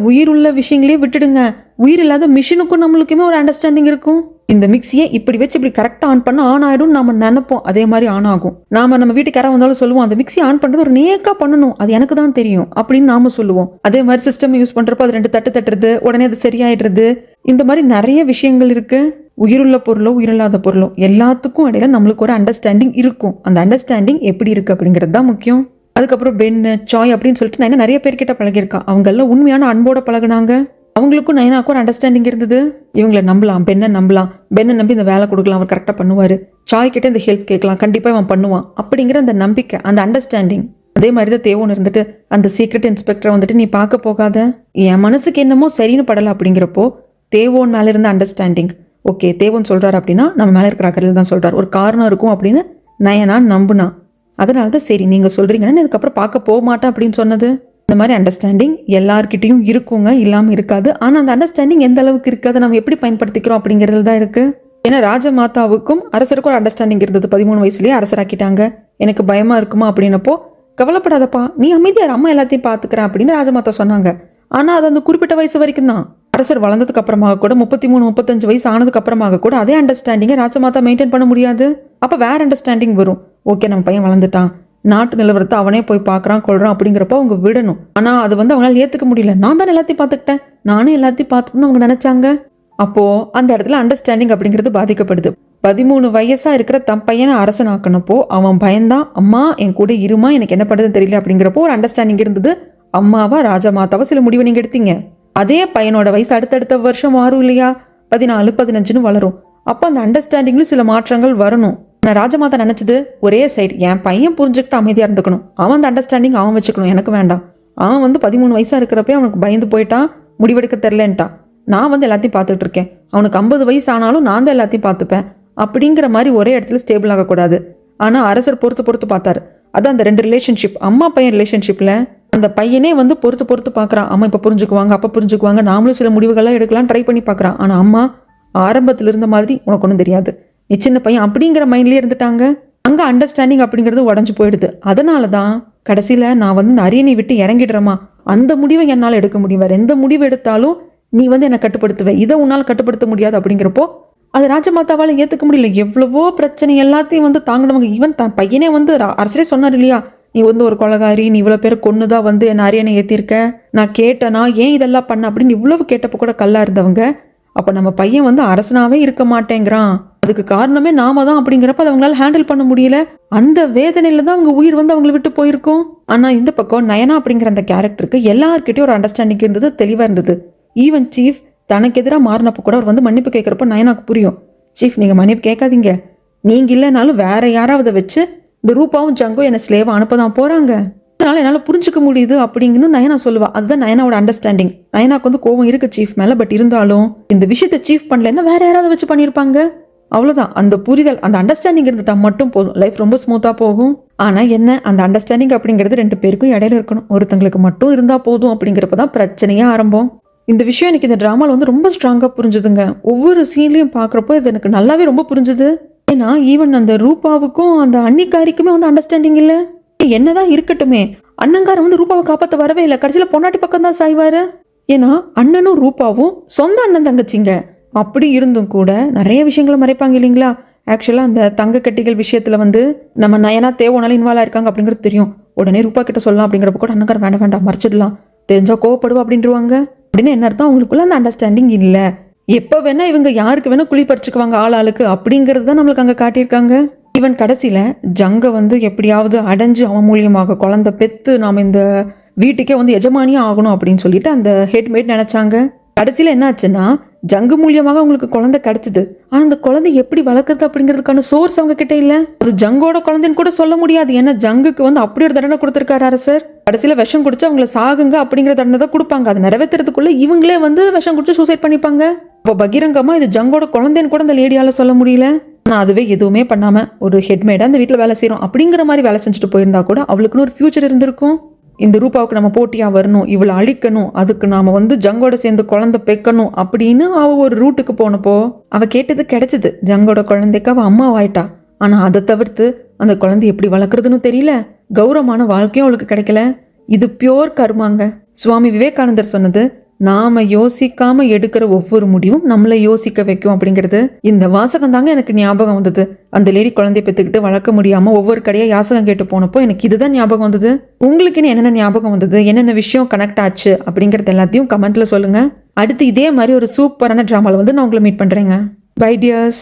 உயிர் உள்ள விஷயங்களே விட்டுடுங்க, உயிர் இல்லாத மிஷினுக்கும் நம்மளுக்குமே ஒரு அண்டர்ஸ்டாண்டிங் இருக்கும். இந்த மிக்சியை இப்படி வச்சு இப்படி கரெக்டா ஆன் பண்ண ஆன் ஆயிடும் நம்ம நினைப்போம், அதே மாதிரி ஆன் ஆகும். நம்ம வீட்டுக்கு யாராவது வந்தாலும் சொல்லுவோம் அந்த மிக்சி ஆன் பண்றது ஒரு நேக்கா பண்ணணும், அது எனக்கு தான் தெரியும் அப்படின்னு நாம சொல்லுவோம். அதே மாதிரி சிஸ்டம் யூஸ் பண்றப்போ அது 2 தட்டு தட்டுறது, உடனே அது சரியாயிடுறது. இந்த மாதிரி நிறைய விஷயங்கள் இருக்கு. உயிருள்ள பொருளோ உயிரில்லாத பொருளோ எல்லாத்துக்கும் இடையில நம்மளுக்கு ஒரு அண்டர்ஸ்டாண்டிங் இருக்கும். அந்த அண்டர்ஸ்டாண்டிங் எப்படி இருக்கு அப்படிங்கிறது தான் முக்கியம். அதுக்கப்புறம் பென்னு சாய் அப்படின்னு சொல்லிட்டு நயனா நிறைய பேர்கிட்ட பழகிருக்கா. அவங்க எல்லாம் உண்மையான அன்போட பழகுனாங்க. அவங்களுக்கும் நயனாக்கும் ஒரு அண்டர்ஸ்டாண்டிங் இருந்தது. இவங்களை நம்பலாம், பெண்ணை நம்பலாம், பெண்ணை நம்பி இந்த வேலை கொடுக்கலாம், அவர் கரெக்டாக பண்ணுவார், சாய் கிட்ட இந்த ஹெல்ப் கேட்கலாம், கண்டிப்பாக அவன் பண்ணுவான் அப்படிங்கிற அந்த நம்பிக்கை, அந்த அண்டர்ஸ்டாண்டிங். அதே மாதிரி தான் தேவோன்னு இருந்துட்டு அந்த சீக்ரெட் இன்ஸ்பெக்டரை வந்துட்டு நீ பார்க்க போகாத, என் மனசுக்கு என்னமோ சரின்னு படலை அப்படிங்கிறப்போ தேவோன் மேலே இருந்த அண்டர்ஸ்டாண்டிங். ஓகே, தேவோன் சொல்றாரு அப்படின்னா நம்ம மேலே இருக்கிற அக்கறையில் தான் சொல்றாரு, ஒரு காரணம் இருக்கும் அப்படின்னு நயனா நம்புனா. அதனால தான் சரி நீங்கள் சொல்கிறீங்கன்னா இதுக்கப்புறம் பார்க்க போக மாட்டேன் அப்படின்னு சொன்னது. இந்த மாதிரி அண்டர்ஸ்டாண்டிங் எல்லார்கிட்டையும் இருக்குங்க, இல்லாமல் இருக்காது. ஆனால் அந்த அண்டர்ஸ்டாண்டிங் எந்த அளவுக்கு இருக்குது, அதை நம்ம எப்படி பயன்படுத்திக்கிறோம் அப்படிங்கிறதுல தான் இருக்குது. ஏன்னா ராஜமாதாவுக்கும் அரசருக்கும் ஒரு அண்டர்ஸ்டாண்டிங் இருந்தது. 13 வயசுலேயே அரசராக்கிட்டாங்க. எனக்கு பயமாக இருக்குமா அப்படின்னப்போ கவலைப்படாதப்பா, நீ அமைதியார், அம்மா எல்லாத்தையும் பார்த்துக்கிறேன் அப்படின்னு ராஜமாதா சொன்னாங்க. ஆனால் அது அந்த குறிப்பிட்ட வயசு வரைக்கும் தான். அரசர் வளர்ந்ததுக்கு அப்புறமாக கூட 33 35 வயசு ஆனதுக்கு அப்புறமாக கூட அதே அண்டர்ஸ்டாண்டிங்கை ராஜமாதா மெயின்டைன் பண்ண முடியாது. அப்போ வேற அண்டர்ஸ்டாண்டிங் வரும். ஓகே, நம்ம பையன் வளர்ந்துட்டான், நாட்டு நிலவரத்தை அவனே போய் பார்க்குறான் கொள்றான் அப்படிங்கிறப்ப அவங்க விடணும். ஆனால் அது வந்து அவங்களால ஏற்றுக்க முடியல. நான் தானே எல்லாத்தையும் பார்த்துக்கிட்டேன், நானே எல்லாத்தையும் பார்த்துக்கணும்னு அவங்க நினைச்சாங்க. அப்போ அந்த இடத்துல அண்டர்ஸ்டாண்டிங் அப்படிங்கிறது பாதிக்கப்படுது. 13 வயசா இருக்கிற தம் பையனை அரசன் ஆக்கினப்போ அவன் பயந்தான், அம்மா என் கூட இருமா, எனக்கு என்ன பண்ணுறதுன்னு தெரியல அப்படிங்கிறப்போ ஒரு அண்டர்ஸ்டாண்டிங் இருந்தது. அம்மாவா ராஜமாதாவா சில முடிவை நீங்க எடுத்தீங்க. அதே பையனோட வயசு அடுத்தடுத்த வருஷம் மாறும் இல்லையா, 14 15ன்னு வளரும். அப்போ அந்த அண்டர்ஸ்டாண்டிங்ல சில மாற்றங்கள் வரணும். நான் ராஜமாதா நினைச்சது ஒரே சைடு, என் பையன் புரிஞ்சுக்கிட்டு அமைதியா இருந்துக்கணும், அவன் அந்த அண்டர்ஸ்டாண்டிங் அவன் வச்சுக்கணும், எனக்கு வேண்டாம். அவன் வந்து 13 வயசா இருக்கிறப்ப அவனுக்கு பயந்து போயிட்டான், முடிவெடுக்க தெரிலன்ட்டான். நான் வந்து எல்லாத்தையும் பார்த்துட்டு இருக்கேன், அவனுக்கு 50 வயசு ஆனாலும் நான் தான் எல்லாத்தையும் பார்த்துப்பேன் அப்படிங்கிற மாதிரி ஒரே இடத்துல ஸ்டேபிள் ஆகக்கூடாது. ஆனால் அரசர் பொறுத்து பார்த்தாரு. அதான் அந்த 2 ரிலேஷன்ஷிப், அம்மா பையன் ரிலேஷன்ஷிப்ல அந்த பையனே வந்து பொறுத்து பார்க்குறான். அம்மா இப்போ புரிஞ்சுக்குவாங்க, அப்போ புரிஞ்சுக்குவாங்க, நாமளும் சில முடிவுகள்லாம் எடுக்கலாம் ட்ரை பண்ணி பார்க்குறான். ஆனால் அம்மா ஆரம்பத்தில் இருந்த மாதிரி உனக்கு ஒன்றும் தெரியாது, நீ சின்ன பையன் அப்படிங்கிற மைண்ட்லேயே இருந்துட்டாங்க. அங்கே அண்டர்ஸ்டாண்டிங் அப்படிங்கிறது உடஞ்சி போயிடுது. அதனால தான் கடைசியில் நான் வந்து இந்த அரியணை விட்டு இறங்கிடுறேம்மா, அந்த முடிவை என்னால் எடுக்க முடியும், வேறு எந்த முடிவு எடுத்தாலும் நீ வந்து என்னை கட்டுப்படுத்துவேன், இதை உன்னால் கட்டுப்படுத்த முடியாது அப்படிங்கிறப்போ அது ராஜமாதாவால் ஏற்றுக்க முடியல. எவ்வளவோ பிரச்சனை எல்லாத்தையும் வந்து தாங்கினவங்க. ஈவன் தான் பையனே வந்து அரசரே சொன்னார் இல்லையா, நீ வந்து ஒரு கொலகாரி, நீ இவ்வளோ பேரை கொன்னுதான் வந்து என்ன அரியணை ஏற்றிருக்க, நான் கேட்டேனா ஏன் இதெல்லாம் பண்ண அப்படின்னு இவ்வளவு கேட்டப்போ கூட கல்லா இருந்தவங்க. அப்போ நம்ம பையன் வந்து அரசனாவே இருக்க மாட்டேங்கிறான், அதுக்கு காரணமே நாம தான் அப்படிங்கிறப்ப அதை அவங்களால ஹேண்டில் பண்ண முடியல. அந்த வேதனையில தான் அவங்க உயிர் வந்து அவங்களை விட்டு போயிருக்கும். ஆனால் இந்த பக்கம் நயனா அப்படிங்கிற அந்த கேரக்டருக்கு எல்லார்கிட்டையும் ஒரு அண்டர்ஸ்டாண்டிங் இருந்தது, தெளிவாக இருந்தது. ஈவன் சீஃப் தனக்கு எதிராக மாறினப்போ கூட அவர் வந்து மன்னிப்பு கேட்குறப்ப நயனாக்கு புரியும், சீஃப் நீங்கள் மன்னிப்பு கேட்காதீங்க, நீங்கள் இல்லைனாலும் வேற யாராவது வச்சு இந்த ரூபாவும் ஜங்கும் என்னை ஸ்லேவாக அனுப்ப தான் போகிறாங்க, அதனால என்னால் புரிஞ்சுக்க முடியுது அப்படிங்கன்னு நயனா சொல்லுவா. அதுதான் நயனாவோட அண்டர்ஸ்டாண்டிங். நயனாக்கு வந்து கோவம் இருக்கு சீஃப் மேலே, பட் இருந்தாலும் இந்த விஷயத்தை சீஃப் பண்ணலன்னா வேற யாராவது வச்சு பண்ணியிருப்பாங்க, அவ்வளோதான். அந்த புரிதல், அந்த அண்டர்ஸ்டாண்டிங் இருந்துட்டா மட்டும் போதும், லைஃப் ரொம்ப ஸ்மூத்தாக போகும். ஆனால் என்ன, அந்த அண்டர்ஸ்டாண்டிங் அப்படிங்கிறது 2 பேருக்கும் இடையில இருக்கணும். ஒருத்தங்களுக்கு மட்டும் இருந்தால் போதும் அப்படிங்கிறப்ப தான் பிரச்சனையே ஆரம்பம். இந்த விஷயம் எனக்கு இந்த ட்ராமாவில் வந்து ரொம்ப ஸ்ட்ராங்காக புரிஞ்சுதுங்க. ஒவ்வொரு சீன்லையும் பார்க்குறப்போ இது எனக்கு நல்லாவே ரொம்ப புரிஞ்சுது. ஏன்னா ஈவன் அந்த ரூபாவுக்கும் அந்த அன்னிக்காரிக்குமே வந்து அண்டர்ஸ்டாண்டிங் இல்லை. என்னதான் இருக்கட்டுமே, அண்ணங்காரன் வந்து ரூபாவை காப்பாற்ற வரவே இல்லை, கடைசியில் பொண்டாட்டி பக்கம் தான் சாய்வாரு. ஏன்னா அண்ணனும் ரூபாவும் சொந்த அண்ணன் தங்கச்சிங்க. அப்படி இருந்தும் கூட நிறைய விஷயங்களை மறைப்பாங்க இல்லைங்களா. ஆக்சுவலாக அந்த தங்க கட்டிகள் விஷயத்தில் வந்து நம்ம நயனா தேவோனால இன்வால்வ் ஆயிருக்காங்க அப்படிங்கிறது தெரியும். உடனே ரூபா கிட்ட சொல்லலாம் அப்படிங்கிறப்ப கூட அண்ணக்கார வேண்டாம் வேண்டாம் மறைச்சிடலாம், தெரிஞ்சா கோவப்படுவா அப்படின்றவாங்க. அப்படின்னு என்ன அர்த்தம், அவங்களுக்குள்ள அந்த அண்டர்ஸ்டாண்டிங் இல்லை. எப்போ வேணா இவங்க யாருக்கு வேணா குழி பறிச்சுக்குவாங்க ஆளுக்கு அப்படிங்கிறது தான் நம்மளுக்கு அங்கே காட்டியிருக்காங்க. ஈவன் கடைசியில் ஜங்கை வந்து எப்படியாவது அடைஞ்சு அவன் மூலியமாக குழந்தை பெற்று நாம் இந்த வீட்டுக்கே வந்து எஜமானியாக ஆகணும் அப்படின்னு சொல்லிட்டு அந்த ஹெட்மேட் நினச்சாங்க. கடைசியில் என்ன ஆச்சுன்னா ஜங்கு மூலியமாக அவங்களுக்கு குழந்தை கிடைச்சிது. ஆனால் அந்த குழந்தை எப்படி வளர்க்குறது அப்படிங்கிறதுக்கான சோர்ஸ் அவங்க கிட்ட இல்லை. அது ஜங்கோட குழந்தைன்னு கூட சொல்ல முடியாது. ஏன்னா ஜங்குக்கு வந்து அப்படி ஒரு தண்டனை கொடுத்துருக்காரு அரசர். கடைசியில் விஷம் குடிச்சு அவங்கள சாகுங்க அப்படிங்கிற தண்டனை தான் கொடுப்பாங்க. அதை நிறைவேற்றுறதுக்குள்ள இவங்களே வந்து விஷம் குடிச்சு சூசைட் பண்ணிப்பாங்க. இப்போ பகிரங்கமா இது ஜங்கோட குழந்தைன்னு கூட அந்த லேடியால சொல்ல முடியல. ஆனால் அதுவே எதுவுமே பண்ணாம ஒரு ஹெட்மேடா அந்த வீட்டில் வேலை செய்யறோம் அப்படிங்கிற மாதிரி வேலை செஞ்சுட்டு போயிருந்தா கூட அவளுக்குன்னு ஒரு ஃபியூச்சர் இருந்திருக்கும். இந்த ரூபாவுக்கு நம்ம போட்டியா வரணும், இவளை அழிக்கணும், அதுக்கு நாம வந்து ஜங்கோட சேர்ந்து குழந்தை பெக்கணும் அப்படின்னு அவ ஒரு ரூட்டுக்கு போனப்போ அவ கேட்டது கிடைச்சது. ஜங்கோட குழந்தைக்கு அவ அம்மா ஆயிட்டா. ஆனா அதை தவிர்த்து அந்த குழந்தை எப்படி வளர்க்குறதுன்னு தெரியல, கௌரவமான வாழ்க்கையும் அவளுக்கு கிடைக்கல. இது பியோர் கர்மாங்க. சுவாமி விவேகானந்தர் சொன்னது, நாம யோசிக்காம எடுக்கிற ஒவ்வொரு முடிவும் நம்மளை யோசிக்க வைக்கும் அப்படிங்கிறது. இந்த வாசகம் தாங்க எனக்கு ஞாபகம் வந்தது. அந்த லேடி குழந்தைய பெற்றுக்கிட்டு வளர்க்க முடியாம ஒவ்வொரு கடையா யாசகம் கேட்டு போனப்போ எனக்கு இதுதான் ஞாபகம் வந்தது. உங்களுக்கு என்னென்ன ஞாபகம் வந்தது, என்னென்ன விஷயம் கனெக்ட் ஆச்சு அப்படிங்கறது எல்லாத்தையும் கமெண்ட்ல சொல்லுங்க. அடுத்து இதே மாதிரி ஒரு சூப்பரான டிராமால வந்து நான் உங்களை மீட் பண்றேங்க. Bye tears.